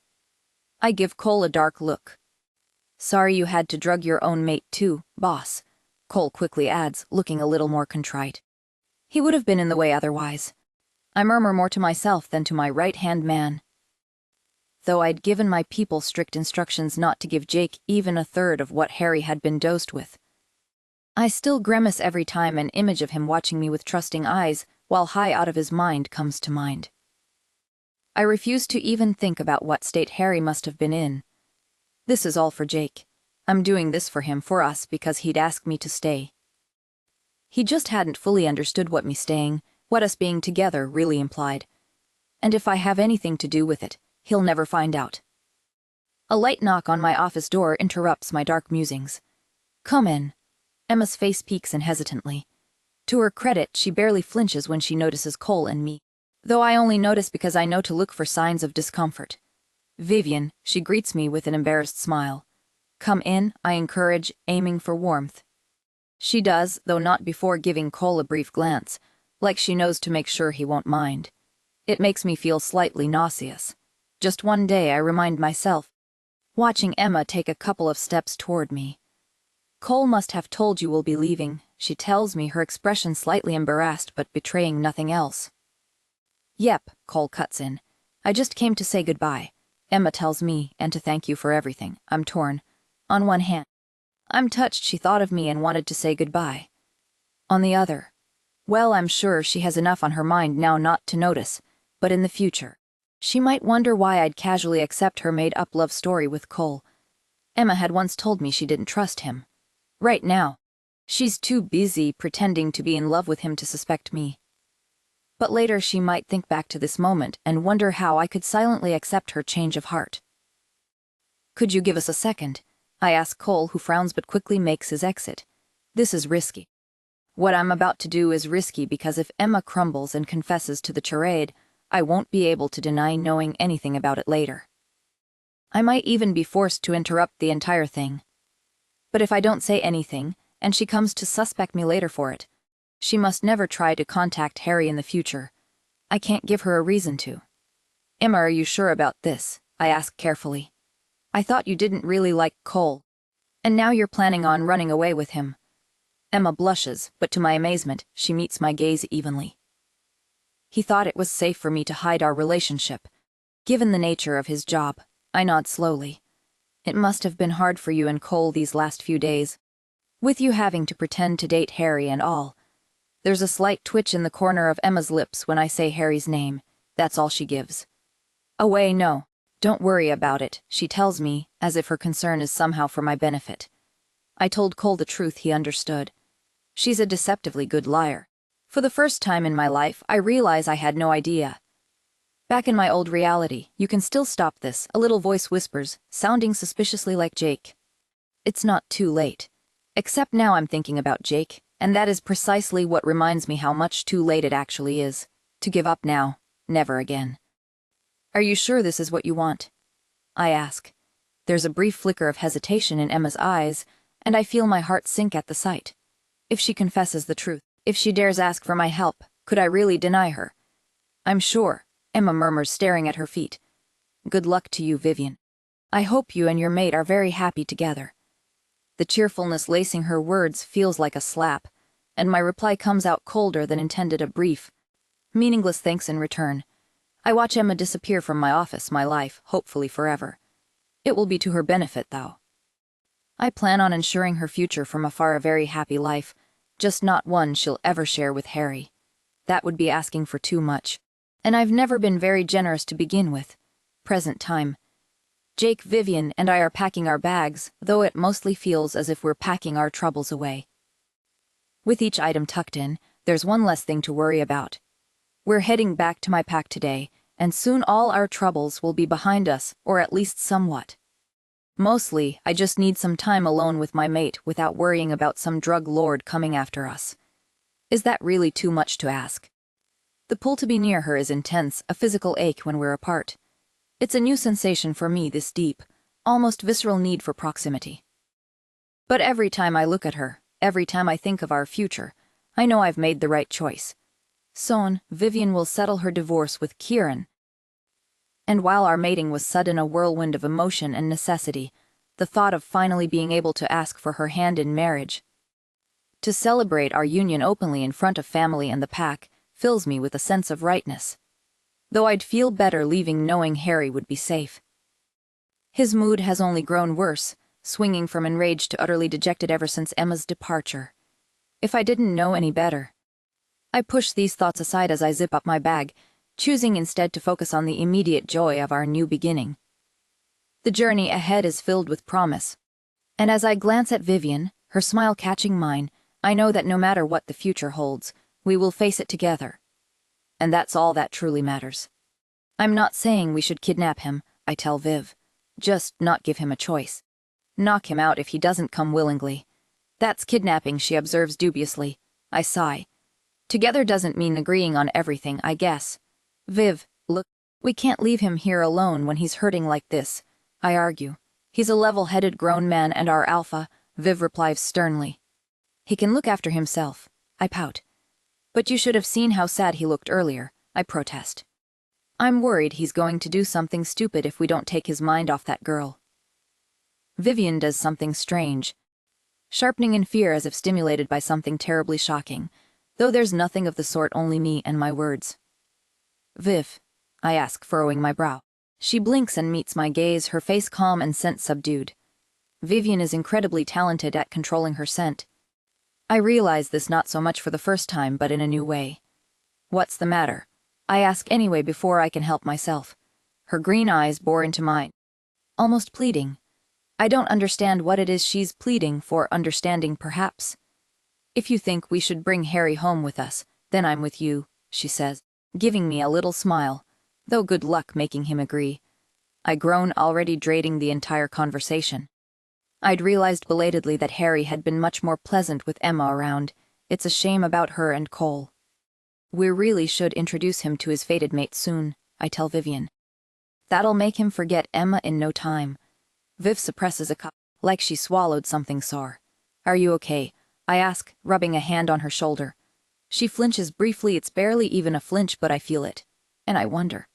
I give Cole a dark look. Sorry you had to drug your own mate too, boss, Cole quickly adds, looking a little more contrite. He would have been in the way otherwise. I murmur more to myself than to my right-hand man. Though I'd given my people strict instructions not to give Jake even a third of what Harry had been dosed with. I still grimace every time an image of him watching me with trusting eyes while high out of his mind comes to mind. I refuse to even think about what state Harry must have been in. This is all for Jake. I'm doing this for him, for us, because he'd ask me to stay. He just hadn't fully understood what me staying, what us being together really implied. And if I have anything to do with it, he'll never find out. A light knock on my office door interrupts my dark musings. Come in. Emma's face peeks in hesitantly. To her credit, she barely flinches when she notices Cole and me, though I only notice because I know to look for signs of discomfort. Vivien, she greets me with an embarrassed smile. Come in, I encourage, aiming for warmth. She does, though not before giving Cole a brief glance, like she knows to make sure he won't mind. It makes me feel slightly nauseous. Just one day, I remind myself, watching Emma take a couple of steps toward me. Cole must have told you we'll be leaving, she tells me, her expression slightly embarrassed but betraying nothing else. Yep, Cole cuts in. I just came to say goodbye, Emma tells me, and to thank you for everything. I'm torn. On one hand, I'm touched she thought of me and wanted to say goodbye. On the other, well, I'm sure she has enough on her mind now not to notice, but in the future, she might wonder why I'd casually accept her made-up love story with Cole. Emma had once told me she didn't trust him. Right now, she's too busy pretending to be in love with him to suspect me. But later she might think back to this moment and wonder how I could silently accept her change of heart. Could you give us a second? I ask Cole, who frowns but quickly makes his exit. This is risky. What I'm about to do is risky because if Emma crumbles and confesses to the charade, I won't be able to deny knowing anything about it later. I might even be forced to interrupt the entire thing. But if I don't say anything, and she comes to suspect me later for it, she must never try to contact Harry in the future. I can't give her a reason to. Emma, are you sure about this? I ask carefully. I thought you didn't really like Cole. And now you're planning on running away with him. Emma blushes, but to my amazement, she meets my gaze evenly. He thought it was safe for me to hide our relationship. Given the nature of his job, I nod slowly. It must have been hard for you and Cole these last few days, with you having to pretend to date Harry and all. There's a slight twitch in the corner of Emma's lips when I say Harry's name. That's all she gives. Away, no. Don't worry about it, she tells me, as if her concern is somehow for my benefit. I told Cole the truth, he understood. She's a deceptively good liar. For the first time in my life, I realize I had no idea. Back in my old reality, you can still stop this, a little voice whispers, sounding suspiciously like Jake. It's not too late. Except now I'm thinking about Jake, and that is precisely what reminds me how much too late it actually is. To give up now, never again. Are you sure this is what you want? I ask. There's a brief flicker of hesitation in Emma's eyes, and I feel my heart sink at the sight. If she confesses the truth, if she dares ask for my help, could I really deny her? I'm sure, Emma murmurs, staring at her feet. Good luck to you, Vivien. I hope you and your mate are very happy together. The cheerfulness lacing her words feels like a slap, and my reply comes out colder than intended, a brief, meaningless thanks in return. I watch Emma disappear from my office, my life, hopefully forever. It will be to her benefit, though. I plan on ensuring her future from afar, a very happy life, just not one she'll ever share with Harry. That would be asking for too much, and I've never been very generous to begin with. Present time. Jake, Vivien, and I are packing our bags, though it mostly feels as if we're packing our troubles away. With each item tucked in, there's one less thing to worry about. We're heading back to my pack today, and soon all our troubles will be behind us, or at least somewhat. Mostly, I just need some time alone with my mate without worrying about some drug lord coming after us. Is that really too much to ask? The pull to be near her is intense, a physical ache when we're apart. It's a new sensation for me, this deep, almost visceral need for proximity. But every time I look at her, every time I think of our future, I know I've made the right choice. Soon, Vivien will settle her divorce with Kieran. And while our mating was sudden, a whirlwind of emotion and necessity, the thought of finally being able to ask for her hand in marriage, to celebrate our union openly in front of family and the pack, fills me with a sense of rightness. Though I'd feel better leaving knowing Harry would be safe. His mood has only grown worse, swinging from enraged to utterly dejected ever since Emma's departure. If I didn't know any better. I push these thoughts aside as I zip up my bag, choosing instead to focus on the immediate joy of our new beginning. The journey ahead is filled with promise. And as I glance at Vivien, her smile catching mine, I know that no matter what the future holds, we will face it together. And that's all that truly matters. I'm not saying we should kidnap him, I tell Viv. Just not give him a choice. Knock him out if he doesn't come willingly. That's kidnapping, she observes dubiously. I sigh. Together doesn't mean agreeing on everything, I guess. Viv, look, we can't leave him here alone when he's hurting like this, I argue. He's a level-headed grown man and our alpha, Viv replies sternly. He can look after himself, I pout. But you should have seen how sad he looked earlier, I protest. I'm worried he's going to do something stupid if we don't take his mind off that girl. Vivien does something strange, sharpening in fear as if stimulated by something terribly shocking, though there's nothing of the sort, only me and my words. Viv, I ask, furrowing my brow. She blinks and meets my gaze, her face calm and scent subdued. Vivien is incredibly talented at controlling her scent. I realize this not so much for the first time, but in a new way. What's the matter? I ask anyway before I can help myself. Her green eyes bore into mine, almost pleading. I don't understand what it is she's pleading for, understanding perhaps. If you think we should bring Harry home with us, then I'm with you, she says, giving me a little smile, though good luck making him agree. I groan, already dreading the entire conversation. I'd realized belatedly that Harry had been much more pleasant with Emma around. It's a shame about her and Cole. We really should introduce him to his fated mate soon, I tell Vivien. That'll make him forget Emma in no time. Viv suppresses a cup, like she swallowed something sore. Are you okay? I ask, rubbing a hand on her shoulder. She flinches briefly, it's barely even a flinch, but I feel it. And I wonder.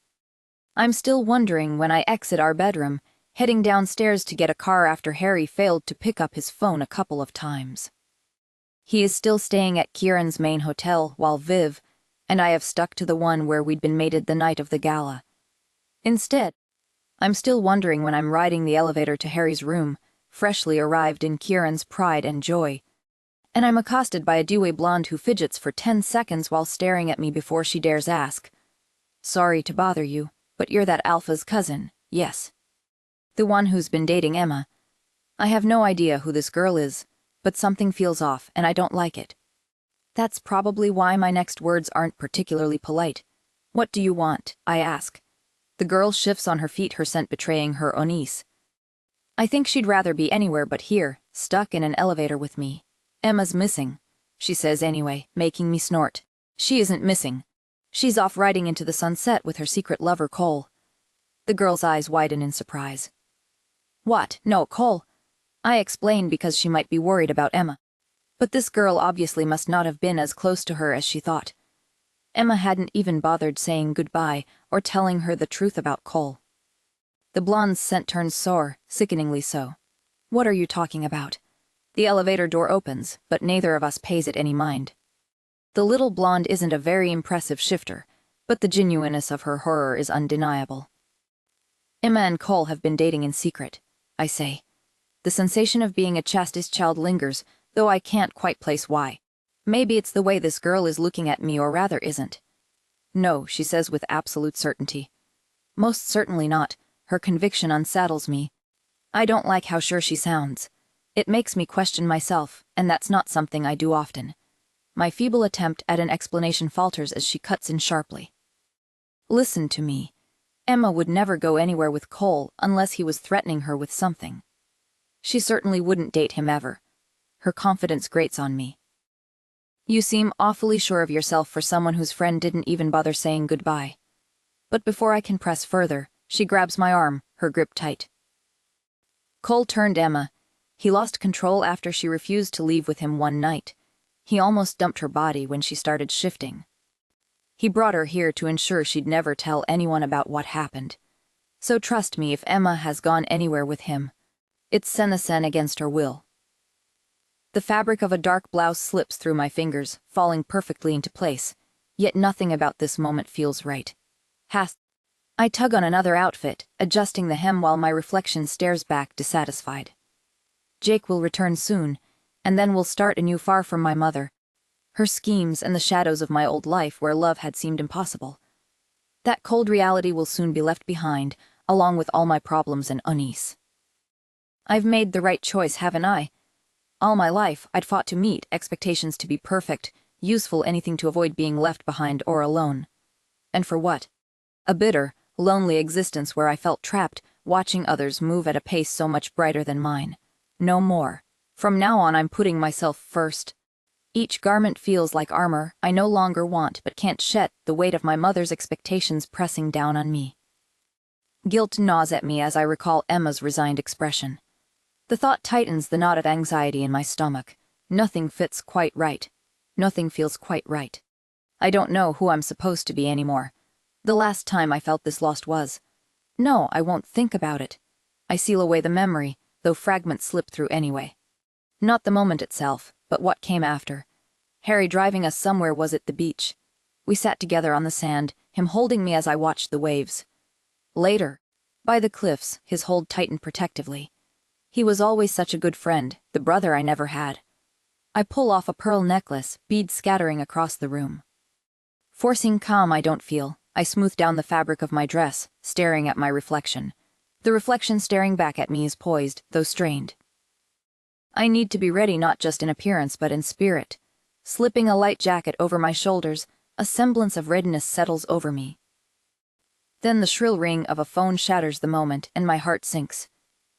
I'm still wondering when I exit our bedroom, heading downstairs to get a car after Harry failed to pick up his phone a couple of times. He is still staying at Kieran's main hotel, while Viv and I have stuck to the one where we'd been mated the night of the gala. Instead, I'm still wondering when I'm riding the elevator to Harry's room, freshly arrived in Kieran's pride and joy, and I'm accosted by a dewy blonde who fidgets for 10 seconds while staring at me before she dares ask, "Sorry to bother you, but you're that alpha's cousin, yes? The one who's been dating Emma." I have no idea who this girl is, but something feels off and I don't like it. That's probably why my next words aren't particularly polite. What do you want? I ask. The girl shifts on her feet, her scent betraying her unease. I think she'd rather be anywhere but here, stuck in an elevator with me. Emma's missing, she says anyway, making me snort. She isn't missing. She's off riding into the sunset with her secret lover Cole. The girl's eyes widen in surprise. What? No, Cole. I explain because she might be worried about Emma. But this girl obviously must not have been as close to her as she thought. Emma hadn't even bothered saying goodbye or telling her the truth about Cole. The blonde's scent turns sour, sickeningly so. What are you talking about? The elevator door opens, but neither of us pays it any mind. The little blonde isn't a very impressive shifter, but the genuineness of her horror is undeniable. Emma and Cole have been dating in secret, I say. The sensation of being a chastised child lingers, though I can't quite place why. Maybe it's the way this girl is looking at me, or rather isn't. No, she says with absolute certainty. Most certainly not. Her conviction unsaddles me. I don't like how sure she sounds. It makes me question myself, and that's not something I do often. My feeble attempt at an explanation falters as she cuts in sharply. Listen to me. Emma would never go anywhere with Cole unless he was threatening her with something. She certainly wouldn't date him ever. Her confidence grates on me. You seem awfully sure of yourself for someone whose friend didn't even bother saying goodbye. But before I can press further, she grabs my arm, her grip tight. Cole turned Emma. He lost control after she refused to leave with him one night. He almost dumped her body when she started shifting. He brought her here to ensure she'd never tell anyone about what happened. So trust me, if Emma has gone anywhere with him, it's sinister against her will. The fabric of a dark blouse slips through my fingers, falling perfectly into place, yet nothing about this moment feels right. I tug on another outfit, adjusting the hem while my reflection stares back dissatisfied. Jake will return soon, and then we'll start anew far from my mother, her schemes and the shadows of my old life where love had seemed impossible. That cold reality will soon be left behind, along with all my problems and unease. I've made the right choice, haven't I? All my life, I'd fought to meet expectations to be perfect, useful, anything to avoid being left behind or alone. And for what? A bitter, lonely existence where I felt trapped, watching others move at a pace so much brighter than mine. No more. From now on, I'm putting myself first. Each garment feels like armor I no longer want but can't shed, the weight of my mother's expectations pressing down on me. Guilt gnaws at me as I recall Emma's resigned expression. The thought tightens the knot of anxiety in my stomach. Nothing fits quite right. Nothing feels quite right. I don't know who I'm supposed to be anymore. The last time I felt this lost was. No, I won't think about it. I seal away the memory, though fragments slip through anyway. Not the moment itself, but what came after. Harry driving us somewhere. Was it the beach? We sat together on the sand, him holding me as I watched the waves. Later, by the cliffs, his hold tightened protectively. He was always such a good friend, the brother I never had. I pull off a pearl necklace, beads scattering across the room. Forcing calm I don't feel, I smooth down the fabric of my dress, staring at my reflection. The reflection staring back at me is poised, though strained. I need to be ready not just in appearance but in spirit. Slipping a light jacket over my shoulders, a semblance of readiness settles over me. Then the shrill ring of a phone shatters the moment, and my heart sinks.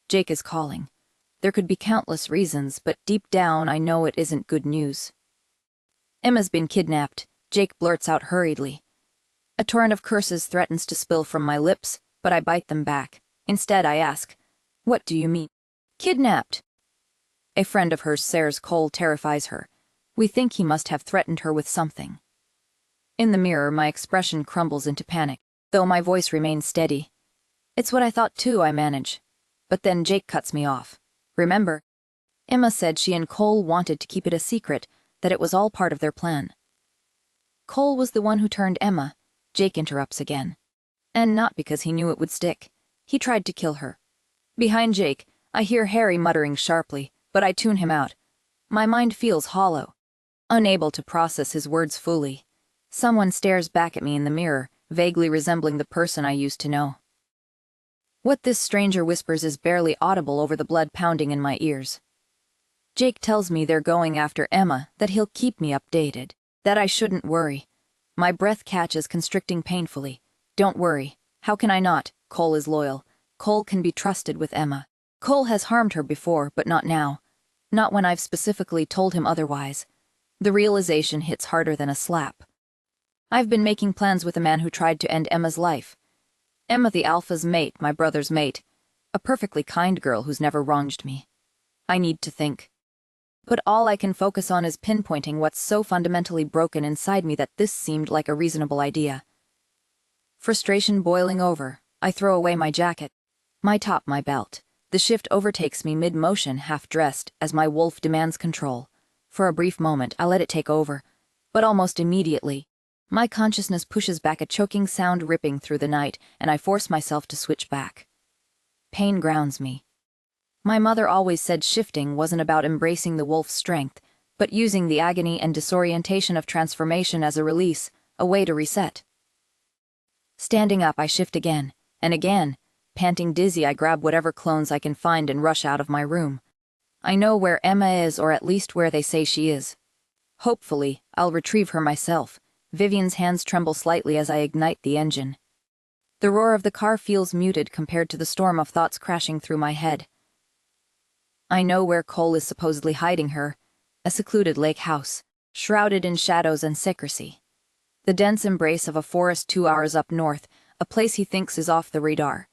Jake is calling. There could be countless reasons, but deep down I know it isn't good news. Emma's been kidnapped, Jake blurts out hurriedly. A torrent of curses threatens to spill from my lips, but I bite them back. Instead I ask, "What do you mean?" "Kidnapped." A friend of hers, Sarah's Cole, terrifies her. We think he must have threatened her with something. In the mirror, my expression crumbles into panic, though my voice remains steady. "It's what I thought too," I manage. But then Jake cuts me off. "Remember, Emma said she and Cole wanted to keep it a secret, that it was all part of their plan." "Cole was the one who turned Emma," Jake interrupts again. "And not because he knew it would stick. He tried to kill her." Behind Jake, I hear Harry muttering sharply, but I tune him out. My mind feels hollow, unable to process his words fully. Someone stares back at me in the mirror, vaguely resembling the person I used to know. What this stranger whispers is barely audible over the blood pounding in my ears. Jake tells me they're going after Emma, that he'll keep me updated, that I shouldn't worry. My breath catches, constricting painfully. Don't worry. How can I not? Cole is loyal. Cole can be trusted with Emma. Cole has harmed her before, but not now. Not when I've specifically told him otherwise. The realization hits harder than a slap. I've been making plans with a man who tried to end Emma's life. Emma, the Alpha's mate, my brother's mate. A perfectly kind girl who's never wronged me. I need to think. But all I can focus on is pinpointing what's so fundamentally broken inside me that this seemed like a reasonable idea. Frustration boiling over, I throw away my jacket, my top, my belt. The shift overtakes me mid-motion, half-dressed, as my wolf demands control. For a brief moment, I let it take over, but almost immediately, my consciousness pushes back, a choking sound ripping through the night, and I force myself to switch back. Pain grounds me. My mother always said shifting wasn't about embracing the wolf's strength, but using the agony and disorientation of transformation as a release, a way to reset. Standing up, I shift again, and again. Panting dizzy, I grab whatever clones I can find and rush out of my room. I know where Emma is, or at least where they say she is. Hopefully, I'll retrieve her myself. Vivien's hands tremble slightly as I ignite the engine. The roar of the car feels muted compared to the storm of thoughts crashing through my head. I know where Cole is supposedly hiding her, a secluded lake house, shrouded in shadows and secrecy. The dense embrace of a forest 2 hours up north, a place he thinks is off the radar.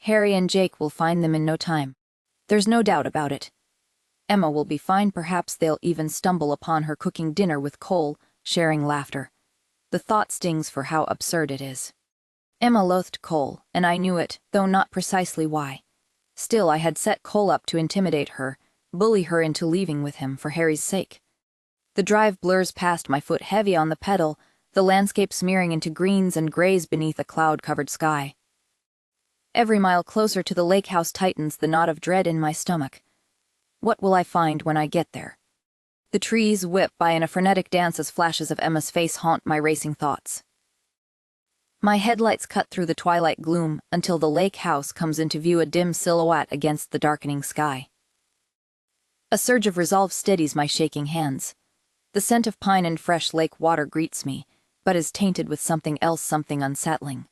Harry and Jake will find them in no time. There's no doubt about it. Emma will be fine, perhaps they'll even stumble upon her cooking dinner with Cole, sharing laughter. The thought stings for how absurd it is. Emma loathed Cole, and I knew it, though not precisely why. Still, I had set Cole up to intimidate her, bully her into leaving with him for Harry's sake. The drive blurs past my foot heavy on the pedal, the landscape smearing into greens and grays beneath a cloud-covered sky. Every mile closer to the lake house tightens the knot of dread in my stomach. What will I find when I get there? The trees whip by in a frenetic dance as flashes of Emma's face haunt my racing thoughts. My headlights cut through the twilight gloom until the lake house comes into view, a dim silhouette against the darkening sky. A surge of resolve steadies my shaking hands. The scent of pine and fresh lake water greets me, but is tainted with something else, something unsettling.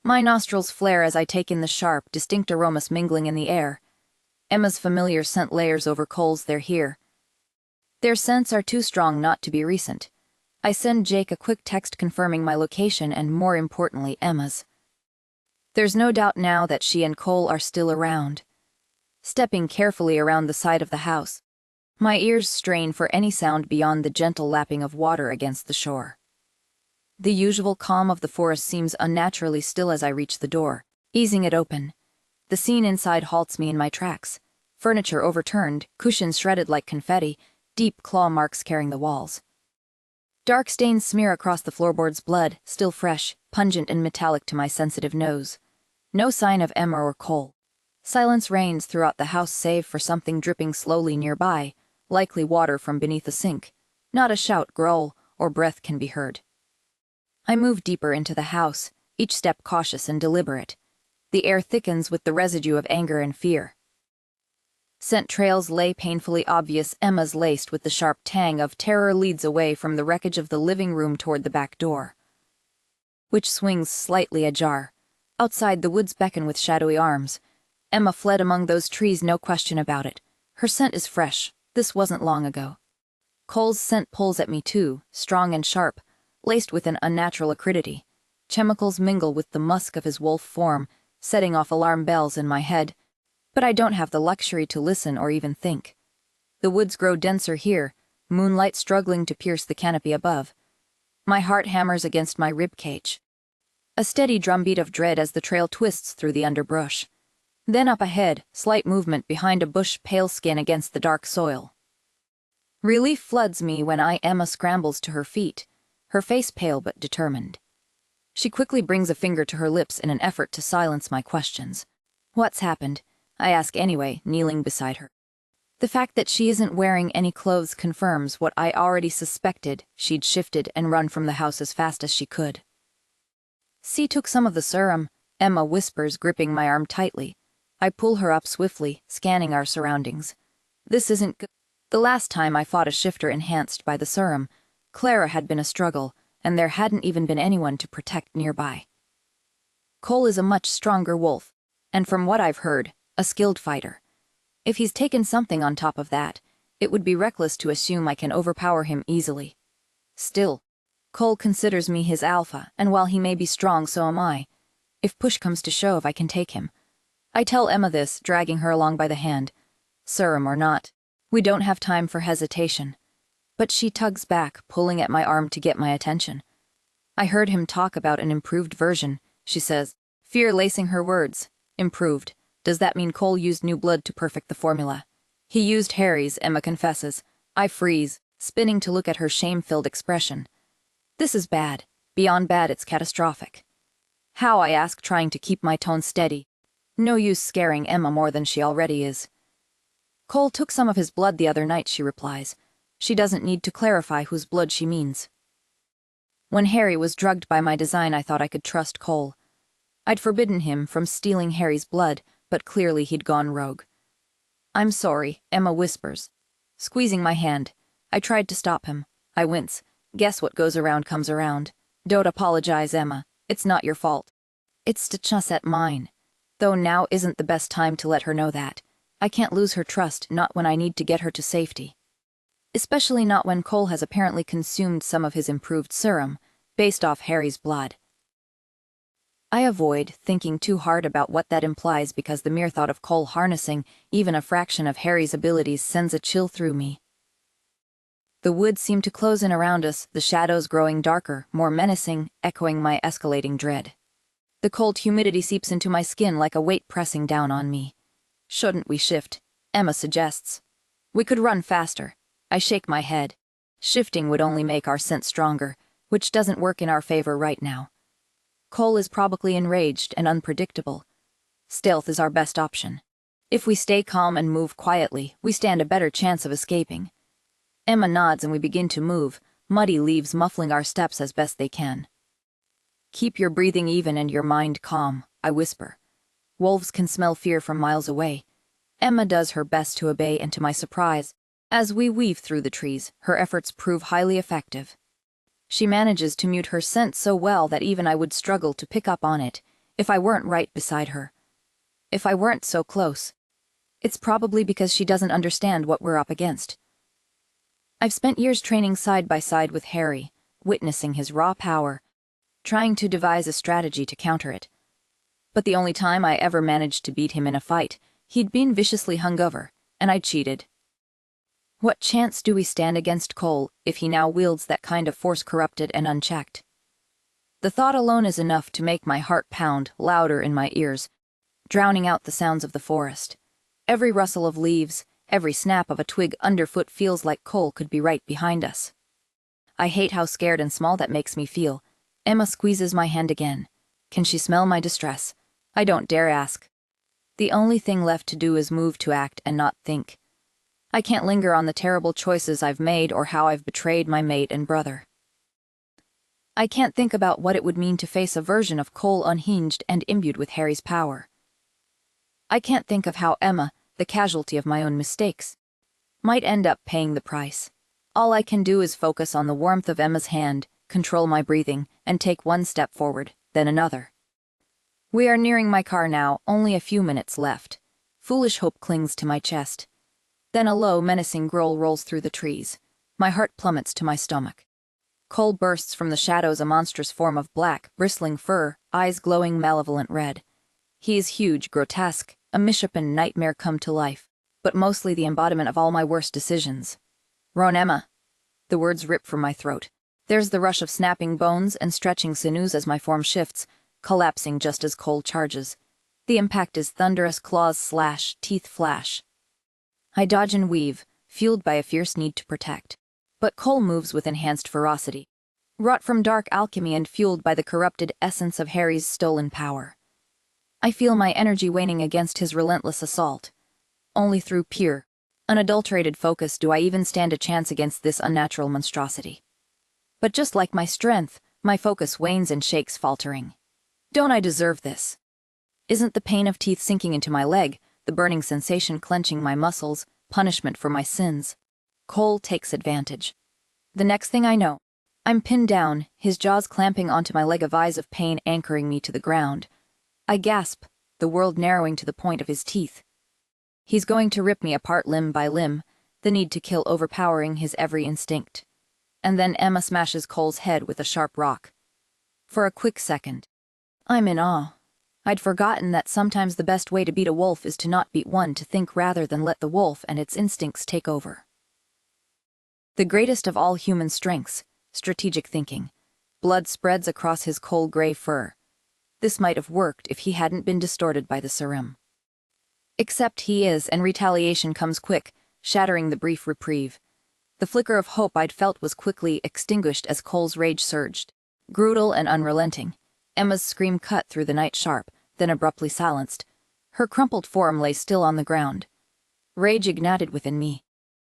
My nostrils flare as I take in the sharp, distinct aromas mingling in the air. Emma's familiar scent layers over Cole's. They're here. Their scents are too strong not to be recent. I send Jake a quick text confirming my location and, more importantly, Emma's. There's no doubt now that she and Cole are still around. Stepping carefully around the side of the house, my ears strain for any sound beyond the gentle lapping of water against the shore. The usual calm of the forest seems unnaturally still as I reach the door, easing it open. The scene inside halts me in my tracks. Furniture overturned, cushions shredded like confetti, deep claw marks carrying the walls. Dark stains smear across the floorboards, blood, still fresh, pungent and metallic to my sensitive nose. No sign of Emma or Cole. Silence reigns throughout the house save for something dripping slowly nearby, likely water from beneath a sink. Not a shout, growl, or breath can be heard. I move deeper into the house, each step cautious and deliberate. The air thickens with the residue of anger and fear. Scent trails lay painfully obvious. Emma's, laced with the sharp tang of terror, leads away from the wreckage of the living room toward the back door, which swings slightly ajar. Outside, the woods beckon with shadowy arms. Emma fled among those trees, no question about it. Her scent is fresh. This wasn't long ago. Cole's scent pulls at me too, strong and sharp, laced with an unnatural acridity. Chemicals mingle with the musk of his wolf form, setting off alarm bells in my head. But I don't have the luxury to listen or even think. The woods grow denser here, moonlight struggling to pierce the canopy above. My heart hammers against my ribcage. A steady drumbeat of dread as the trail twists through the underbrush. Then up ahead, slight movement behind a bush, pale skin against the dark soil. Relief floods me when Emma scrambles to her feet, her face pale but determined. She quickly brings a finger to her lips in an effort to silence my questions. What's happened? I ask anyway, kneeling beside her. The fact that she isn't wearing any clothes confirms what I already suspected. She'd shifted and run from the house as fast as she could. "C took some of the serum," Emma whispers, gripping my arm tightly. I pull her up swiftly, scanning our surroundings. This isn't good. The last time I fought a shifter enhanced by the serum, Clara had been a struggle, and there hadn't even been anyone to protect nearby. Cole is a much stronger wolf, and from what I've heard, a skilled fighter. If he's taken something on top of that, it would be reckless to assume I can overpower him easily. Still, Cole considers me his alpha, and while he may be strong, so am I. If push comes to shove, I can take him. I tell Emma this, dragging her along by the hand. Serum or not, we don't have time for hesitation. But she tugs back, pulling at my arm to get my attention. I heard him talk about an improved version, she says, fear lacing her words. Improved. Does that mean Cole used new blood to perfect the formula? He used Harry's, Emma confesses. I freeze, spinning to look at her shame-filled expression. This is bad. Beyond bad, it's catastrophic. How, I ask, trying to keep my tone steady. No use scaring Emma more than she already is. Cole took some of his blood the other night, she replies. She doesn't need to clarify whose blood she means. When Harry was drugged by my design, I thought I could trust Cole. I'd forbidden him from stealing Harry's blood, but clearly he'd gone rogue. I'm sorry, Emma whispers, squeezing my hand. I tried to stop him. I wince. Guess what goes around comes around. Don't apologize, Emma. It's not your fault. It's to just at mine. Though now isn't the best time to let her know that. I can't lose her trust, not when I need to get her to safety. Especially not when Cole has apparently consumed some of his improved serum, based off Harry's blood. I avoid thinking too hard about what that implies because the mere thought of Cole harnessing even a fraction of Harry's abilities sends a chill through me. The woods seem to close in around us, the shadows growing darker, more menacing, echoing my escalating dread. The cold humidity seeps into my skin like a weight pressing down on me. Shouldn't we shift? Emma suggests. We could run faster. I shake my head. Shifting would only make our scent stronger, which doesn't work in our favor right now. Cole is probably enraged and unpredictable. Stealth is our best option. If we stay calm and move quietly, we stand a better chance of escaping. Emma nods and we begin to move, muddy leaves muffling our steps as best they can. Keep your breathing even and your mind calm, I whisper. Wolves can smell fear from miles away. Emma does her best to obey, and to my surprise, as we weave through the trees, her efforts prove highly effective. She manages to mute her scent so well that even I would struggle to pick up on it if I weren't right beside her. If I weren't so close. It's probably because she doesn't understand what we're up against. I've spent years training side by side with Harry, witnessing his raw power, trying to devise a strategy to counter it. But the only time I ever managed to beat him in a fight, he'd been viciously hungover, and I cheated. What chance do we stand against Cole if he now wields that kind of force corrupted and unchecked? The thought alone is enough to make my heart pound louder in my ears, drowning out the sounds of the forest. Every rustle of leaves, every snap of a twig underfoot feels like Cole could be right behind us. I hate how scared and small that makes me feel. Emma squeezes my hand again. Can she smell my distress? I don't dare ask. The only thing left to do is move to act and not think. I can't linger on the terrible choices I've made or how I've betrayed my mate and brother. I can't think about what it would mean to face a version of Cole unhinged and imbued with Harry's power. I can't think of how Emma, the casualty of my own mistakes, might end up paying the price. All I can do is focus on the warmth of Emma's hand, control my breathing, and take one step forward, then another. We are nearing my car now, only a few minutes left. Foolish hope clings to my chest. Then a low, menacing growl rolls through the trees. My heart plummets to my stomach. Cole bursts from the shadows, a monstrous form of black, bristling fur, eyes glowing malevolent red. He is huge, grotesque, a misshapen nightmare come to life, but mostly the embodiment of all my worst decisions. Run, Emma. The words rip from my throat. There's the rush of snapping bones and stretching sinews as my form shifts, collapsing just as Cole charges. The impact is thunderous, claws slash, teeth flash. I dodge and weave, fueled by a fierce need to protect. But Cole moves with enhanced ferocity, wrought from dark alchemy and fueled by the corrupted essence of Harry's stolen power. I feel my energy waning against his relentless assault. Only through pure, unadulterated focus do I even stand a chance against this unnatural monstrosity. But just like my strength, my focus wanes and shakes, faltering. Don't I deserve this? Isn't the pain of teeth sinking into my leg, the burning sensation clenching my muscles, punishment for my sins? Cole takes advantage. The next thing I know, I'm pinned down, his jaws clamping onto my leg, a vise of pain anchoring me to the ground. I gasp, the world narrowing to the point of his teeth. He's going to rip me apart limb by limb, the need to kill overpowering his every instinct. And then Emma smashes Cole's head with a sharp rock. For a quick second, I'm in awe. I'd forgotten that sometimes the best way to beat a wolf is to not beat one, to think rather than let the wolf and its instincts take over. The greatest of all human strengths, strategic thinking. Blood spreads across his coal gray fur. This might have worked if he hadn't been distorted by the serum. Except he is, and retaliation comes quick, shattering the brief reprieve. The flicker of hope I'd felt was quickly extinguished as Cole's rage surged. Brutal and unrelenting, Emma's scream cut through the night sharp, then abruptly silenced. Her crumpled form lay still on the ground. Rage ignited within me.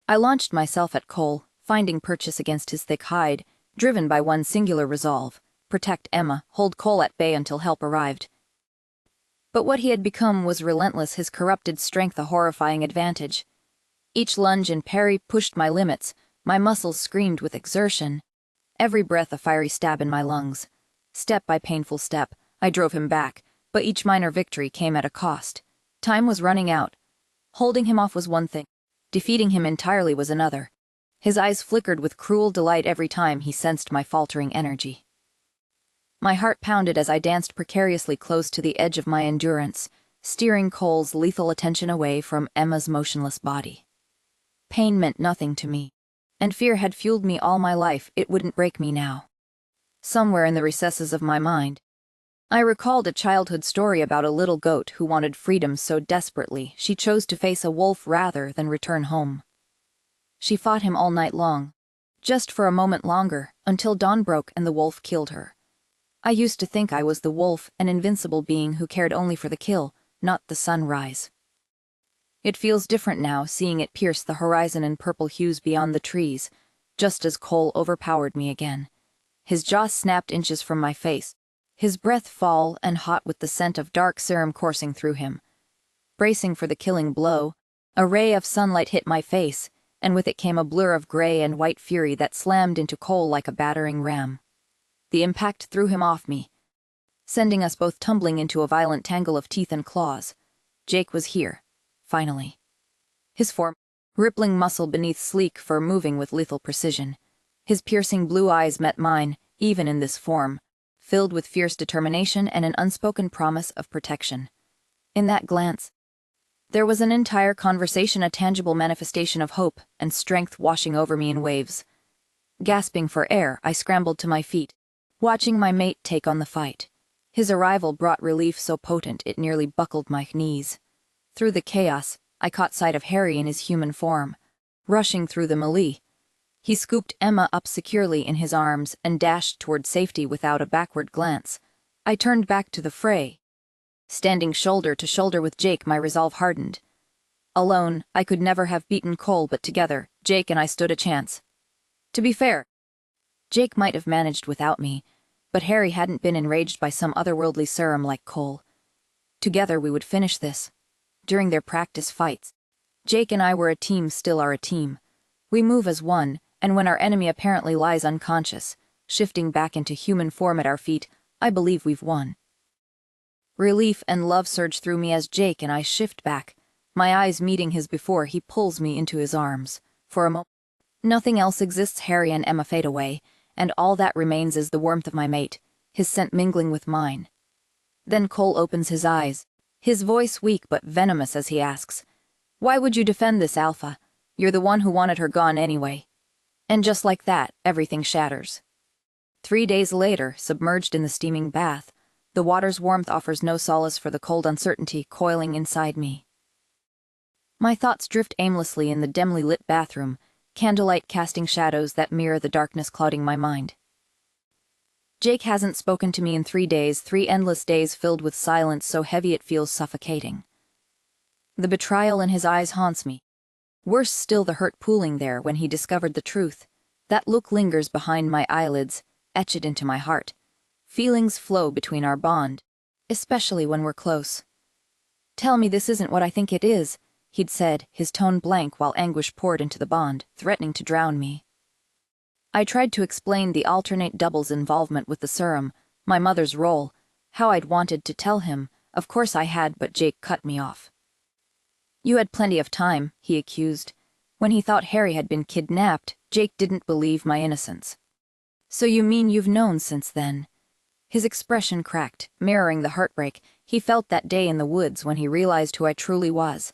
I launched myself at Cole, finding purchase against his thick hide, driven by one singular resolve: protect Emma, hold Cole at bay until help arrived. But what he had become was relentless, his corrupted strength a horrifying advantage. Each lunge and parry pushed my limits, my muscles screamed with exertion. Every breath a fiery stab in my lungs. Step by painful step, I drove him back, But each minor victory came at a cost. Time was running out. Holding him off was one thing. Defeating him entirely was another. His eyes flickered with cruel delight every time he sensed my faltering energy. My heart pounded as I danced precariously close to the edge of my endurance, steering Cole's lethal attention away from Emma's motionless body. Pain meant nothing to me, and fear had fueled me all my life. It wouldn't break me now. Somewhere in the recesses of my mind, I recalled a childhood story about a little goat who wanted freedom so desperately she chose to face a wolf rather than return home. She fought him all night long, just for a moment longer, until dawn broke and the wolf killed her. I used to think I was the wolf, an invincible being who cared only for the kill, not the sunrise. It feels different now, seeing it pierce the horizon in purple hues beyond the trees, just as Cole overpowered me again. His jaw snapped inches from my face, his breath foul and hot with the scent of dark serum coursing through him. Bracing for the killing blow, a ray of sunlight hit my face, and with it came a blur of gray and white fury that slammed into Cole like a battering ram. The impact threw him off me, sending us both tumbling into a violent tangle of teeth and claws. Jake was here, finally. His form, rippling muscle beneath sleek fur moving with lethal precision. His piercing blue eyes met mine, even in this form, filled with fierce determination and an unspoken promise of protection. In that glance, there was an entire conversation, a tangible manifestation of hope and strength washing over me in waves. Gasping for air, I scrambled to my feet, watching my mate take on the fight. His arrival brought relief so potent it nearly buckled my knees. Through the chaos, I caught sight of Harry in his human form, rushing through the melee. He scooped Emma up securely in his arms and dashed toward safety without a backward glance. I turned back to the fray. Standing shoulder to shoulder with Jake, my resolve hardened. Alone, I could never have beaten Cole, but together, Jake and I stood a chance. To be fair, Jake might have managed without me, but Harry hadn't been enraged by some otherworldly serum like Cole. Together we would finish this. During their practice fights, Jake and I were a team, still are a team. We move as one, and when our enemy apparently lies unconscious, shifting back into human form at our feet, I believe we've won. Relief and love surge through me as Jake and I shift back, my eyes meeting his before he pulls me into his arms. For a moment, nothing else exists. Harry and Emma fade away, and all that remains is the warmth of my mate, his scent mingling with mine. Then Cole opens his eyes, his voice weak but venomous as he asks, "Why would you defend this, Alpha? You're the one who wanted her gone anyway." And just like that, everything shatters. 3 days later, submerged in the steaming bath, the water's warmth offers no solace for the cold uncertainty coiling inside me. My thoughts drift aimlessly in the dimly lit bathroom, candlelight casting shadows that mirror the darkness clouding my mind. Jake hasn't spoken to me in 3 days, 3 endless days filled with silence so heavy it feels suffocating. The betrayal in his eyes haunts me. Worse still, the hurt pooling there when he discovered the truth. That look lingers behind my eyelids, etched into my heart. Feelings flow between our bond, especially when we're close. "Tell me this isn't what I think it is," he'd said, his tone blank while anguish poured into the bond, threatening to drown me. I tried to explain the alternate double's involvement with the serum, my mother's role, how I'd wanted to tell him. Of course I had, but Jake cut me off. "You had plenty of time," he accused. When he thought Harry had been kidnapped, Jake didn't believe my innocence. "So you mean you've known since then?" His expression cracked, mirroring the heartbreak he felt that day in the woods when he realized who I truly was.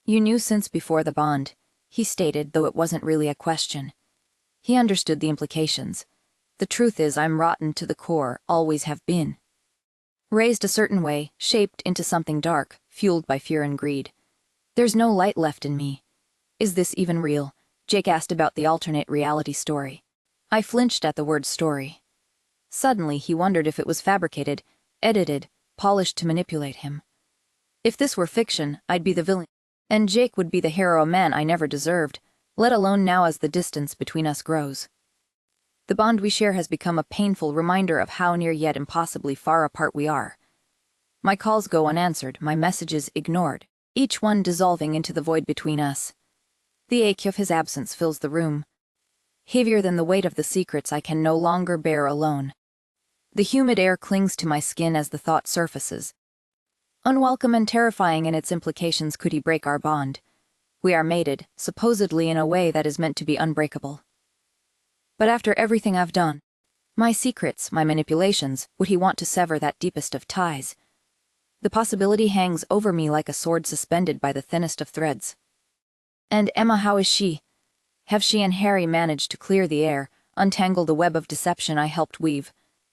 "You knew since before the bond," he stated, though it wasn't really a question. He understood the implications. "The truth is I'm rotten to the core, always have been. Raised a certain way, shaped into something dark, fueled by fear and greed. There's no light left in me." "Is this even real?" Jake asked about the alternate reality story. I flinched at the word story. Suddenly he wondered if it was fabricated, edited, polished to manipulate him. If this were fiction, I'd be the villain, and Jake would be the hero, a man I never deserved, let alone now as the distance between us grows. The bond we share has become a painful reminder of how near yet impossibly far apart we are. My calls go unanswered, my messages ignored, each one dissolving into the void between us. The ache of his absence fills the room, heavier than the weight of the secrets I can no longer bear alone. The humid air clings to my skin as the thought surfaces. Unwelcome and terrifying in its implications, could he break our bond? We are mated, supposedly in a way that is meant to be unbreakable. But after everything I've done, my secrets, my manipulations, would he want to sever that deepest of ties? The possibility hangs over me like a sword suspended by the thinnest of threads. And Emma, how is she? Have she and Harry managed to clear the air, untangle the web of deception I helped weave?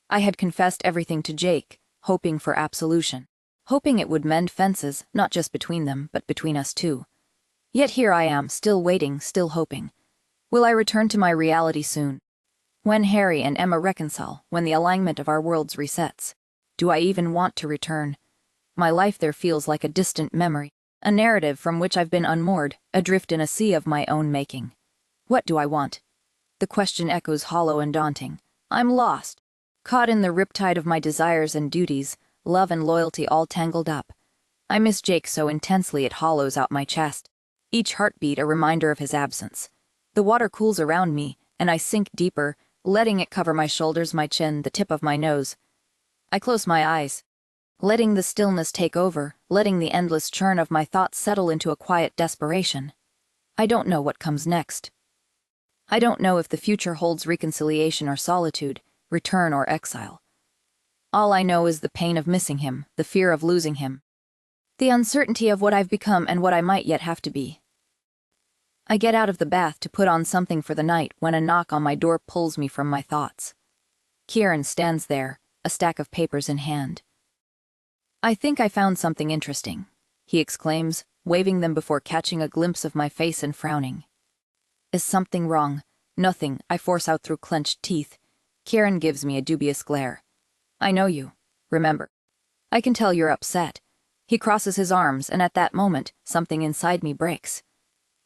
I had confessed everything to Jake, hoping for absolution. Hoping it would mend fences, not just between them, but between us too. Yet here I am, still waiting, still hoping. Will I return to my reality soon? When Harry and Emma reconcile, when the alignment of our worlds resets? Do I even want to return? My life there feels like a distant memory, a narrative from which I've been unmoored, adrift in a sea of my own making. What do I want? The question echoes hollow and daunting. I'm lost, caught in the riptide of my desires and duties, love and loyalty all tangled up. I miss Jake so intensely it hollows out my chest, each heartbeat a reminder of his absence. The water cools around me, and I sink deeper, letting it cover my shoulders, my chin, the tip of my nose. I close my eyes, letting the stillness take over, letting the endless churn of my thoughts settle into a quiet desperation. I don't know what comes next. I don't know if the future holds reconciliation or solitude, return or exile. All I know is the pain of missing him, the fear of losing him, the uncertainty of what I've become and what I might yet have to be. I get out of the bath to put on something for the night when a knock on my door pulls me from my thoughts. Kieran stands there, a stack of papers in hand. "I think I found something interesting," he exclaims, waving them before catching a glimpse of my face and frowning. "Is something wrong?" "Nothing," I force out through clenched teeth. Kieran gives me a dubious glare. "I know you. Remember. I can tell you're upset." He crosses his arms, and at that moment, something inside me breaks.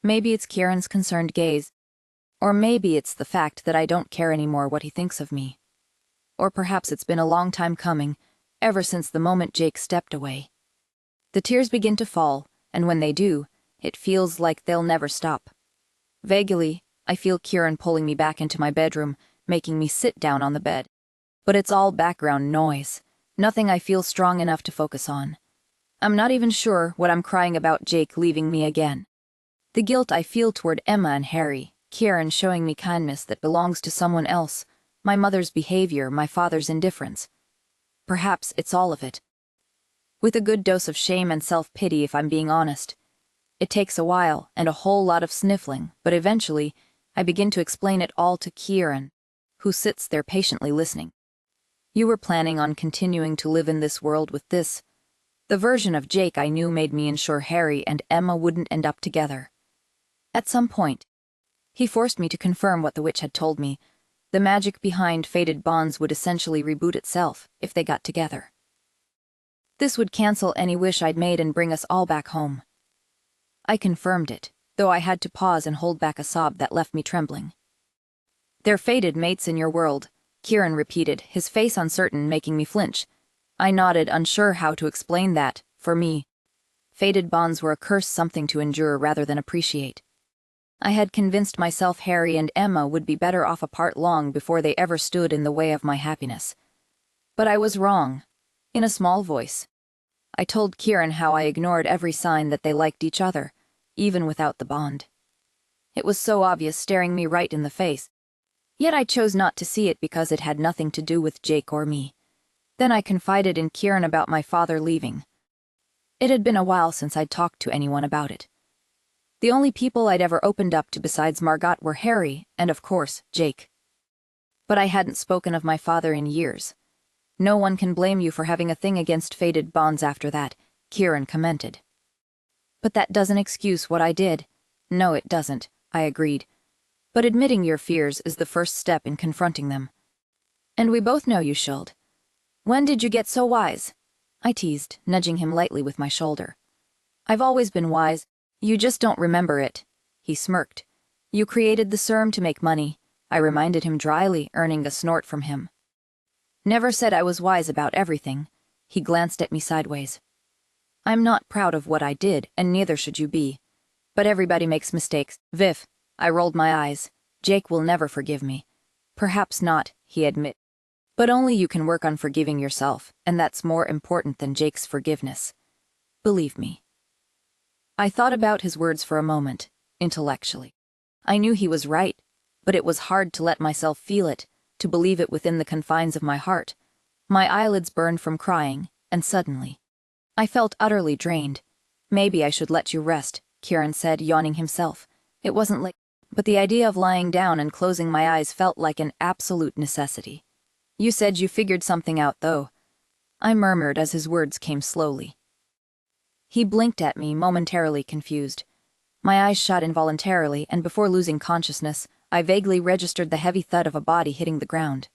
Maybe it's Kieran's concerned gaze. Or maybe it's the fact that I don't care anymore what he thinks of me. Or perhaps it's been a long time coming, ever since the moment Jake stepped away. The tears begin to fall, and when they do, it feels like they'll never stop. Vaguely, I feel Kieran pulling me back into my bedroom, making me sit down on the bed. But it's all background noise, nothing I feel strong enough to focus on. I'm not even sure what I'm crying about, Jake leaving me again. The guilt I feel toward Emma and Harry, Kieran showing me kindness that belongs to someone else, my mother's behavior, my father's indifference. Perhaps it's all of it. With a good dose of shame and self-pity, if I'm being honest. It takes a while and a whole lot of sniffling, but eventually, I begin to explain it all to Kieran, who sits there patiently listening. "You were planning on continuing to live in this world with this. The version of Jake I knew made me ensure Harry and Emma wouldn't end up together. At some point, he forced me to confirm what the witch had told me. The magic behind fated bonds would essentially reboot itself if they got together. This would cancel any wish I'd made and bring us all back home. I confirmed it, though I had to pause and hold back a sob that left me trembling. "They're fated mates in your world," Kieran repeated, his face uncertain, making me flinch. I nodded, unsure how to explain that, for me, fated bonds were a curse, something to endure rather than appreciate. I had convinced myself Harry and Emma would be better off apart long before they ever stood in the way of my happiness. But I was wrong. In a small voice, I told Kieran how I ignored every sign that they liked each other, even without the bond. It was so obvious, staring me right in the face. Yet I chose not to see it because it had nothing to do with Jake or me. Then I confided in Kieran about my father leaving. It had been a while since I'd talked to anyone about it. The only people I'd ever opened up to besides Margot were Harry and, of course, Jake. But I hadn't spoken of my father in years. "No one can blame you for having a thing against fated bonds after that," Kieran commented. "But that doesn't excuse what I did." "No, it doesn't," I agreed. "But admitting your fears is the first step in confronting them. And we both know you should. When did you get so wise?" I teased, nudging him lightly with my shoulder. "I've always been wise. You just don't remember it." He smirked. "You created the serum to make money," I reminded him dryly, earning a snort from him. "Never said I was wise about everything." He glanced at me sideways. "I'm not proud of what I did, and neither should you be. But everybody makes mistakes, Viv." I rolled my eyes. "Jake will never forgive me." "Perhaps not," he admitted. But only you can work on forgiving yourself, and that's more important than Jake's forgiveness. Believe me. I thought about his words for a moment, intellectually. I knew he was right, but it was hard to let myself feel it, to believe it within the confines of my heart. My eyelids burned from crying, and suddenly, I felt utterly drained. Maybe I should let you rest, Kieran said, yawning himself. It wasn't like, but the idea of lying down and closing my eyes felt like an absolute necessity. You said you figured something out, though, I murmured as his words came slowly. He blinked at me, momentarily confused. My eyes shut involuntarily, and before losing consciousness, I vaguely registered the heavy thud of a body hitting the ground.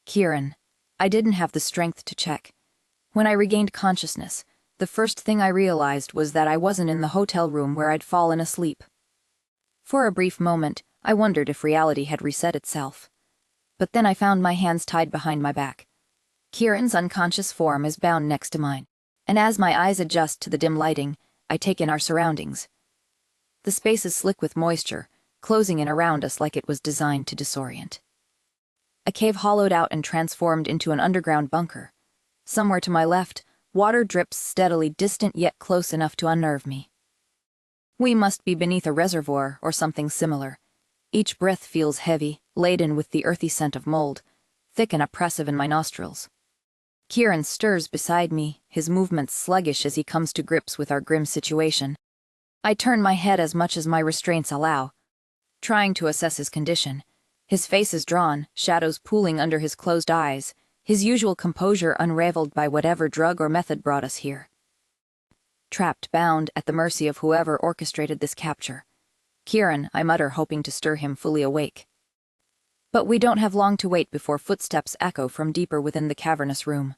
Kieran. I didn't have the strength to check. When I regained consciousness, the first thing I realized was that I wasn't in the hotel room where I'd fallen asleep. For a brief moment, I wondered if reality had reset itself. But then I found my hands tied behind my back. Kieran's unconscious form is bound next to mine, and as my eyes adjust to the dim lighting, I take in our surroundings. The space is slick with moisture, closing in around us like it was designed to disorient. A cave hollowed out and transformed into an underground bunker. Somewhere to my left, water drips steadily, distant yet close enough to unnerve me. We must be beneath a reservoir or something similar. Each breath feels heavy, laden with the earthy scent of mold, thick and oppressive in my nostrils. Kieran stirs beside me, his movements sluggish as he comes to grips with our grim situation. I turn my head as much as my restraints allow, trying to assess his condition. His face is drawn, shadows pooling under his closed eyes, his usual composure unraveled by whatever drug or method brought us here. Trapped, bound, at the mercy of whoever orchestrated this capture. Kieran, I mutter, hoping to stir him fully awake. But we don't have long to wait before footsteps echo from deeper within the cavernous room.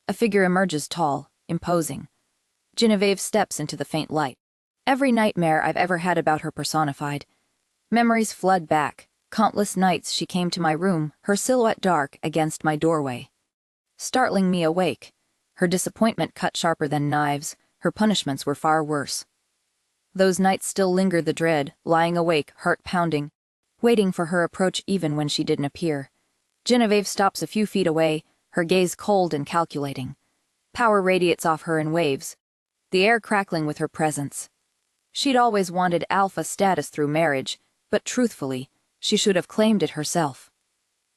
A figure emerges, tall, imposing. Genevieve steps into the faint light. Every nightmare I've ever had about her personified. Memories flood back. Countless nights she came to my room, her silhouette dark against my doorway, startling me awake. Her disappointment cut sharper than knives, her punishments were far worse. Those nights still linger, the dread, lying awake, heart pounding, waiting for her approach even when she didn't appear. Genevieve stops a few feet away, her gaze cold and calculating. Power radiates off her in waves, the air crackling with her presence. She'd always wanted alpha status through marriage, but truthfully, she should have claimed it herself.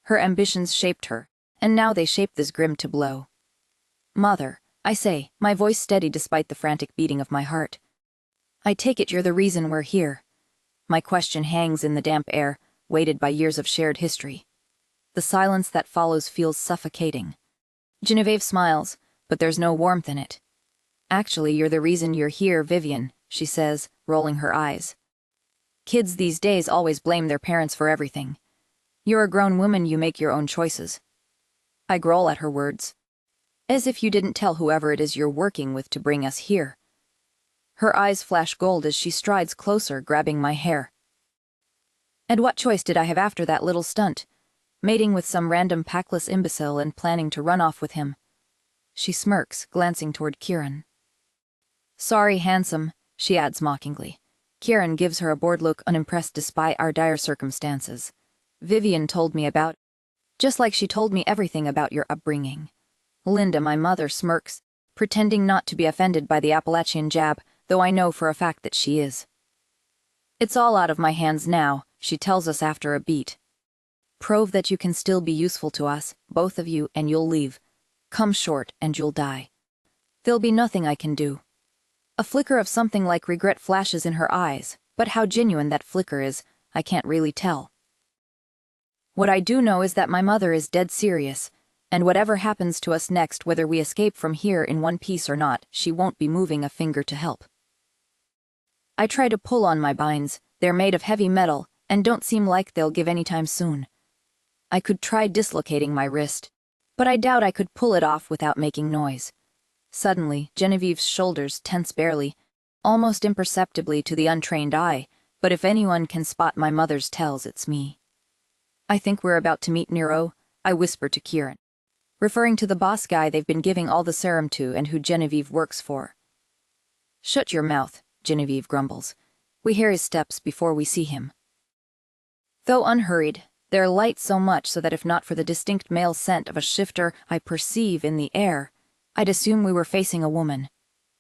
Her ambitions shaped her, and now they shape this grim tableau. Mother, I say, my voice steady despite the frantic beating of my heart. I take it you're the reason we're here. My question hangs in the damp air, weighted by years of shared history. The silence that follows feels suffocating. Genevieve smiles, but there's no warmth in it. Actually, you're the reason you're here, Vivien, she says, rolling her eyes. Kids these days always blame their parents for everything. You're a grown woman, you make your own choices. I growl at her words. As if you didn't tell whoever it is you're working with to bring us here. Her eyes flash gold as she strides closer, grabbing my hair. And what choice did I have after that little stunt? Mating with some random packless imbecile and planning to run off with him. She smirks, glancing toward Kieran. Sorry, handsome, she adds mockingly. Kieran gives her a bored look, unimpressed despite our dire circumstances. Vivien told me about, just like she told me everything about your upbringing. Linda, my mother, smirks, pretending not to be offended by the Appalachian jab, though I know for a fact that she is. It's all out of my hands now, she tells us after a beat. Prove that you can still be useful to us, both of you, and you'll leave. Come short and you'll die. There'll be nothing I can do. A flicker of something like regret flashes in her eyes, but how genuine that flicker is, I can't really tell. What I do know is that my mother is dead serious, and whatever happens to us next, whether we escape from here in one piece or not, she won't be moving a finger to help. I try to pull on my binds, they're made of heavy metal, and don't seem like they'll give anytime soon. I could try dislocating my wrist, but I doubt I could pull it off without making noise. Suddenly, Genevieve's shoulders tense barely, almost imperceptibly to the untrained eye, but if anyone can spot my mother's tells, it's me. I think we're about to meet Nero, I whisper to Kieran, referring to the boss guy they've been giving all the serum to and who Genevieve works for. Shut your mouth, Genevieve grumbles. We hear his steps before we see him. Though unhurried, They're light so much so that if not for the distinct male scent of a shifter I perceive in the air, I'd assume we were facing a woman.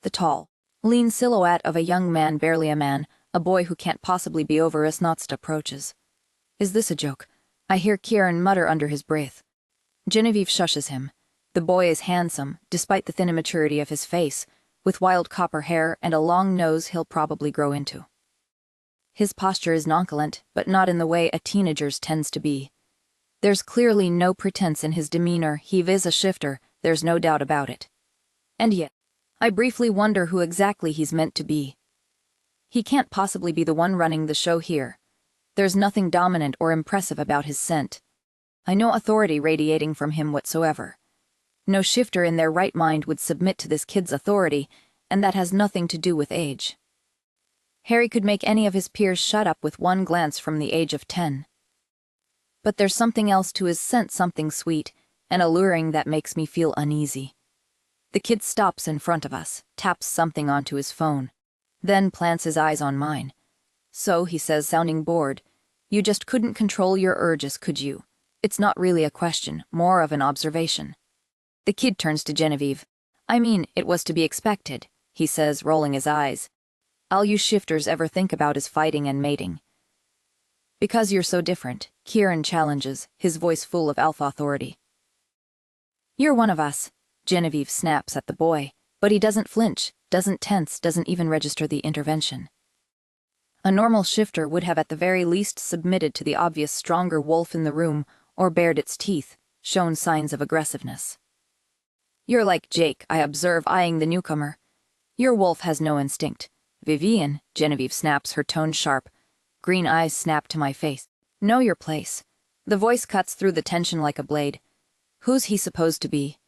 The tall, lean silhouette of a young man, barely a man, a boy who can't possibly be over us, not approaches. Is this a joke? I hear Kieran mutter under his breath. Genevieve shushes him. The boy is handsome, despite the thin immaturity of his face, with wild copper hair and a long nose he'll probably grow into. His posture is nonchalant, but not in the way a teenager's tends to be. There's clearly no pretense in his demeanor. He is a shifter, there's no doubt about it. And yet, I briefly wonder who exactly he's meant to be. He can't possibly be the one running the show here. There's nothing dominant or impressive about his scent. I know authority radiating from him whatsoever. No shifter in their right mind would submit to this kid's authority, and that has nothing to do with age. Harry could make any of his peers shut up with one glance from the age of 10. But there's something else to his scent, something sweet and alluring that makes me feel uneasy. The kid stops in front of us, taps something onto his phone, then plants his eyes on mine. So, he says, sounding bored, you just couldn't control your urges, could you? It's not really a question, more of an observation. The kid turns to Genevieve. I mean, it was to be expected, he says, rolling his eyes. All you shifters ever think about is fighting and mating. Because you're so different, Kieran challenges, his voice full of alpha authority. You're one of us, Genevieve snaps at the boy, but he doesn't flinch, doesn't tense, doesn't even register the intervention. A normal shifter would have at the very least submitted to the obvious stronger wolf in the room, or bared its teeth, shown signs of aggressiveness. You're like Jake, I observe, eyeing the newcomer. Your wolf has no instinct. Vivien, Genevieve snaps, her tone sharp. Green eyes snap to my face. Know your place. The voice cuts through the tension like a blade. Who's he supposed to be?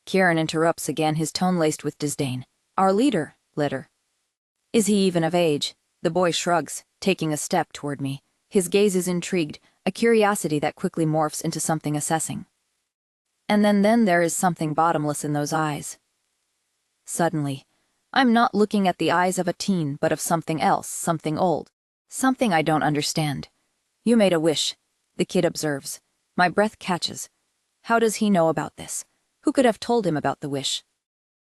Kieran interrupts again, his tone laced with disdain. Our leader, Litter. Is he even of age? The boy shrugs, taking a step toward me. His gaze is intrigued, a curiosity that quickly morphs into something assessing. And then there is something bottomless in those eyes. Suddenly, I'm not looking at the eyes of a teen, but of something else, something old. Something I don't understand. You made a wish, the kid observes. My breath catches. How does he know about this? Who could have told him about the wish?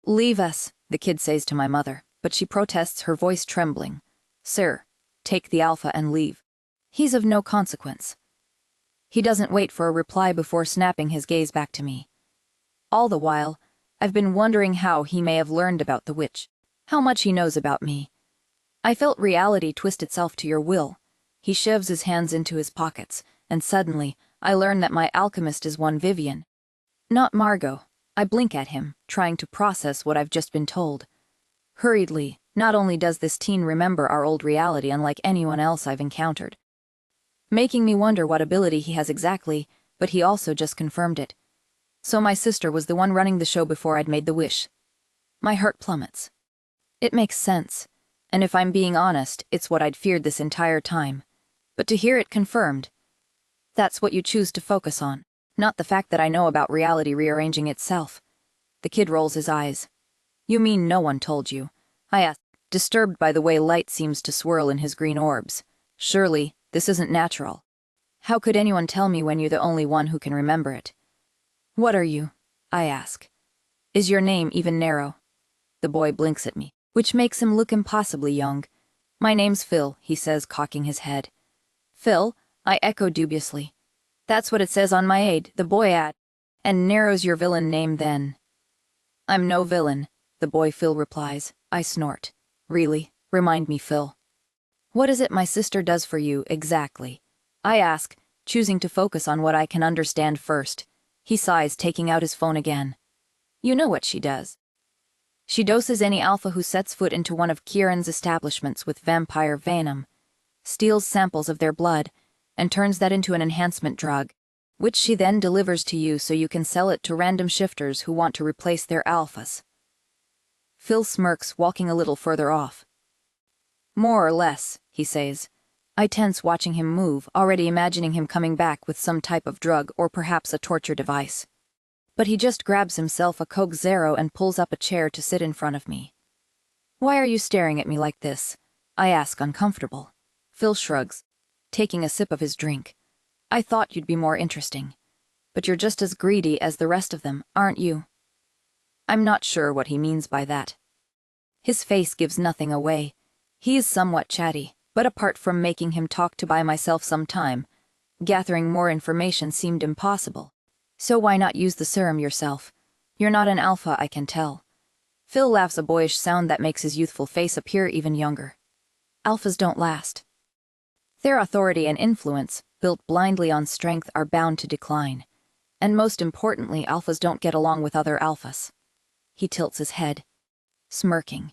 Leave us, the kid says to my mother, but she protests, her voice trembling. Sir, take the alpha and leave. He's of no consequence. He doesn't wait for a reply before snapping his gaze back to me. All the while, I've been wondering how he may have learned about the witch, how much he knows about me. I felt reality twist itself to your will. He shoves his hands into his pockets, and suddenly, I learn that my alchemist is one Vivien. Not Margot. I blink at him, trying to process what I've just been told. Hurriedly, not only does this teen remember our old reality unlike anyone else I've encountered, making me wonder what ability he has exactly, but he also just confirmed it. So my sister was the one running the show before I'd made the wish. My heart plummets. It makes sense, and if I'm being honest, it's what I'd feared this entire time. But to hear it confirmed, that's what you choose to focus on, not the fact that I know about reality rearranging itself. The kid rolls his eyes. You mean no one told you? I asked, disturbed by the way light seems to swirl in his green orbs. Surely, this isn't natural. How could anyone tell me when you're the only one who can remember it? What are you? I ask. Is your name even narrow? The boy blinks at me, which makes him look impossibly young. My name's Phil, he says, cocking his head. Phil? I echo dubiously. That's what it says on my aid, the boy added. And narrow's your villain name then. I'm no villain, the boy Phil replies. I snort. Really? Remind me, Phil. What is it my sister does for you, exactly? I ask, choosing to focus on what I can understand first. He sighs, taking out his phone again. You know what she does. She doses any alpha who sets foot into one of Kieran's establishments with vampire venom, steals samples of their blood, and turns that into an enhancement drug, which she then delivers to you so you can sell it to random shifters who want to replace their alphas. Phil smirks, walking a little further off. More or less, he says. I tense watching him move, already imagining him coming back with some type of drug or perhaps a torture device. But he just grabs himself a Coke Zero and pulls up a chair to sit in front of me. Why are you staring at me like this? I ask, uncomfortable. Phil shrugs, taking a sip of his drink. I thought you'd be more interesting. But you're just as greedy as the rest of them, aren't you? I'm not sure what he means by that. His face gives nothing away. He is somewhat chatty, but apart from making him talk to buy myself some time, gathering more information seemed impossible. So why not use the serum yourself? You're not an alpha, I can tell. Phil laughs, a boyish sound that makes his youthful face appear even younger. Alphas don't last. Their authority and influence, built blindly on strength, are bound to decline. And most importantly, alphas don't get along with other alphas. He tilts his head, smirking.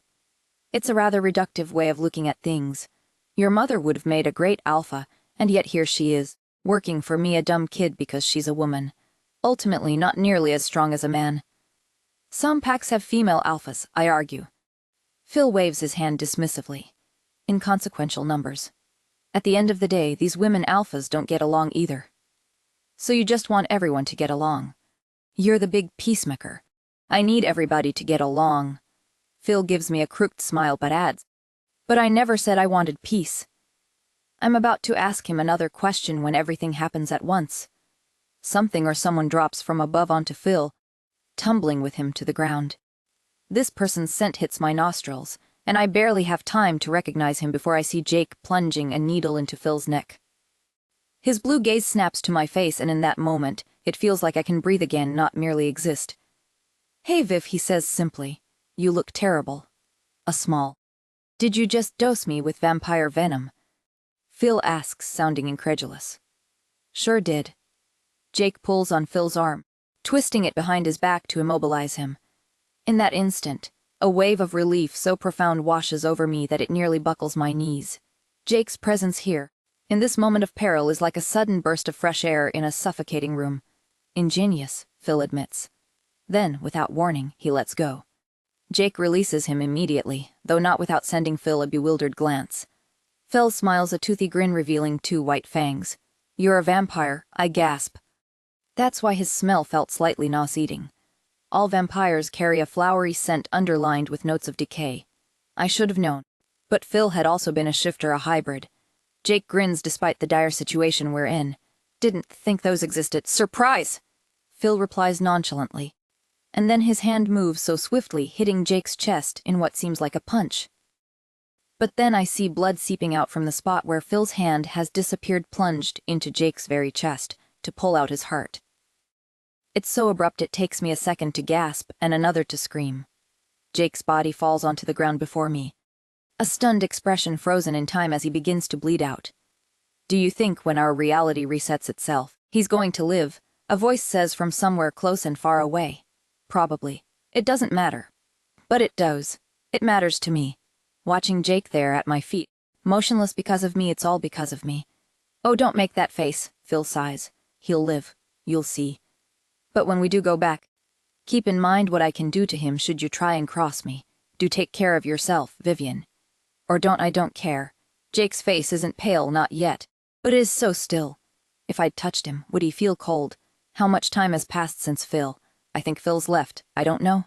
It's a rather reductive way of looking at things. Your mother would have made a great alpha, and yet here she is, working for me, a dumb kid because she's a woman. Ultimately not nearly as strong as a man. Some packs have female alphas, I argue. Phil waves his hand dismissively. Inconsequential numbers. At the end of the day, these women alphas don't get along either. So you just want everyone to get along. You're the big peacemaker. I need everybody to get along. Phil gives me a crooked smile but adds, but I never said I wanted peace. I'm about to ask him another question when everything happens at once. Something or someone drops from above onto Phil, tumbling with him to the ground. This person's scent hits my nostrils, and I barely have time to recognize him before I see Jake plunging a needle into Phil's neck. His blue gaze snaps to my face, and in that moment, it feels like I can breathe again, not merely exist. Hey Viv, he says simply. You look terrible. A small. Did you just dose me with vampire venom? Phil asks, sounding incredulous. Sure did. Jake pulls on Phil's arm, twisting it behind his back to immobilize him. In that instant, a wave of relief so profound washes over me that it nearly buckles my knees. Jake's presence here, in this moment of peril, is like a sudden burst of fresh air in a suffocating room. Ingenious, Phil admits. Then, without warning, he lets go. Jake releases him immediately, though not without sending Phil a bewildered glance. Phil smiles, a toothy grin revealing 2 white fangs. You're a vampire, I gasp. That's why his smell felt slightly nauseating. All vampires carry a flowery scent underlined with notes of decay. I should have known. But Phil had also been a shifter, a hybrid. Jake grins despite the dire situation we're in. Didn't think those existed. Surprise! Phil replies nonchalantly. And then his hand moves so swiftly, hitting Jake's chest in what seems like a punch. But then I see blood seeping out from the spot where Phil's hand has disappeared, plunged into Jake's very chest, to pull out his heart. It's so abrupt it takes me a second to gasp and another to scream. Jake's body falls onto the ground before me, a stunned expression frozen in time as he begins to bleed out. Do you think when our reality resets itself, he's going to live? A voice says from somewhere close and far away. Probably. It doesn't matter. But it does. It matters to me. Watching Jake there at my feet, motionless because of me, it's all because of me. Oh, don't make that face, Phil sighs. He'll live. You'll see. But when we do go back, keep in mind what I can do to him should you try and cross me. Do take care of yourself, Vivien. Or I don't care. Jake's face isn't pale, not yet, but it is so still. If I'd touched him, would he feel cold? How much time has passed since Phil? I think Phil's left. I don't know.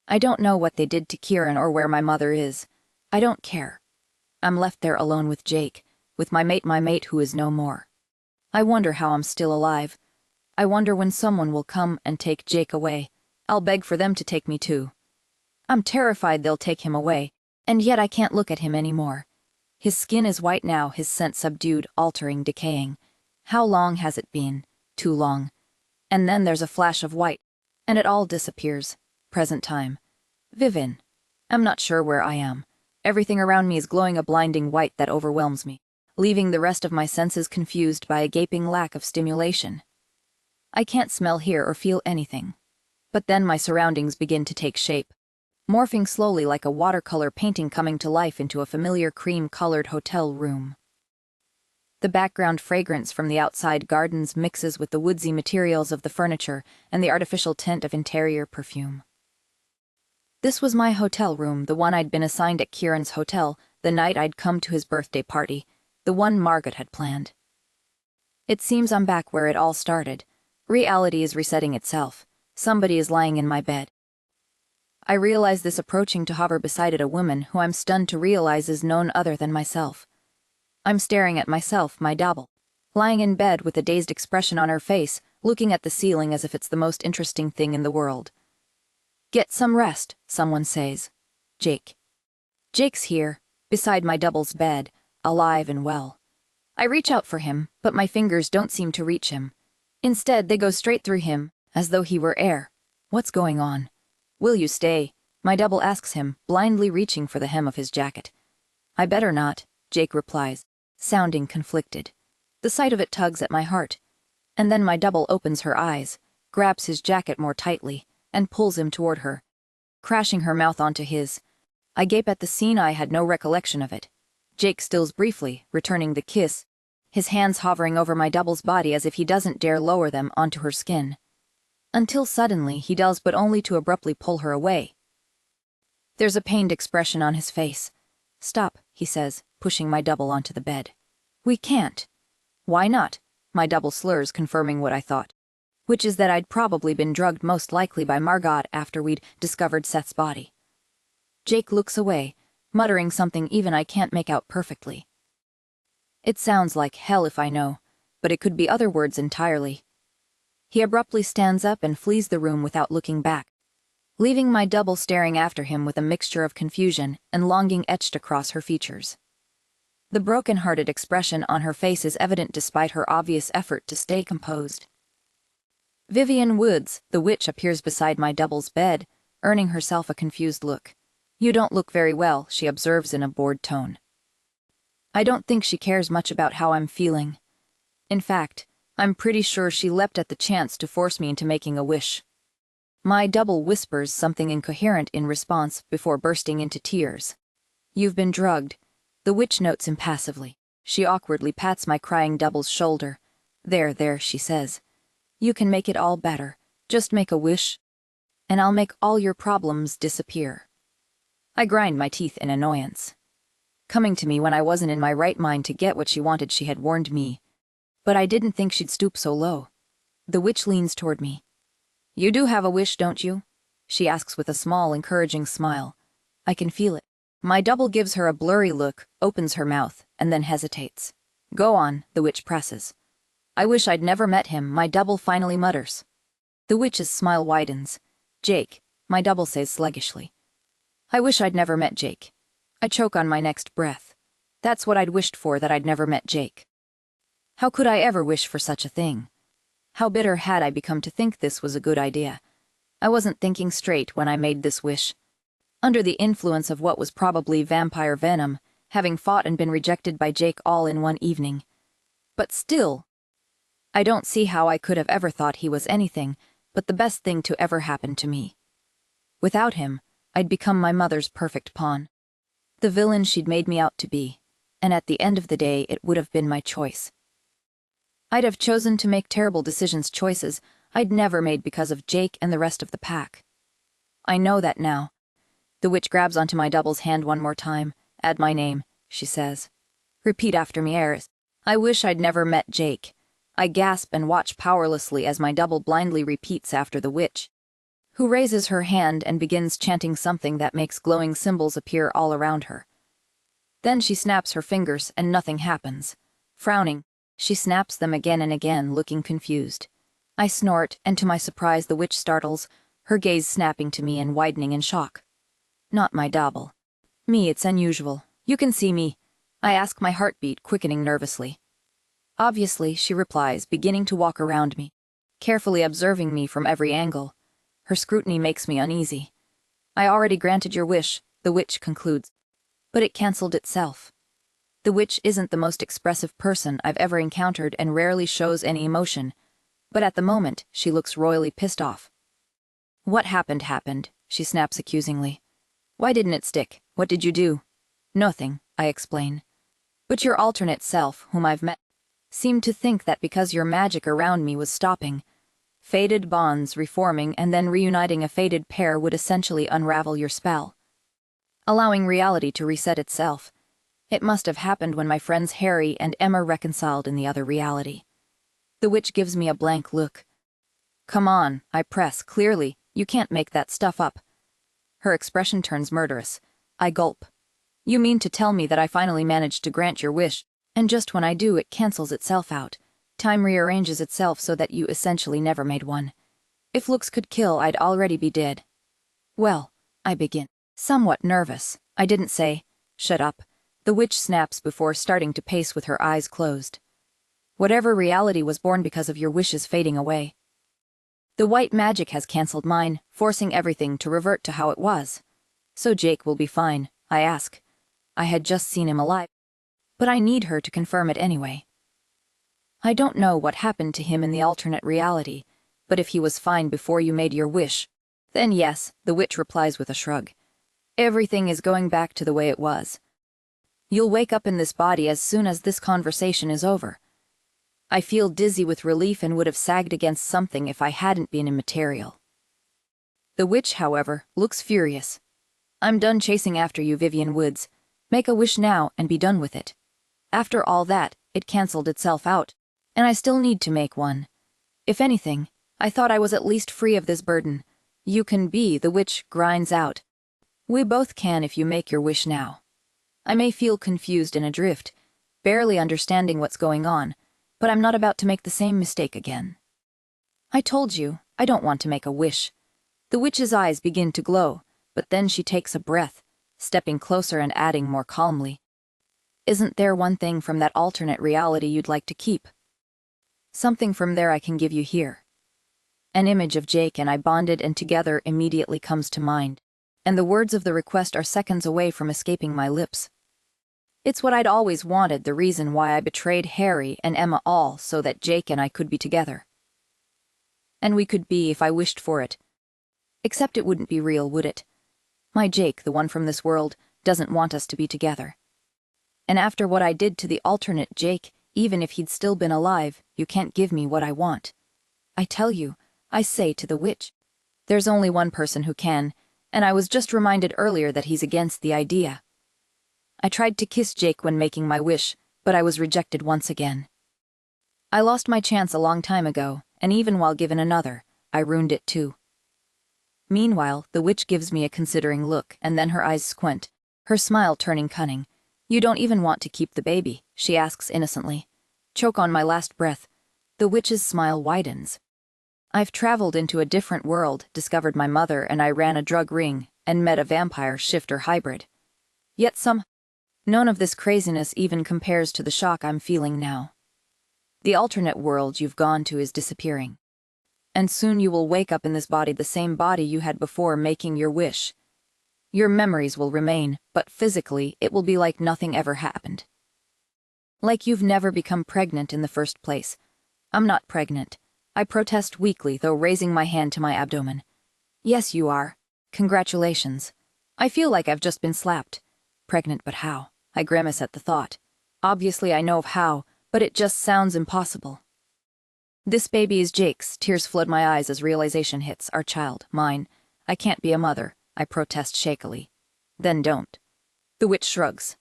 I don't know what they did to Kieran or where my mother is. I don't care. I'm left there alone with Jake, with my mate who is no more. I wonder how I'm still alive. I wonder when someone will come and take Jake away. I'll beg for them to take me too. I'm terrified they'll take him away, and yet I can't look at him anymore. His skin is white now, his scent subdued, altering, decaying. How long has it been? Too long. And then there's a flash of white, and it all disappears. Present time. Vivien. I'm not sure where I am. Everything around me is glowing a blinding white that overwhelms me, leaving the rest of my senses confused by a gaping lack of stimulation. I can't smell, hear, or feel anything. But then my surroundings begin to take shape, morphing slowly like a watercolor painting coming to life into a familiar cream-colored hotel room. The background fragrance from the outside gardens mixes with the woodsy materials of the furniture and the artificial tint of interior perfume. This was my hotel room, the one I'd been assigned at Kieran's hotel the night I'd come to his birthday party, the one Margaret had planned. It seems I'm back where it all started. Reality is resetting itself. Somebody is lying in my bed. I realize this approaching to hover beside it, a woman who I'm stunned to realize is none other than myself. I'm staring at myself, my double, lying in bed with a dazed expression on her face, looking at the ceiling as if it's the most interesting thing in the world. "Get some rest," someone says. Jake. Jake's here, beside my double's bed, alive and well. I reach out for him, but my fingers don't seem to reach him. Instead, they go straight through him, as though he were air. What's going on? "Will you stay?" my double asks him, blindly reaching for the hem of his jacket. "I better not," Jake replies, sounding conflicted. The sight of it tugs at my heart. And then my double opens her eyes, grabs his jacket more tightly, and pulls him toward her, crashing her mouth onto his. I gape at the scene. I had no recollection of it. Jake stills briefly, returning the kiss, his hands hovering over my double's body as if he doesn't dare lower them onto her skin. Until suddenly he does, but only to abruptly pull her away. There's a pained expression on his face. "Stop," he says, pushing my double onto the bed. "We can't." "Why not?" My double slurs, confirming what I thought. Which is that I'd probably been drugged, most likely by Margot, after we'd discovered Seth's body. Jake looks away, muttering something even I can't make out perfectly. It sounds like hell if I know, but it could be other words entirely. He abruptly stands up and flees the room without looking back, leaving my double staring after him with a mixture of confusion and longing etched across her features. The broken-hearted expression on her face is evident despite her obvious effort to stay composed. Vivien Woods, the witch, appears beside my double's bed, earning herself a confused look. "You don't look very well," she observes in a bored tone. I don't think she cares much about how I'm feeling. In fact, I'm pretty sure she leapt at the chance to force me into making a wish. My double whispers something incoherent in response before bursting into tears. "You've been drugged," the witch notes impassively. She awkwardly pats my crying double's shoulder. There, she says. "You can make it all better. Just make a wish, and I'll make all your problems disappear." I grind my teeth in annoyance. Coming to me when I wasn't in my right mind to get what she wanted, she had warned me. But I didn't think she'd stoop so low. The witch leans toward me. "You do have a wish, don't you?" she asks with a small, encouraging smile. I can feel it. My double gives her a blurry look, opens her mouth, and then hesitates. "Go on," the witch presses. "I wish I'd never met him," my double finally mutters. The witch's smile widens. "Jake," my double says sluggishly. "I wish I'd never met Jake." I choke on my next breath. That's what I'd wished for, that I'd never met Jake. How could I ever wish for such a thing? How bitter had I become to think this was a good idea? I wasn't thinking straight when I made this wish. Under the influence of what was probably vampire venom, having fought and been rejected by Jake all in one evening. But still, I don't see how I could have ever thought he was anything but the best thing to ever happen to me. Without him, I'd become my mother's perfect pawn. The villain she'd made me out to be, and at the end of the day it would have been my choice. I'd have chosen to make terrible choices I'd never made because of Jake and the rest of the pack. I know that now. The witch grabs onto my double's hand one more time. "Add my name," she says. "Repeat after me, Eris. I wish I'd never met Jake." I gasp and watch powerlessly as my double blindly repeats after the witch, who raises her hand and begins chanting something that makes glowing symbols appear all around her. Then she snaps her fingers and nothing happens. Frowning, she snaps them again and again, looking confused. I snort, and to my surprise the witch startles, her gaze snapping to me and widening in shock. Not my double. Me, it's unusual. You can see me. I ask, my heartbeat quickening nervously. Obviously, she replies, beginning to walk around me, carefully observing me from every angle. Her scrutiny makes me uneasy. "I already granted your wish," the witch concludes. But it cancelled itself. The witch isn't the most expressive person I've ever encountered and rarely shows any emotion, but at the moment, she looks royally pissed off. "What happened," she snaps accusingly. "Why didn't it stick? What did you do?" "Nothing," I explain. "But your alternate self, whom I've met, seemed to think that because your magic around me was stopping, faded bonds reforming and then reuniting a faded pair would essentially unravel your spell, allowing reality to reset itself. It must have happened when my friends Harry and Emma reconciled in the other reality." The witch gives me a blank look. "Come on," I press, "clearly, you can't make that stuff up." Her expression turns murderous. I gulp. "You mean to tell me that I finally managed to grant your wish, and just when I do, it cancels itself out? Time rearranges itself so that you essentially never made one. If looks could kill, I'd already be dead. Well, I begin. Somewhat nervous, I didn't say, "Shut up." The witch snaps before starting to pace with her eyes closed. Whatever reality was born because of your wishes fading away. The white magic has cancelled mine, forcing everything to revert to how it was. So Jake will be fine, I ask. I had just seen him alive. But I need her to confirm it anyway. I don't know what happened to him in the alternate reality, but if he was fine before you made your wish, then yes, the witch replies with a shrug. Everything is going back to the way it was. You'll wake up in this body as soon as this conversation is over. I feel dizzy with relief and would have sagged against something if I hadn't been immaterial. The witch, however, looks furious. I'm done chasing after you, Vivien Woods. Make a wish now and be done with it. After all that, it cancelled itself out, and I still need to make one. If anything, I thought I was at least free of this burden. You can be, the witch grinds out. We both can if you make your wish now. I may feel confused and adrift, barely understanding what's going on, but I'm not about to make the same mistake again. I told you, I don't want to make a wish. The witch's eyes begin to glow, but then she takes a breath, stepping closer and adding more calmly. Isn't there one thing from that alternate reality you'd like to keep? Something from there I can give you here. An image of Jake and I bonded and together immediately comes to mind, and the words of the request are seconds away from escaping my lips. It's what I'd always wanted, the reason why I betrayed Harry and Emma, all so that Jake and I could be together. And we could be if I wished for it. Except it wouldn't be real, would it? My Jake, the one from this world, doesn't want us to be together. And after what I did to the alternate Jake, even if he'd still been alive, you can't give me what I want. I tell you, I say to the witch. There's only one person who can, and I was just reminded earlier that he's against the idea. I tried to kiss Jake when making my wish, but I was rejected once again. I lost my chance a long time ago, and even while given another, I ruined it too. Meanwhile, the witch gives me a considering look, and then her eyes squint, her smile turning cunning. You don't even want to keep the baby, she asks innocently. Choke on my last breath. The witch's smile widens. I've traveled into a different world, discovered my mother, and I ran a drug ring, and met a vampire shifter hybrid. Yet none of this craziness even compares to the shock I'm feeling now. The alternate world you've gone to is disappearing. And soon you will wake up in this body, the same body you had before making your wish. Your memories will remain, but physically it will be like nothing ever happened. Like you've never become pregnant in the first place. I'm not pregnant. I protest weakly, though raising my hand to my abdomen. Yes, you are. Congratulations. I feel like I've just been slapped. Pregnant, but how? I grimace at the thought. Obviously I know of how, but it just sounds impossible. This baby is Jake's. Tears flood my eyes as realization hits. Our child, mine. I can't be a mother, I protest shakily. Then don't. The witch shrugs.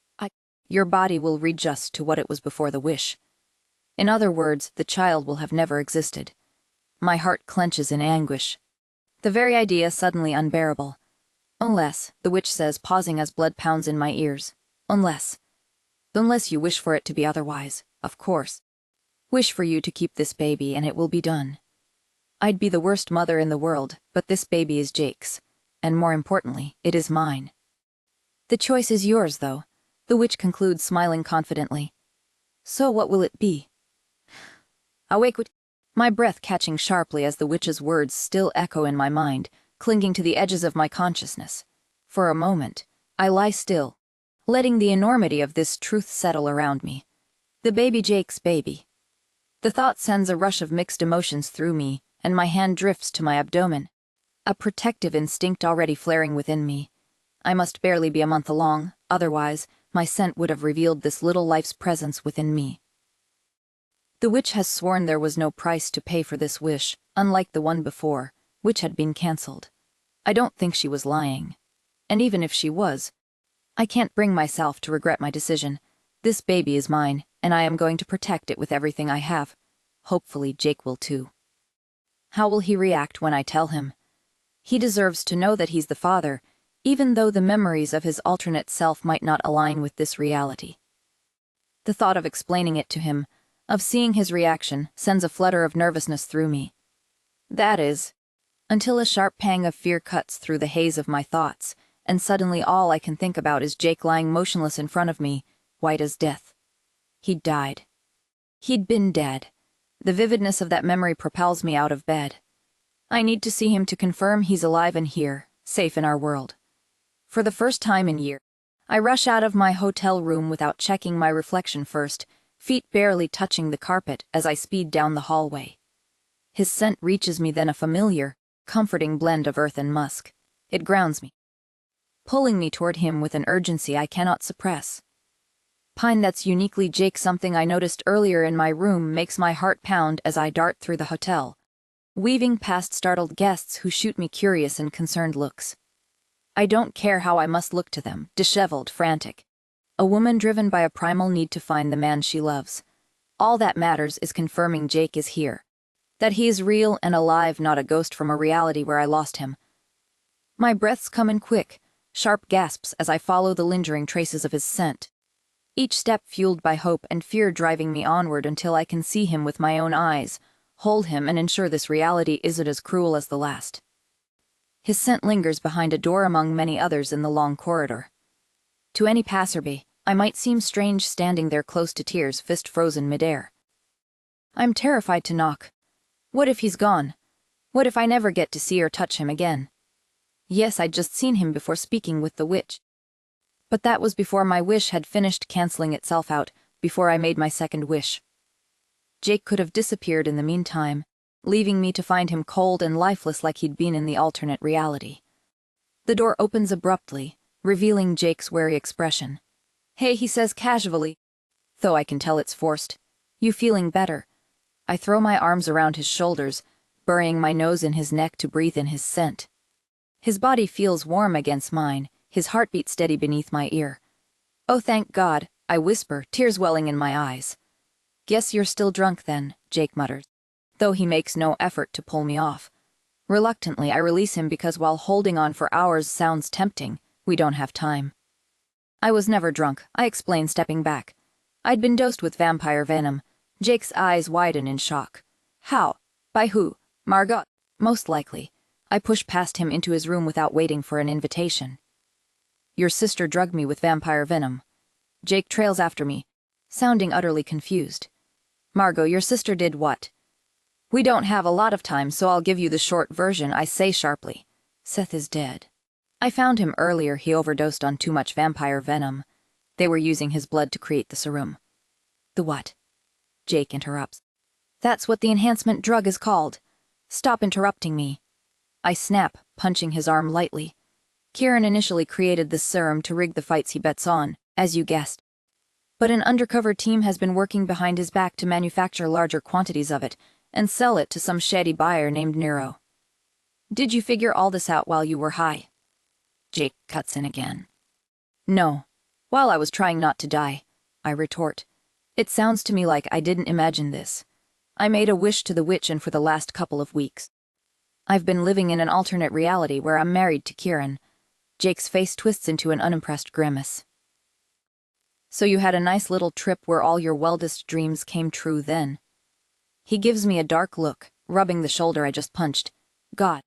Your body will readjust to what it was before the wish. In other words, the child will have never existed. My heart clenches in anguish. The very idea suddenly unbearable. Unless, the witch says, pausing as blood pounds in my ears. Unless you wish for it to be otherwise, of course. Wish for you to keep this baby and it will be done. I'd be the worst mother in the world, but this baby is Jake's. And more importantly, it is mine. The choice is yours, though, the witch concludes, smiling confidently. So what will it be? Awake with my breath catching sharply as the witch's words still echo in my mind, clinging to the edges of my consciousness. For a moment, I lie still, letting the enormity of this truth settle around me. The baby Jake's baby. The thought sends a rush of mixed emotions through me, and my hand drifts to my abdomen. A protective instinct already flaring within me. I must barely be a month along, otherwise, my scent would have revealed this little life's presence within me. The witch has sworn there was no price to pay for this wish, unlike the one before, which had been cancelled. I don't think she was lying. And even if she was, I can't bring myself to regret my decision. This baby is mine, and I am going to protect it with everything I have. Hopefully Jake will too. How will he react when I tell him? He deserves to know that he's the father, even though the memories of his alternate self might not align with this reality. The thought of explaining it to him, of seeing his reaction sends a flutter of nervousness through me. That is, until a sharp pang of fear cuts through the haze of my thoughts, and suddenly all I can think about is Jake lying motionless in front of me, white as death. He'd died. He'd been dead. The vividness of that memory propels me out of bed. I need to see him to confirm he's alive and here, safe in our world. For the first time in years, I rush out of my hotel room without checking my reflection first, feet barely touching the carpet as I speed down the hallway. His scent reaches me, then a familiar, comforting blend of earth and musk. It grounds me, pulling me toward him with an urgency I cannot suppress. Pine that's uniquely Jake. Something I noticed earlier in my room makes my heart pound as I dart through the hotel, weaving past startled guests who shoot me curious and concerned looks. I don't care how I must look to them, disheveled, frantic. A woman driven by a primal need to find the man she loves. All that matters is confirming Jake is here. That he is real and alive, not a ghost from a reality where I lost him. My breaths come in quick, sharp gasps as I follow the lingering traces of his scent. Each step fueled by hope and fear, driving me onward until I can see him with my own eyes, hold him and ensure this reality isn't as cruel as the last. His scent lingers behind a door among many others in the long corridor. To any passerby, I might seem strange standing there close to tears, fist frozen midair. I'm terrified to knock. What if he's gone? What if I never get to see or touch him again? Yes, I'd just seen him before speaking with the witch. But that was before my wish had finished canceling itself out, before I made my second wish. Jake could have disappeared in the meantime, leaving me to find him cold and lifeless like he'd been in the alternate reality. The door opens abruptly, revealing Jake's wary expression. "Hey," he says casually, though I can tell it's forced. "You feeling better?" I throw my arms around his shoulders, burying my nose in his neck to breathe in his scent. His body feels warm against mine, his heartbeat steady beneath my ear. "Oh, thank God," I whisper, tears welling in my eyes. "Guess you're still drunk then," Jake mutters, though he makes no effort to pull me off. Reluctantly, I release him because while holding on for hours sounds tempting, we don't have time. "I was never drunk," I explain, stepping back. "I'd been dosed with vampire venom." Jake's eyes widen in shock. "How? By who? Margot?" "Most likely." I push past him into his room without waiting for an invitation. "Your sister drugged me with vampire venom." Jake trails after me, sounding utterly confused. "Margot, your sister did what?" "We don't have a lot of time, so I'll give you the short version," I say sharply. "Seth is dead. I found him earlier. He overdosed on too much vampire venom. They were using his blood to create the serum." "The what?" Jake interrupts. "That's what the enhancement drug is called. Stop interrupting me." I snap, punching his arm lightly. "Kieran initially created this serum to rig the fights he bets on, as you guessed. But an undercover team has been working behind his back to manufacture larger quantities of it and sell it to some shady buyer named Nero. Did you figure all this out while you were high?" Jake cuts in again. "No. While I was trying not to die," I retort. "It sounds to me like I didn't imagine this. I made a wish to the witch, and for the last couple of weeks I've been living in an alternate reality where I'm married to Kieran." Jake's face twists into an unimpressed grimace. "So you had a nice little trip where all your wildest dreams came true then?" He gives me a dark look, rubbing the shoulder I just punched. God,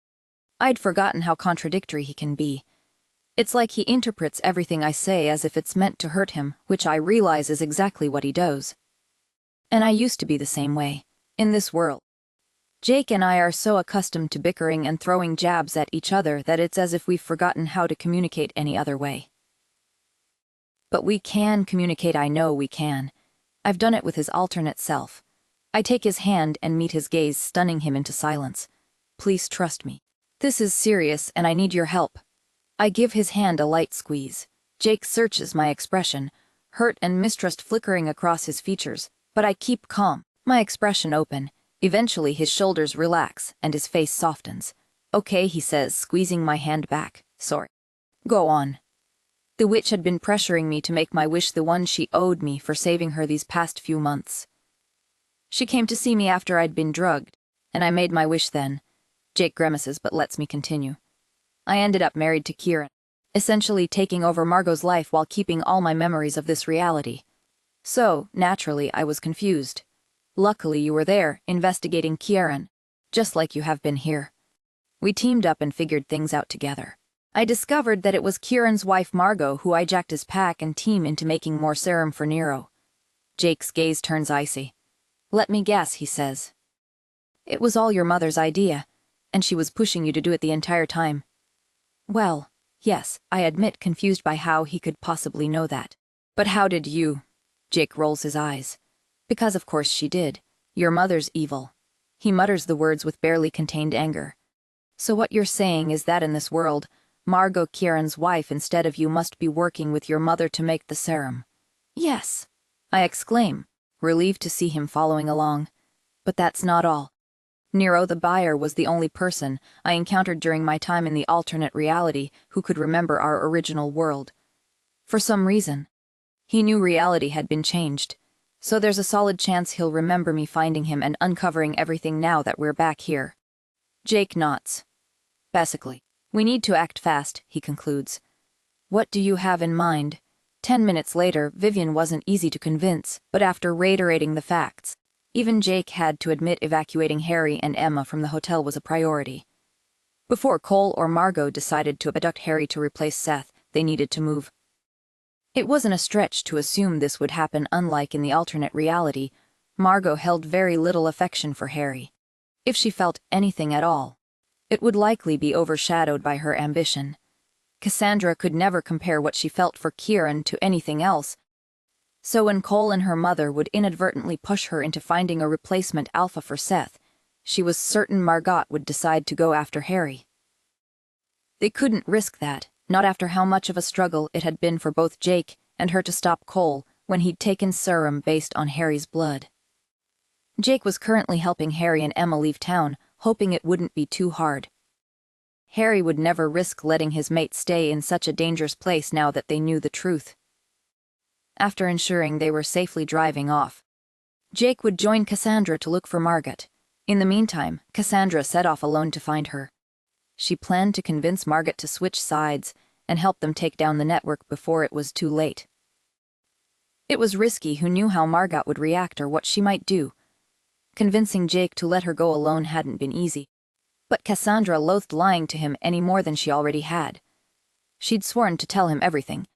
I'd forgotten how contradictory he can be. It's like he interprets everything I say as if it's meant to hurt him, which I realize is exactly what he does. And I used to be the same way, in this world. Jake and I are so accustomed to bickering and throwing jabs at each other that it's as if we've forgotten how to communicate any other way. But we can communicate, I know we can. I've done it with his alternate self. I take his hand and meet his gaze, stunning him into silence. "Please trust me. This is serious and I need your help." I give his hand a light squeeze. Jake searches my expression, hurt and mistrust flickering across his features, but I keep calm, my expression open. Eventually his shoulders relax and his face softens. "Okay," he says, squeezing my hand back. "Sorry. Go on." The witch had been pressuring me to make my wish the one she owed me for saving her these past few months. She came to see me after I'd been drugged, and I made my wish then. Jake grimaces but lets me continue. I ended up married to Kieran, essentially taking over Margot's life while keeping all my memories of this reality. So, naturally, I was confused. Luckily you were there, investigating Kieran, just like you have been here. We teamed up and figured things out together. I discovered that it was Kieran's wife Margot who hijacked his pack and team into making more serum for Nero. Jake's gaze turns icy. Let me guess, he says. It was all your mother's idea, and she was pushing you to do it the entire time. Well, yes, I admit, confused by how he could possibly know that. But how did you? Jake rolls his eyes. Because of course she did. Your mother's evil. He mutters the words with barely contained anger. So what you're saying is that in this world, Margot, Kieran's wife, instead of you, must be working with your mother to make the serum. Yes, I exclaim, relieved to see him following along. But that's not all. Nero the buyer was the only person I encountered during my time in the alternate reality who could remember our original world. For some reason, he knew reality had been changed, so there's a solid chance he'll remember me finding him and uncovering everything now that we're back here. Jake nods. Basically, we need to act fast, he concludes. What do you have in mind? 10 minutes later, Vivien wasn't easy to convince, but after reiterating the facts, even Jake had to admit evacuating Harry and Emma from the hotel was a priority. Before Cole or Margot decided to abduct Harry to replace Seth, they needed to move. It wasn't a stretch to assume this would happen. Unlike in the alternate reality, Margot held very little affection for Harry. If she felt anything at all, it would likely be overshadowed by her ambition. Cassandra could never compare what she felt for Kieran to anything else, so when Cole and her mother would inadvertently push her into finding a replacement alpha for Seth, she was certain Margot would decide to go after Harry. They couldn't risk that, not after how much of a struggle it had been for both Jake and her to stop Cole when he'd taken serum based on Harry's blood. Jake was currently helping Harry and Emma leave town, hoping it wouldn't be too hard. Harry would never risk letting his mate stay in such a dangerous place now that they knew the truth. After ensuring they were safely driving off, Jake would join Cassandra to look for Margot. In the meantime, Cassandra set off alone to find her. She planned to convince Margot to switch sides and help them take down the network before it was too late. It was risky. Who knew how Margot would react or what she might do? Convincing Jake to let her go alone hadn't been easy, but Cassandra loathed lying to him any more than she already had. She'd sworn to tell him everything,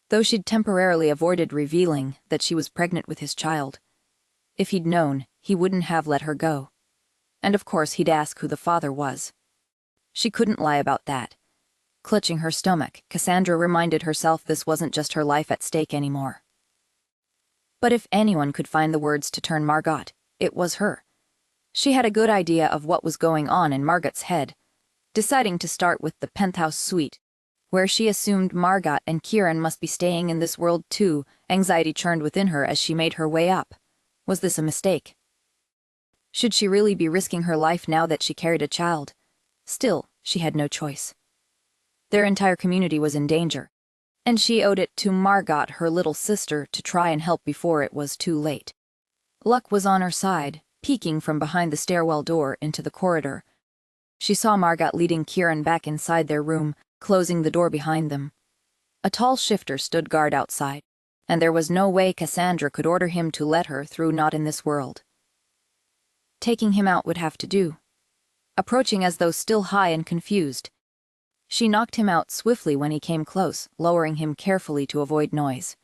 though she'd temporarily avoided revealing that she was pregnant with his child. If he'd known, he wouldn't have let her go. And of course he'd ask who the father was. She couldn't lie about that. Clutching her stomach, Cassandra reminded herself this wasn't just her life at stake anymore. But if anyone could find the words to turn Margot, it was her. She had a good idea of what was going on in Margot's head, deciding to start with the penthouse suite, where she assumed Margot and Kieran must be staying in this world too. Anxiety churned within her as she made her way up. Was this a mistake? Should she really be risking her life now that she carried a child? Still, she had no choice. Their entire community was in danger, and she owed it to Margot, her little sister, to try and help before it was too late. Luck was on her side, peeking from behind the stairwell door into the corridor. She saw Margot leading Kieran back inside their room, closing the door behind them. A tall shifter stood guard outside, and there was no way Cassandra could order him to let her through, not in this world. Taking him out would have to do. Approaching as though still high and confused, she knocked him out swiftly when he came close, lowering him carefully to avoid noise.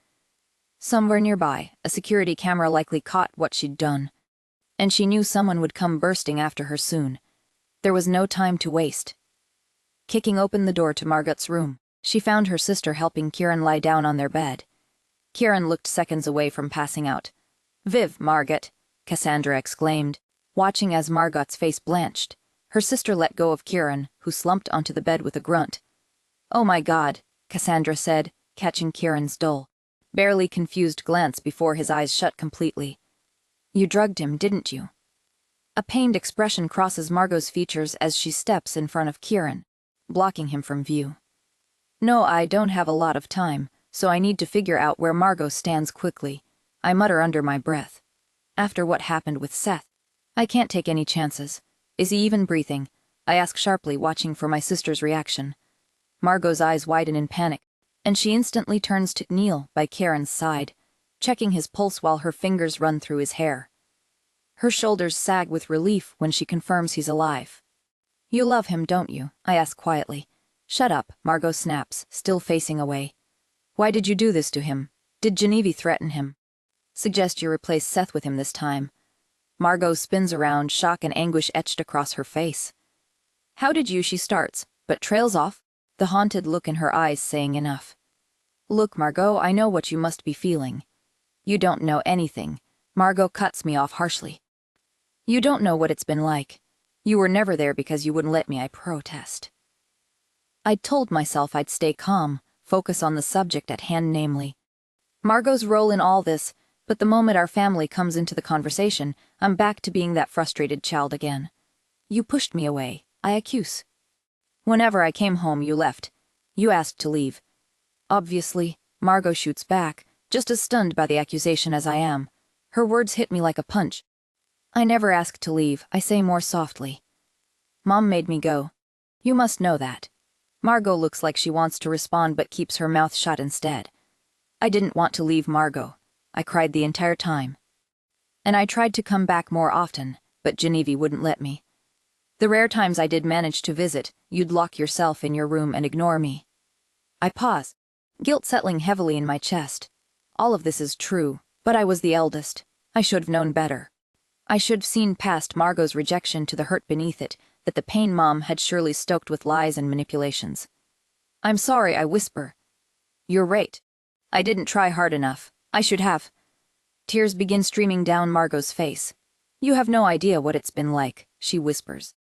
Somewhere nearby, a security camera likely caught what she'd done, and she knew someone would come bursting after her soon. There was no time to waste. Kicking open the door to Margot's room, she found her sister helping Kieran lie down on their bed. Kieran looked seconds away from passing out. "Viv, Margot," Cassandra exclaimed, watching as Margot's face blanched. Her sister let go of Kieran, who slumped onto the bed with a grunt. "Oh my God," Cassandra said, catching Kieran's dull, barely confused glance before his eyes shut completely. "You drugged him, didn't you?" A pained expression crosses Margot's features as she steps in front of Kieran, blocking him from view. "No, I don't have a lot of time, so I need to figure out where Margot stands quickly," I mutter under my breath. "After what happened with Seth, I can't take any chances. Is he even breathing?" I ask sharply, watching for my sister's reaction. Margot's eyes widen in panic, and she instantly turns to kneel by Kieran's side, checking his pulse while her fingers run through his hair. Her shoulders sag with relief when she confirms he's alive. You love him, don't you? I ask quietly. Shut up, Margot snaps, still facing away. Why did you do this to him? Did Genevieve threaten him? Suggest you replace Seth with him this time. Margot spins around, shock and anguish etched across her face. How did you? She starts, but trails off, the haunted look in her eyes saying enough. Look, Margot, I know what you must be feeling. You don't know anything. Margot cuts me off harshly. You don't know what it's been like. You were never there because you wouldn't let me, I protest. I'd told myself I'd stay calm, focus on the subject at hand, namely Margot's role in all this, but the moment our family comes into the conversation, I'm back to being that frustrated child again. You pushed me away, I accuse. Whenever I came home, you left. You asked to leave. Obviously, Margot shoots back, just as stunned by the accusation as I am. Her words hit me like a punch. I never asked to leave, I say more softly. Mom made me go. You must know that. Margot looks like she wants to respond but keeps her mouth shut instead. I didn't want to leave Margot. I cried the entire time. And I tried to come back more often, but Genevieve wouldn't let me. The rare times I did manage to visit, you'd lock yourself in your room and ignore me. I pause, guilt settling heavily in my chest. All of this is true, but I was the eldest. I should have known better. I should have seen past Margot's rejection to the hurt beneath it, that the pain Mom had surely stoked with lies and manipulations. I'm sorry, I whisper. You're right. I didn't try hard enough. I should have. Tears begin streaming down Margot's face. You have no idea what it's been like, she whispers.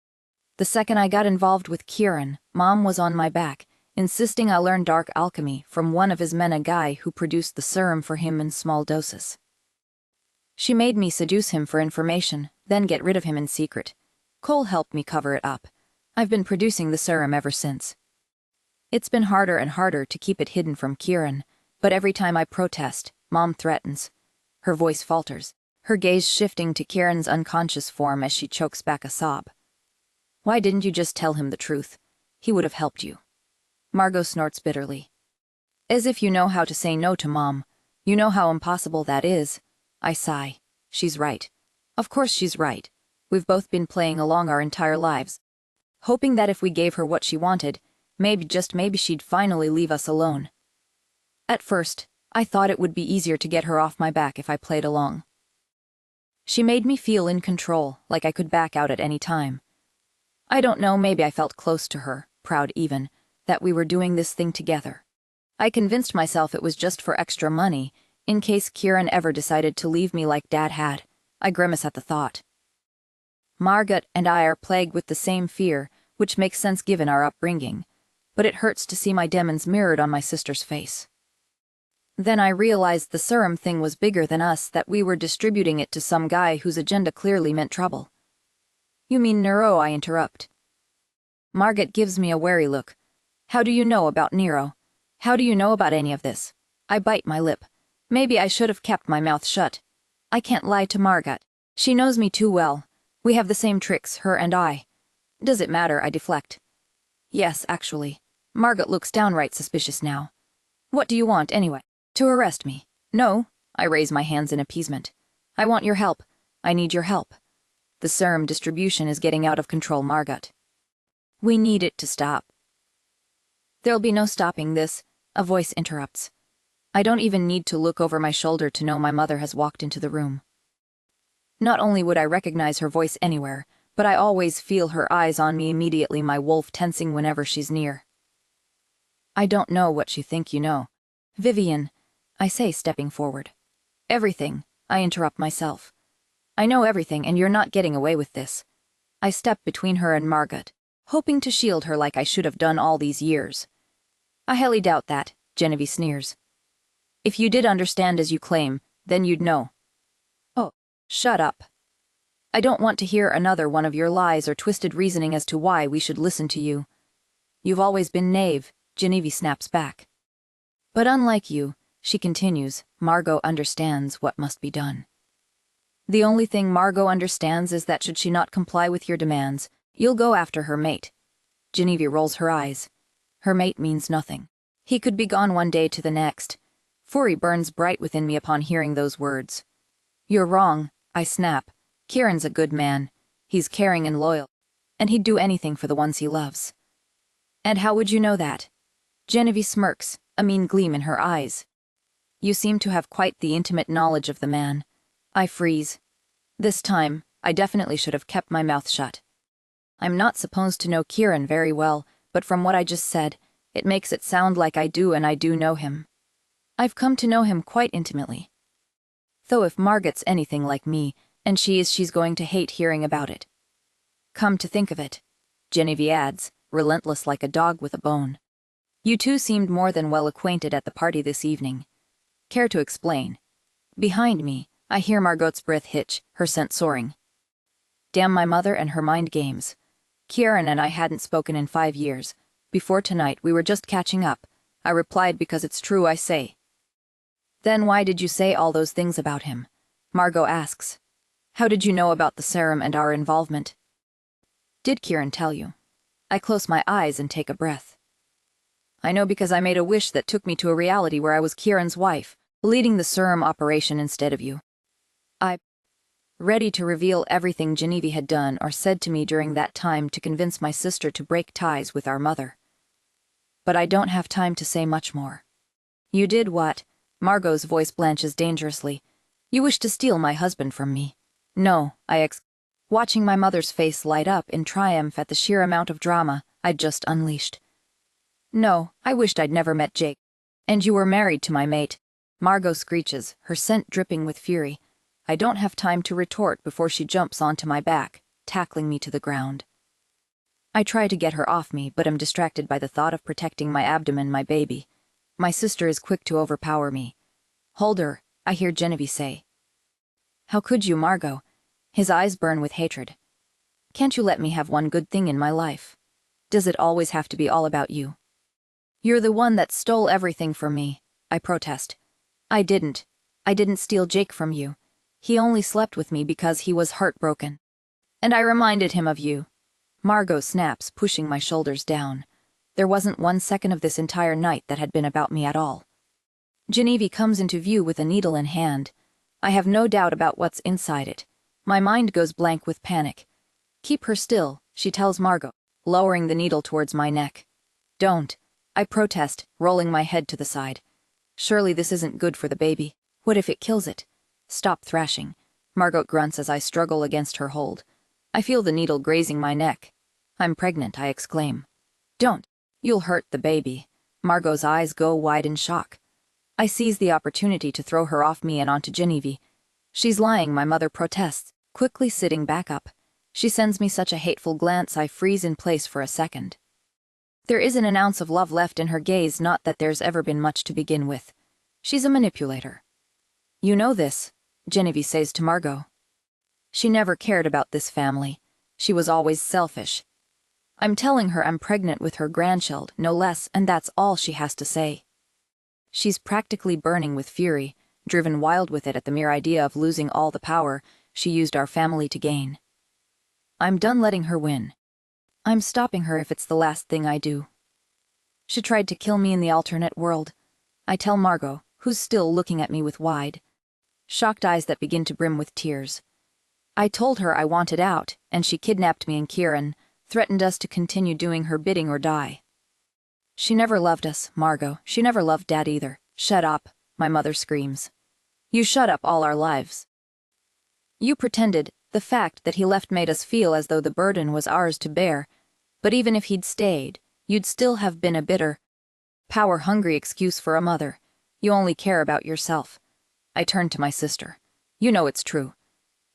The second I got involved with Kieran, Mom was on my back, insisting I learn dark alchemy from one of his men, a guy who produced the serum for him in small doses. She made me seduce him for information, then get rid of him in secret. Cole helped me cover it up. I've been producing the serum ever since. It's been harder and harder to keep it hidden from Kieran, but every time I protest, Mom threatens. Her voice falters, her gaze shifting to Kieran's unconscious form as she chokes back a sob. Why didn't you just tell him the truth? He would have helped you. Margot snorts bitterly. As if you know how to say no to Mom. You know how impossible that is. I sigh. She's right. Of course she's right. We've both been playing along our entire lives, hoping that if we gave her what she wanted, maybe, just maybe, she'd finally leave us alone. At first, I thought it would be easier to get her off my back if I played along. She made me feel in control, like I could back out at any time. I don't know, maybe I felt close to her, proud even, that we were doing this thing together. I convinced myself it was just for extra money, in case Kieran ever decided to leave me like Dad had. I grimace at the thought. Margot and I are plagued with the same fear, which makes sense given our upbringing, but it hurts to see my demons mirrored on my sister's face. Then I realized the serum thing was bigger than us, that we were distributing it to some guy whose agenda clearly meant trouble. You mean Nero? I interrupt. Margot gives me a wary look. How do you know about Nero? How do you know about any of this? I bite my lip. Maybe I should have kept my mouth shut. I can't lie to Margot. She knows me too well. We have the same tricks, her and I. Does it matter? I deflect. Yes, actually. Margot looks downright suspicious now. What do you want, anyway? To arrest me? No. I raise my hands in appeasement. I want your help. I need your help. The serum distribution is getting out of control, Margot. We need it to stop. There'll be no stopping this, a voice interrupts. I don't even need to look over my shoulder to know my mother has walked into the room. Not only would I recognize her voice anywhere, but I always feel her eyes on me immediately, my wolf tensing whenever she's near. I don't know what you think you know. Vivien, I say, stepping forward. Everything, I interrupt myself. I know everything, and you're not getting away with this. I step between her and Margot, hoping to shield her like I should have done all these years. I highly doubt that, Genevieve sneers. If you did understand as you claim, then you'd know. Oh, shut up. I don't want to hear another one of your lies or twisted reasoning as to why we should listen to you. You've always been knave, Genevieve snaps back. But unlike you, she continues, Margot understands what must be done. The only thing Margot understands is that should she not comply with your demands, you'll go after her mate. Genevieve rolls her eyes. Her mate means nothing. He could be gone one day to the next. Fury burns bright within me upon hearing those words. You're wrong, I snap. Kieran's a good man. He's caring and loyal. And he'd do anything for the ones he loves. And how would you know that? Genevieve smirks, a mean gleam in her eyes. You seem to have quite the intimate knowledge of the man. I freeze. This time, I definitely should have kept my mouth shut. I'm not supposed to know Kieran very well, but from what I just said, it makes it sound like I do, and I do know him. I've come to know him quite intimately. Though if Margot's anything like me, and she's going to hate hearing about it. Come to think of it, Genevieve adds, relentless like a dog with a bone. You two seemed more than well acquainted at the party this evening. Care to explain? Behind me, I hear Margot's breath hitch, her scent soaring. Damn my mother and her mind games. Kieran and I hadn't spoken in 5 years. Before tonight we were just catching up. I replied because it's true I say. Then why did you say all those things about him? Margot asks. How did you know about the serum and our involvement? Did Kieran tell you? I close my eyes and take a breath. I know because I made a wish that took me to a reality where I was Kieran's wife, leading the serum operation instead of you. Ready to reveal everything Genevieve had done or said to me during that time to convince my sister to break ties with our mother. But I don't have time to say much more. You did what? Margot's voice blanches dangerously. You wish to steal my husband from me. No, watching my mother's face light up in triumph at the sheer amount of drama I'd just unleashed. No, I wished I'd never met Jake. And you were married to my mate. Margot screeches, her scent dripping with fury. I don't have time to retort before she jumps onto my back, tackling me to the ground. I try to get her off me, but am distracted by the thought of protecting my abdomen, my baby. My sister is quick to overpower me. Hold her, I hear Genevieve say. How could you, Margot? His eyes burn with hatred. Can't you let me have one good thing in my life? Does it always have to be all about you? You're the one that stole everything from me, I protest. I didn't steal Jake from you. He only slept with me because he was heartbroken. And I reminded him of you. Margot snaps, pushing my shoulders down. There wasn't 1 second of this entire night that had been about me at all. Genevieve comes into view with a needle in hand. I have no doubt about what's inside it. My mind goes blank with panic. Keep her still, she tells Margot, lowering the needle towards my neck. Don't, I protest, rolling my head to the side. Surely this isn't good for the baby. What if it kills it? Stop thrashing. Margot grunts as I struggle against her hold. I feel the needle grazing my neck. I'm pregnant, I exclaim. Don't. You'll hurt the baby. Margot's eyes go wide in shock. I seize the opportunity to throw her off me and onto Genevieve. She's lying, my mother protests, quickly sitting back up. She sends me such a hateful glance I freeze in place for a second. There isn't an ounce of love left in her gaze, not that there's ever been much to begin with. She's a manipulator. You know this, Genevieve says to Margot. She never cared about this family. She was always selfish. I'm telling her I'm pregnant with her grandchild, no less, and that's all she has to say. She's practically burning with fury, driven wild with it at the mere idea of losing all the power she used our family to gain. I'm done letting her win. I'm stopping her if it's the last thing I do. She tried to kill me in the alternate world. I tell Margot, who's still looking at me with wide, shocked eyes that begin to brim with tears. I told her I wanted out, and she kidnapped me and Kieran, threatened us to continue doing her bidding or die. She never loved us, Margot. She never loved Dad either. Shut up, my mother screams. You shut up all our lives. You pretended. The fact that he left made us feel as though the burden was ours to bear, but even if he'd stayed, you'd still have been a bitter, power-hungry excuse for a mother. You only care about yourself. I turn to my sister. You know it's true.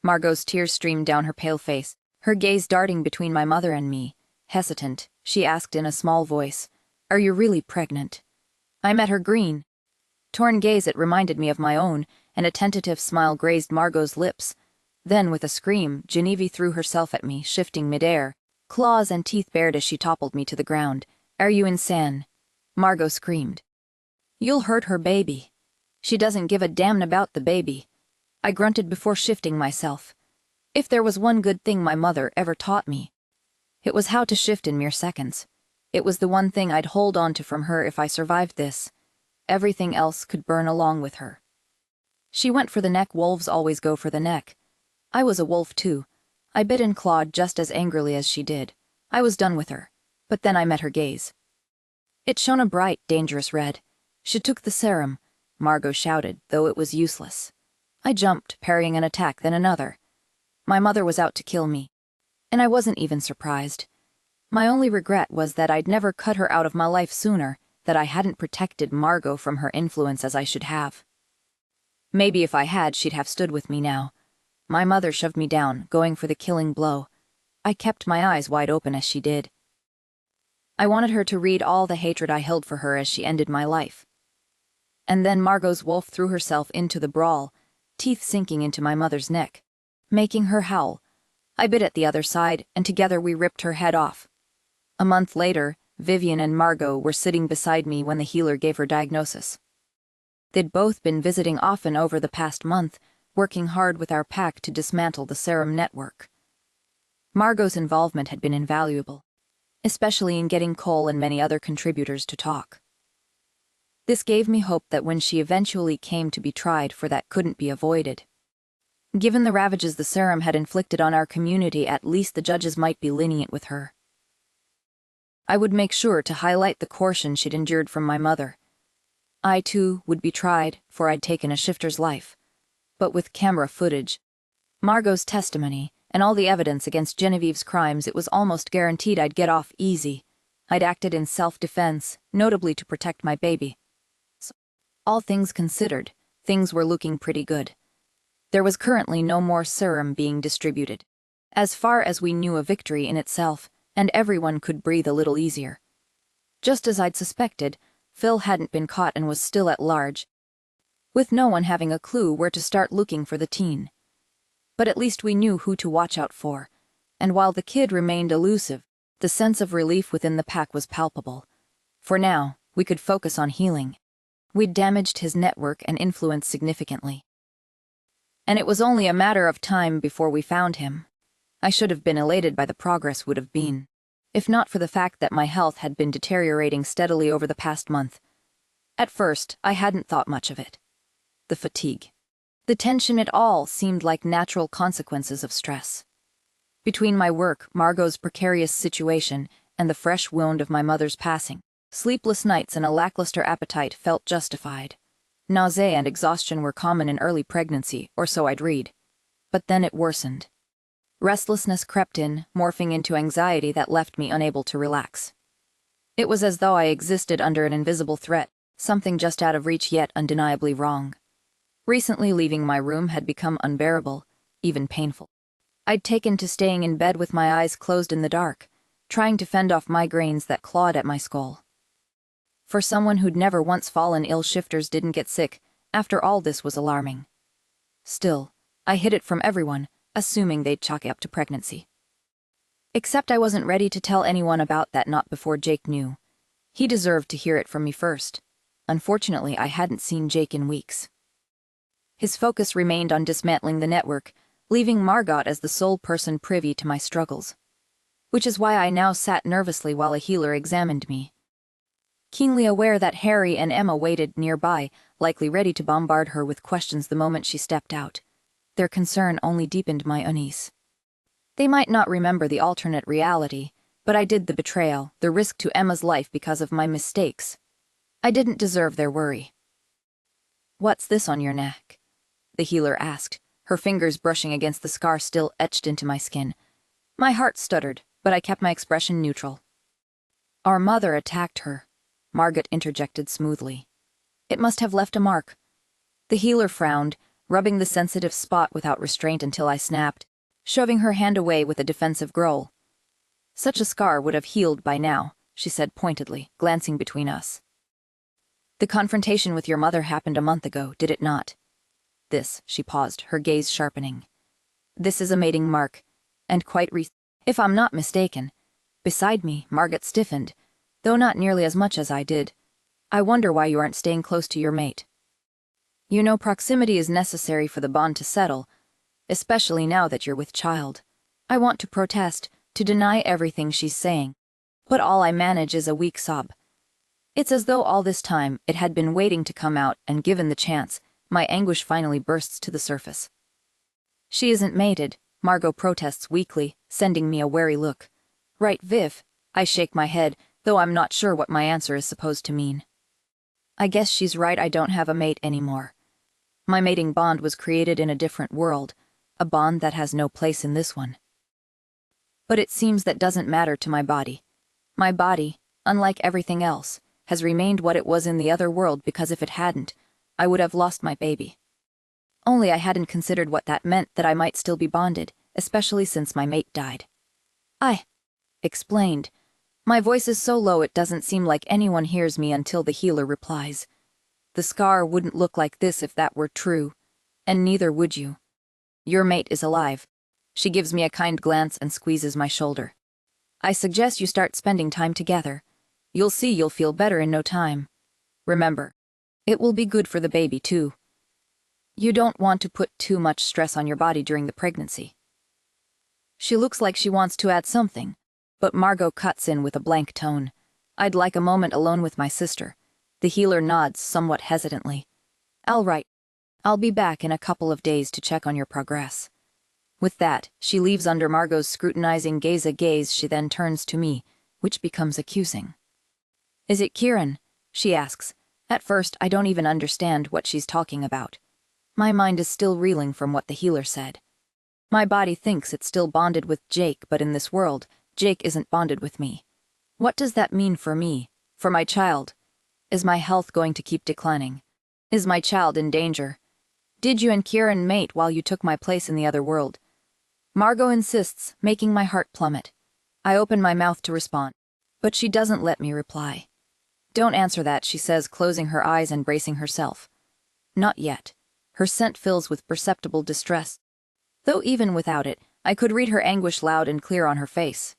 Margot's tears streamed down her pale face, her gaze darting between my mother and me. Hesitant, she asked in a small voice, Are you really pregnant? I met her green, torn gaze. It reminded me of my own, and a tentative smile grazed Margot's lips. Then, with a scream, Genevieve threw herself at me, shifting midair, claws and teeth bared as she toppled me to the ground. Are you insane? Margot screamed. You'll hurt her baby. She doesn't give a damn about the baby. I grunted before shifting myself. If there was one good thing my mother ever taught me, it was how to shift in mere seconds. It was the one thing I'd hold on to from her if I survived this. Everything else could burn along with her. She went for the neck. Wolves always go for the neck. I was a wolf too. I bit and clawed just as angrily as she did. I was done with her. But then I met her gaze. It shone a bright, dangerous red. She took the serum, Margot shouted, though it was useless. I jumped, parrying an attack, then another. My mother was out to kill me. And I wasn't even surprised. My only regret was that I'd never cut her out of my life sooner, that I hadn't protected Margot from her influence as I should have. Maybe if I had, she'd have stood with me now. My mother shoved me down, going for the killing blow. I kept my eyes wide open as she did. I wanted her to read all the hatred I held for her as she ended my life. And then Margot's wolf threw herself into the brawl, teeth sinking into my mother's neck, making her howl. I bit at the other side, and together we ripped her head off. A month later, Vivien and Margot were sitting beside me when the healer gave her diagnosis. They'd both been visiting often over the past month, working hard with our pack to dismantle the serum network. Margot's involvement had been invaluable, especially in getting Cole and many other contributors to talk. This gave me hope that when she eventually came to be tried for that couldn't be avoided. Given the ravages the serum had inflicted on our community, at least the judges might be lenient with her. I would make sure to highlight the coercion she'd endured from my mother. I, too, would be tried, for I'd taken a shifter's life. But with camera footage, Margot's testimony, and all the evidence against Genevieve's crimes, it was almost guaranteed I'd get off easy. I'd acted in self-defense, notably to protect my baby. So, all things considered, things were looking pretty good. There was currently no more serum being distributed. As far as we knew, a victory in itself, and everyone could breathe a little easier. Just as I'd suspected, Phil hadn't been caught and was still at large, with no one having a clue where to start looking for the teen. But at least we knew who to watch out for, and while the kid remained elusive, the sense of relief within the pack was palpable. For now, we could focus on healing. We'd damaged his network and influence significantly. And it was only a matter of time before we found him. I should have been elated by the progress would have been, if not for the fact that my health had been deteriorating steadily over the past month. At first, I hadn't thought much of it. The fatigue, the tension, it all seemed like natural consequences of stress. Between my work, Margot's precarious situation, and the fresh wound of my mother's passing, sleepless nights and a lackluster appetite felt justified. Nausea and exhaustion were common in early pregnancy, or so I'd read. But then it worsened. Restlessness crept in, morphing into anxiety that left me unable to relax. It was as though I existed under an invisible threat, something just out of reach yet undeniably wrong. Recently, leaving my room had become unbearable, even painful. I'd taken to staying in bed with my eyes closed in the dark, trying to fend off migraines that clawed at my skull. For someone who'd never once fallen ill, shifters didn't get sick. After all, this was alarming. Still, I hid it from everyone, assuming they'd chalk it up to pregnancy. Except I wasn't ready to tell anyone about that, not before Jake knew. He deserved to hear it from me first. Unfortunately, I hadn't seen Jake in weeks. His focus remained on dismantling the network, leaving Margot as the sole person privy to my struggles. Which is why I now sat nervously while a healer examined me. Keenly aware that Harry and Emma waited nearby, likely ready to bombard her with questions the moment she stepped out. Their concern only deepened my unease. They might not remember the alternate reality, but I did the betrayal, the risk to Emma's life because of my mistakes. I didn't deserve their worry. "What's this on your neck?" the healer asked, her fingers brushing against the scar still etched into my skin. My heart stuttered, but I kept my expression neutral. "Our mother attacked her," Margot interjected smoothly. "It must have left a mark." The healer frowned, rubbing the sensitive spot without restraint until I snapped, shoving her hand away with a defensive growl. "Such a scar would have healed by now," she said pointedly, glancing between us. "The confrontation with your mother happened a month ago, did it not?" This, she paused, her gaze sharpening. "This is a mating mark, and quite recent, if I'm not mistaken." Beside me, Margot stiffened, though not nearly as much as I did. "I wonder why you aren't staying close to your mate." "You know, proximity is necessary for the bond to settle, especially now that you're with child." I want to protest, to deny everything she's saying, but all I manage is a weak sob. It's as though all this time it had been waiting to come out, and given the chance, my anguish finally bursts to the surface. She isn't mated, Margot protests weakly, sending me a wary look. Right, Viv? I shake my head, though I'm not sure what my answer is supposed to mean. I guess she's right, I don't have a mate anymore. My mating bond was created in a different world, a bond that has no place in this one. But it seems that doesn't matter to my body. My body, unlike everything else, has remained what it was in the other world because if it hadn't, I would have lost my baby. Only I hadn't considered what that meant, that I might still be bonded, especially since my mate died. I explained. My voice is so low it doesn't seem like anyone hears me until the healer replies. The scar wouldn't look like this if that were true, and neither would you. Your mate is alive. She gives me a kind glance and squeezes my shoulder. I suggest you start spending time together. You'll see you'll feel better in no time. Remember, it will be good for the baby too. You don't want to put too much stress on your body during the pregnancy. She looks like she wants to add something, but Margot cuts in with a blank tone. I'd like a moment alone with my sister. The healer nods somewhat hesitantly. All right. I'll be back in a couple of days to check on your progress. With that, she leaves under Margot's scrutinizing gaze, a gaze she then turns to me, which becomes accusing. Is it Kieran? She asks. At first, I don't even understand what she's talking about. My mind is still reeling from what the healer said. My body thinks it's still bonded with Jake, but in this world, Jake isn't bonded with me. What does that mean for me? For my child? Is my health going to keep declining? Is my child in danger? Did you and Kieran mate while you took my place in the other world? Margot insists, making my heart plummet. I open my mouth to respond, but she doesn't let me reply. Don't answer that, she says, closing her eyes and bracing herself. Not yet. Her scent fills with perceptible distress. Though even without it, I could read her anguish loud and clear on her face.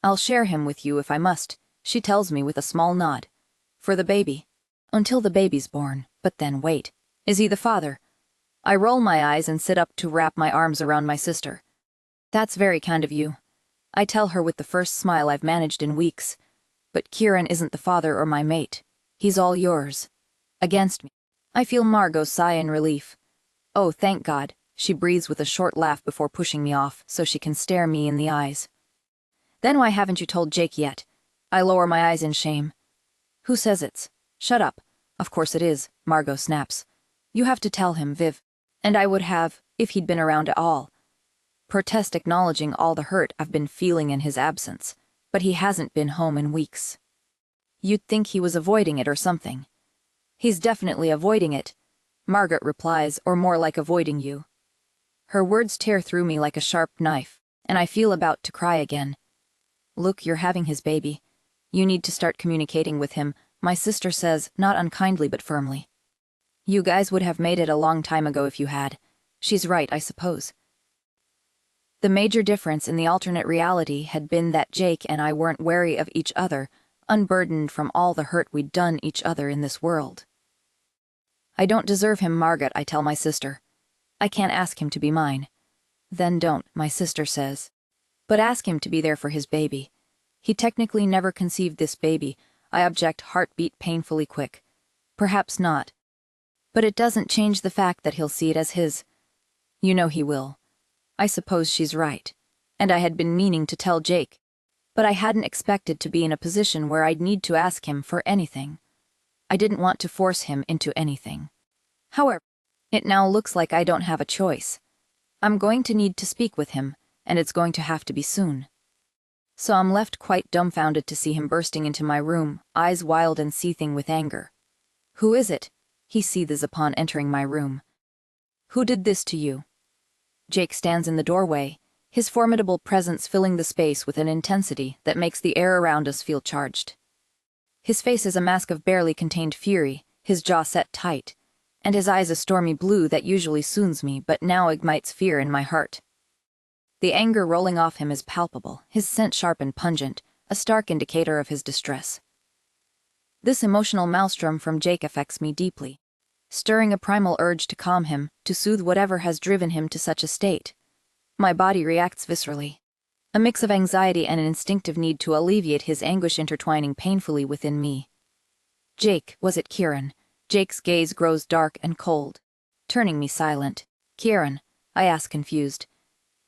I'll share him with you if I must, she tells me with a small nod. For the baby. Until the baby's born, but then wait. Is he the father? I roll my eyes and sit up to wrap my arms around my sister. That's very kind of you. I tell her with the first smile I've managed in weeks. But Kieran isn't the father or my mate. He's all yours. Against me. I feel Margot sigh in relief. Oh, thank God, she breathes with a short laugh before pushing me off so she can stare me in the eyes. Then why haven't you told Jake yet? I lower my eyes in shame. Who says it's? Shut up. Of course it is, Margot snaps. You have to tell him, Viv. And I would have, if he'd been around at all. Protest, acknowledging all the hurt I've been feeling in his absence, but he hasn't been home in weeks. You'd think he was avoiding it or something. He's definitely avoiding it, Margaret replies, or more like avoiding you. Her words tear through me like a sharp knife, and I feel about to cry again. Look, you're having his baby. You need to start communicating with him, my sister says, not unkindly but firmly. You guys would have made it a long time ago if you had. She's right, I suppose. The major difference in the alternate reality had been that Jake and I weren't wary of each other, unburdened from all the hurt we'd done each other in this world. I don't deserve him, Margaret, I tell my sister. I can't ask him to be mine. Then don't, my sister says. But ask him to be there for his baby. He technically never conceived this baby, I object, heartbeat painfully quick. Perhaps not. But it doesn't change the fact that he'll see it as his. You know he will. I suppose she's right. And I had been meaning to tell Jake. But I hadn't expected to be in a position where I'd need to ask him for anything. I didn't want to force him into anything. However, it now looks like I don't have a choice. I'm going to need to speak with him, and it's going to have to be soon. So I'm left quite dumbfounded to see him bursting into my room, eyes wild and seething with anger. Who is it? He seethes upon entering my room. Who did this to you? Jake stands in the doorway, his formidable presence filling the space with an intensity that makes the air around us feel charged. His face is a mask of barely contained fury, his jaw set tight, and his eyes a stormy blue that usually soothes me but now ignites fear in my heart. The anger rolling off him is palpable, his scent sharp and pungent, a stark indicator of his distress. This emotional maelstrom from Jake affects me deeply, stirring a primal urge to calm him, to soothe whatever has driven him to such a state. My body reacts viscerally. A mix of anxiety and an instinctive need to alleviate his anguish intertwining painfully within me. Jake, was it Kieran? Jake's gaze grows dark and cold, turning me silent. Kieran, I ask confused.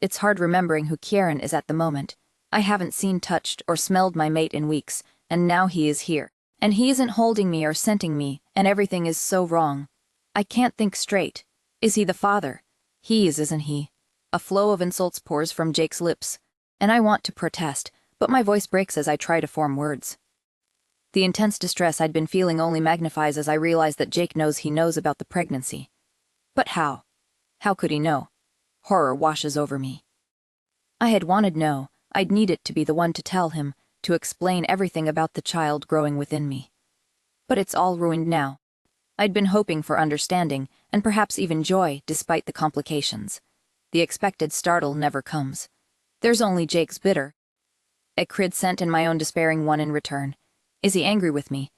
It's hard remembering who Kieran is at the moment. I haven't seen, touched, or smelled my mate in weeks, and now he is here. And he isn't holding me or scenting me, and everything is so wrong. I can't think straight. Is he the father? He is, isn't he? A flow of insults pours from Jake's lips, and I want to protest, but my voice breaks as I try to form words. The intense distress I'd been feeling only magnifies as I realize that Jake knows he knows about the pregnancy. But how? How could he know? Horror washes over me. I had wanted to know. I'd needed to be the one to tell him, to explain everything about the child growing within me. But it's all ruined now. I'd been hoping for understanding, and perhaps even joy, despite the complications. The expected startle never comes. There's only Jake's bitter, acrid scent and my own despairing one in return. Is he angry with me?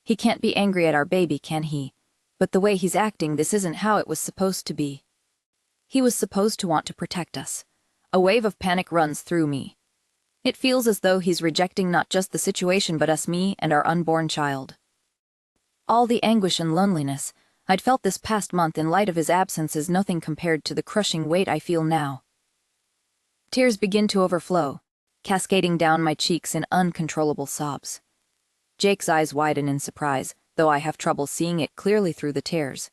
He can't be angry at our baby, can he? But the way he's acting, this isn't how it was supposed to be. He was supposed to want to protect us. A wave of panic runs through me. It feels as though he's rejecting not just the situation but us, me and our unborn child. All the anguish and loneliness I'd felt this past month in light of his absence is nothing compared to the crushing weight I feel now. Tears begin to overflow, cascading down my cheeks in uncontrollable sobs. Jake's eyes widen in surprise, though I have trouble seeing it clearly through the tears.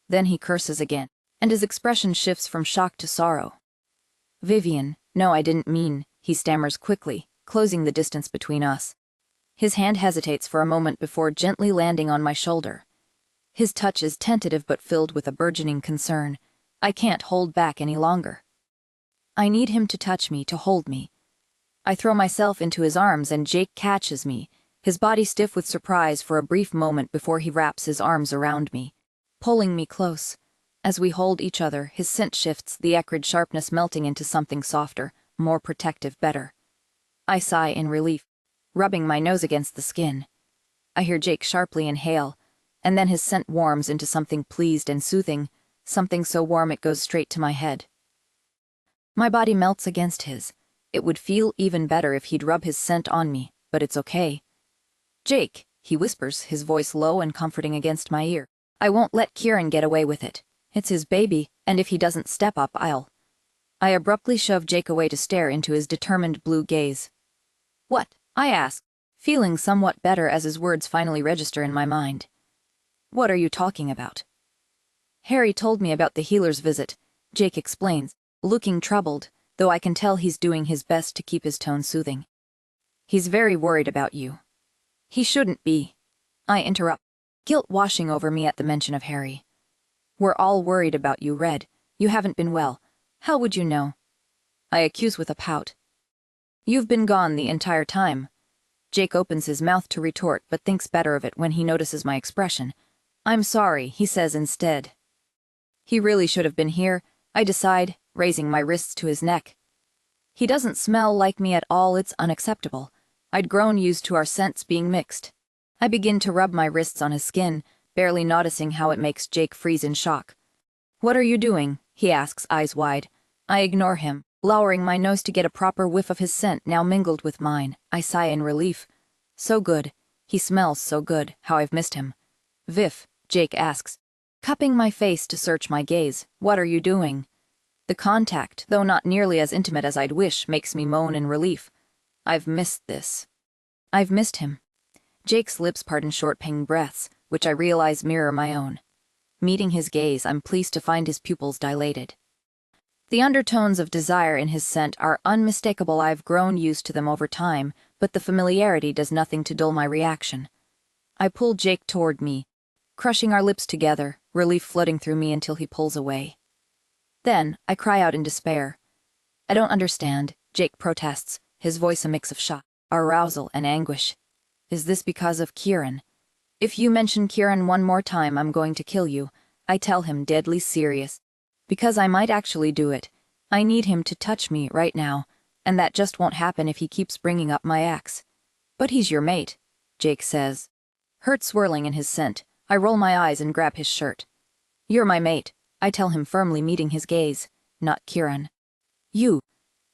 Then he curses again, and his expression shifts from shock to sorrow. "Vivien, no, I didn't mean," he stammers quickly, closing the distance between us. His hand hesitates for a moment before gently landing on my shoulder. His touch is tentative but filled with a burgeoning concern. I can't hold back any longer. I need him to touch me, to hold me. I throw myself into his arms and Jake catches me, his body stiff with surprise for a brief moment before he wraps his arms around me, pulling me close. As we hold each other, his scent shifts, the acrid sharpness melting into something softer, more protective, better. I sigh in relief, rubbing my nose against the skin. I hear Jake sharply inhale, and then his scent warms into something pleased and soothing, something so warm it goes straight to my head. My body melts against his. It would feel even better if he'd rub his scent on me, but it's okay. "Jake," he whispers, his voice low and comforting against my ear. "I won't let Kieran get away with it. It's his baby, and if he doesn't step up, I'll—" I abruptly shove Jake away to stare into his determined blue gaze. "What?" I ask, feeling somewhat better as his words finally register in my mind. "What are you talking about?" "Harry told me about the healer's visit," Jake explains, looking troubled, though I can tell he's doing his best to keep his tone soothing. "He's very worried about you." "He shouldn't be," I interrupt, guilt washing over me at the mention of Harry. "We're all worried about you, Red. You haven't been well. How would you know?" I accuse with a pout. "You've been gone the entire time." Jake opens his mouth to retort but thinks better of it when he notices my expression. "I'm sorry," he says instead. He really should have been here, I decide, raising my wrists to his neck. He doesn't smell like me at all, it's unacceptable. I'd grown used to our scents being mixed. I begin to rub my wrists on his skin, barely noticing how it makes Jake freeze in shock. "What are you doing?" he asks, eyes wide. I ignore him, lowering my nose to get a proper whiff of his scent now mingled with mine. I sigh in relief. So good. He smells so good, how I've missed him. "Viv," Jake asks, cupping my face to search my gaze. "What are you doing?" The contact, though not nearly as intimate as I'd wish, makes me moan in relief. I've missed this. I've missed him. Jake's lips part in short ping breaths, which I realize mirror my own. Meeting his gaze, I'm pleased to find his pupils dilated. The undertones of desire in his scent are unmistakable. I've grown used to them over time, but the familiarity does nothing to dull my reaction. I pull Jake toward me, crushing our lips together, relief flooding through me until he pulls away. Then, I cry out in despair. "I don't understand," Jake protests, his voice a mix of shock, arousal, and anguish. "Is this because of Kieran? If you mention Kieran one more time, I'm going to kill you," I tell him, deadly serious. Because I might actually do it. I need him to touch me right now, and that just won't happen if he keeps bringing up my ex. "But he's your mate," Jake says. Hurt swirling in his scent, I roll my eyes and grab his shirt. "You're my mate," I tell him, firmly meeting his gaze, "not Kieran." "You."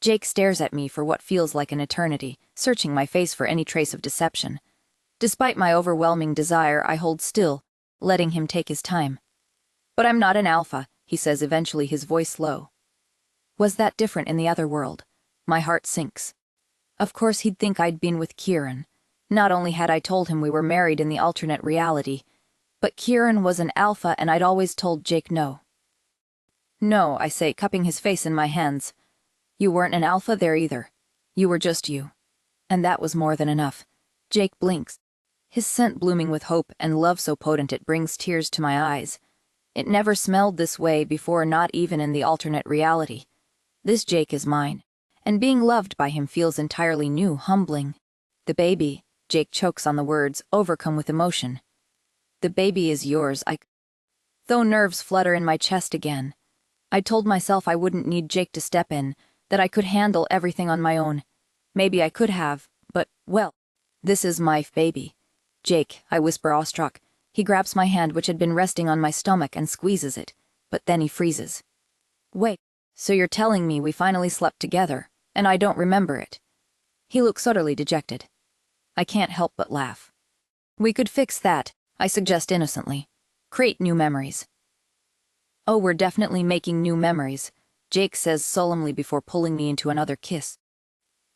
Jake stares at me for what feels like an eternity, searching my face for any trace of deception. Despite my overwhelming desire, I hold still, letting him take his time. "But I'm not an alpha," he says, eventually, his voice low. Was that different in the other world? My heart sinks. Of course he'd think I'd been with Kieran. Not only had I told him we were married in the alternate reality, but Kieran was an alpha and I'd always told Jake no. No, I say, cupping his face in my hands. You weren't an alpha there either. You were just you. And that was more than enough. Jake blinks, his scent blooming with hope and love so potent it brings tears to my eyes. It never smelled this way before, not even in the alternate reality. This Jake is mine, and being loved by him feels entirely new, humbling. The baby, Jake chokes on the words, overcome with emotion. The baby is yours, Though nerves flutter in my chest again. I told myself I wouldn't need Jake to step in, that I could handle everything on my own. Maybe I could have, but, well, this is my baby. Jake, I whisper awestruck. He grabs my hand which had been resting on my stomach and squeezes it, but then he freezes. Wait, so you're telling me we finally slept together, and I don't remember it? He looks utterly dejected. I can't help but laugh. We could fix that, I suggest innocently. Create new memories. Oh, we're definitely making new memories, Jake says solemnly before pulling me into another kiss.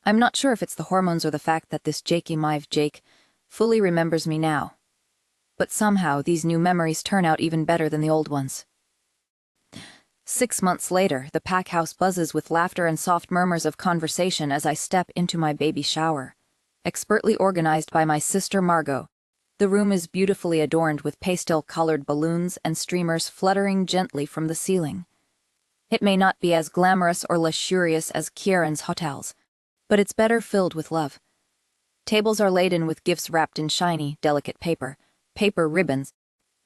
I'm not sure if it's the hormones or the fact that this Jake fully remembers me now. But somehow these new memories turn out even better than the old ones. 6 months later, the pack house buzzes with laughter and soft murmurs of conversation as I step into my baby shower. Expertly organized by my sister Margot, the room is beautifully adorned with pastel-colored balloons and streamers fluttering gently from the ceiling. It may not be as glamorous or luxurious as Kieran's hotels, but it's better filled with love. Tables are laden with gifts wrapped in shiny, delicate paper ribbons,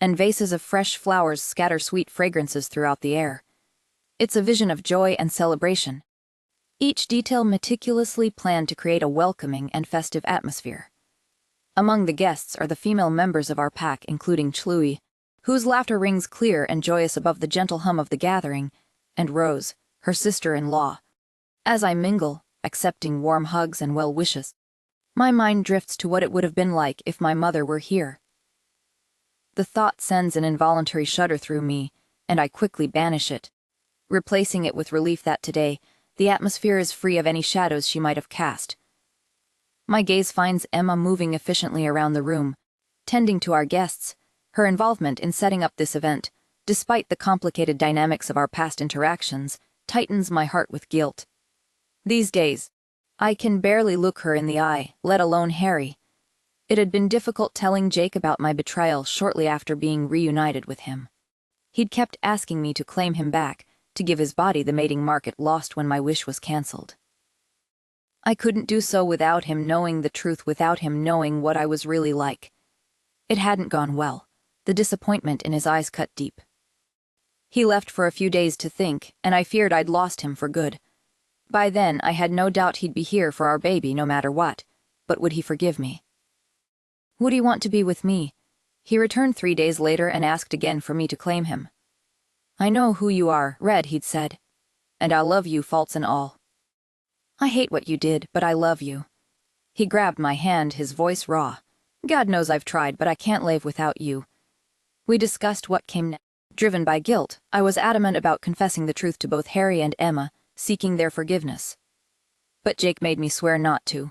and vases of fresh flowers scatter sweet fragrances throughout the air. It's a vision of joy and celebration, each detail meticulously planned to create a welcoming and festive atmosphere. Among the guests are the female members of our pack, including Chlui, whose laughter rings clear and joyous above the gentle hum of the gathering, and Rose, her sister-in-law. As I mingle, accepting warm hugs and well wishes, my mind drifts to what it would have been like if my mother were here. The thought sends an involuntary shudder through me, and I quickly banish it, replacing it with relief that today, the atmosphere is free of any shadows she might have cast. My gaze finds Emma moving efficiently around the room, tending to our guests. Her involvement in setting up this event, despite the complicated dynamics of our past interactions, tightens my heart with guilt. These days, I can barely look her in the eye, let alone Harry. It had been difficult telling Jake about my betrayal shortly after being reunited with him. He'd kept asking me to claim him back, to give his body the mating mark it lost when my wish was cancelled. I couldn't do so without him knowing the truth, without him knowing what I was really like. It hadn't gone well. The disappointment in his eyes cut deep. He left for a few days to think, and I feared I'd lost him for good. By then, I had no doubt he'd be here for our baby no matter what, but would he forgive me? Would he want to be with me? He returned 3 days later and asked again for me to claim him. I know who you are, Red, he'd said, and I'll love you, faults and all. I hate what you did, but I love you. He grabbed my hand, his voice raw. God knows I've tried, but I can't live without you. We discussed what came next. Driven by guilt, I was adamant about confessing the truth to both Harry and Emma, seeking their forgiveness. But Jake made me swear not to.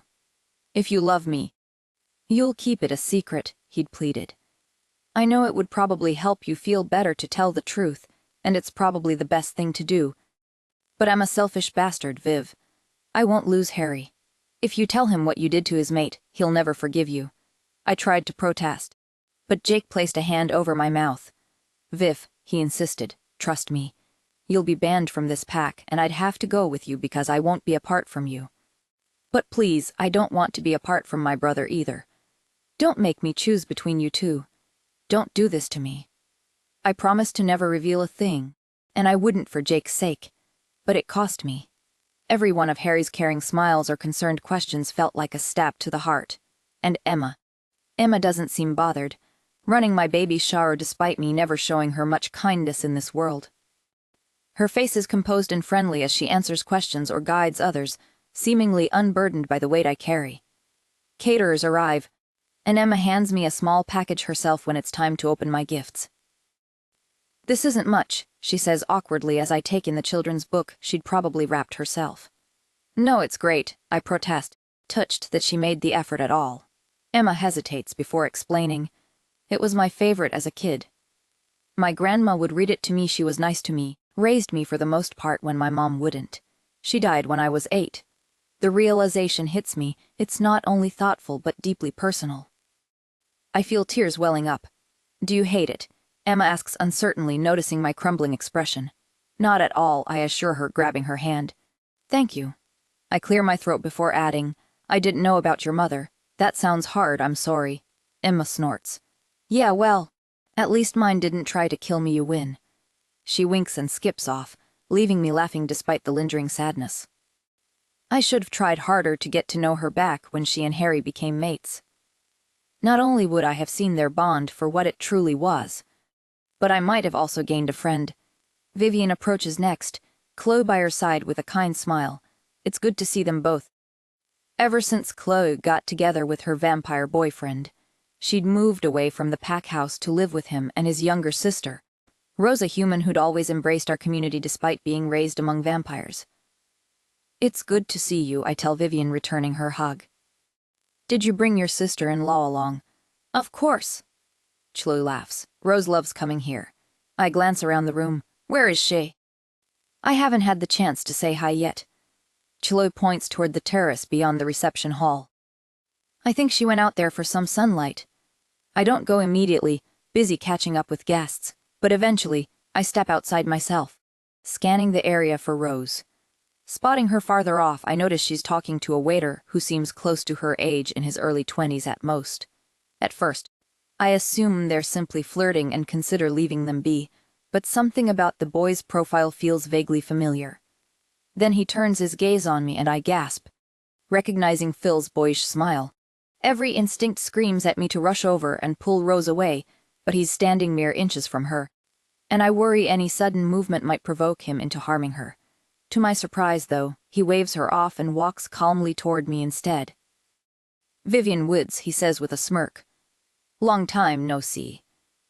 If you love me, you'll keep it a secret, he'd pleaded. I know it would probably help you feel better to tell the truth, and it's probably the best thing to do. But I'm a selfish bastard, Viv. I won't lose Harry. If you tell him what you did to his mate, he'll never forgive you. I tried to protest, but Jake placed a hand over my mouth. Viv, he insisted, trust me. You'll be banned from this pack, and I'd have to go with you because I won't be apart from you. But please, I don't want to be apart from my brother either. Don't make me choose between you two. Don't do this to me. I promised to never reveal a thing, and I wouldn't for Jake's sake, but it cost me. Every one of Harry's caring smiles or concerned questions felt like a stab to the heart. And Emma. Emma doesn't seem bothered, running my baby's shower despite me never showing her much kindness in this world. Her face is composed and friendly as she answers questions or guides others, seemingly unburdened by the weight I carry. Caterers arrive, and Emma hands me a small package herself when it's time to open my gifts. This isn't much, she says awkwardly as I take in the children's book she'd probably wrapped herself. No, it's great, I protest, touched that she made the effort at all. Emma hesitates before explaining. It was my favorite as a kid. My grandma would read it to me. She was nice to me, raised me for the most part when my mom wouldn't. She died when I was 8. The realization hits me, it's not only thoughtful but deeply personal. I feel tears welling up. Do you hate it? Emma asks uncertainly, noticing my crumbling expression. Not at all, I assure her, grabbing her hand. Thank you. I clear my throat before adding, I didn't know about your mother. That sounds hard, I'm sorry. Emma snorts. Yeah, well, at least mine didn't try to kill me. You win. She winks and skips off, leaving me laughing despite the lingering sadness. I should have tried harder to get to know her back when she and Harry became mates. Not only would I have seen their bond for what it truly was, but I might have also gained a friend. Vivien approaches next, Chloe by her side with a kind smile. It's good to see them both. Ever since Chloe got together with her vampire boyfriend, she'd moved away from the pack house to live with him and his younger sister, Rose, a human who'd always embraced our community despite being raised among vampires. It's good to see you, I tell Vivien, returning her hug. Did you bring your sister-in-law along? Of course. Chloe laughs. Rose loves coming here. I glance around the room. Where is she? I haven't had the chance to say hi yet. Chloe points toward the terrace beyond the reception hall. I think she went out there for some sunlight. I don't go immediately, busy catching up with guests, but eventually, I step outside myself, scanning the area for Rose. Spotting her farther off, I notice she's talking to a waiter who seems close to her age, in his early 20s at most. At first, I assume they're simply flirting and consider leaving them be, but something about the boy's profile feels vaguely familiar. Then he turns his gaze on me and I gasp, recognizing Phil's boyish smile. Every instinct screams at me to rush over and pull Rose away, but he's standing mere inches from her, and I worry any sudden movement might provoke him into harming her. To my surprise, though, he waves her off and walks calmly toward me instead. Vivien Woods, he says with a smirk. Long time no see.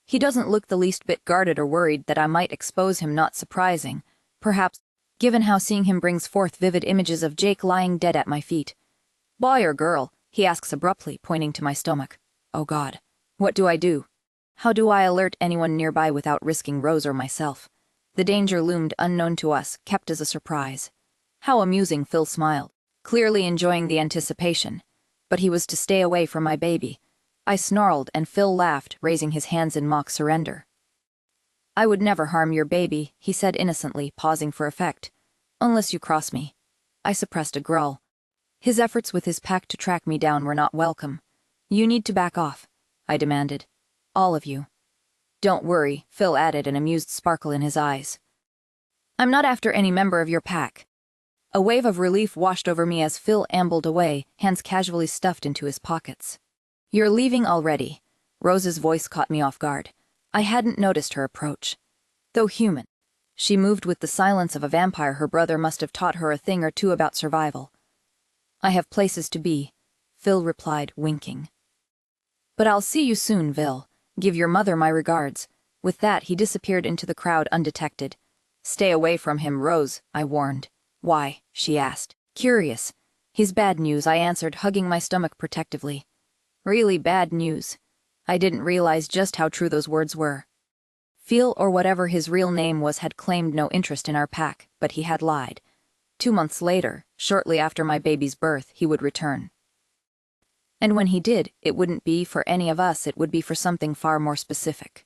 He doesn't look the least bit guarded or worried that I might expose him, not surprising, perhaps, given how seeing him brings forth vivid images of Jake lying dead at my feet. Boy or girl? He asks abruptly, pointing to my stomach. Oh God. What do I do? How do I alert anyone nearby without risking Rose or myself? The danger loomed unknown to us, kept as a surprise. How amusing, Phil smiled, clearly enjoying the anticipation. But he was to stay away from my baby. I snarled and Phil laughed, raising his hands in mock surrender. I would never harm your baby, he said innocently, pausing for effect. Unless you cross me. I suppressed a growl. His efforts with his pack to track me down were not welcome. You need to back off, I demanded. All of you. Don't worry, Phil added, an amused sparkle in his eyes. I'm not after any member of your pack. A wave of relief washed over me as Phil ambled away, hands casually stuffed into his pockets. You're leaving already. Rose's voice caught me off guard. I hadn't noticed her approach. Though human, she moved with the silence of a vampire. Her brother must have taught her a thing or two about survival. I have places to be, Phil replied, winking. But I'll see you soon, Vil. Give your mother my regards. With that, he disappeared into the crowd undetected. Stay away from him, Rose, I warned. Why? She asked, curious. He's bad news, I answered, hugging my stomach protectively. Really bad news. I didn't realize just how true those words were. Phil, or whatever his real name was, had claimed no interest in our pack, but he had lied. 2 months later, shortly after my baby's birth, he would return. And when he did, it wouldn't be for any of us, it would be for something far more specific.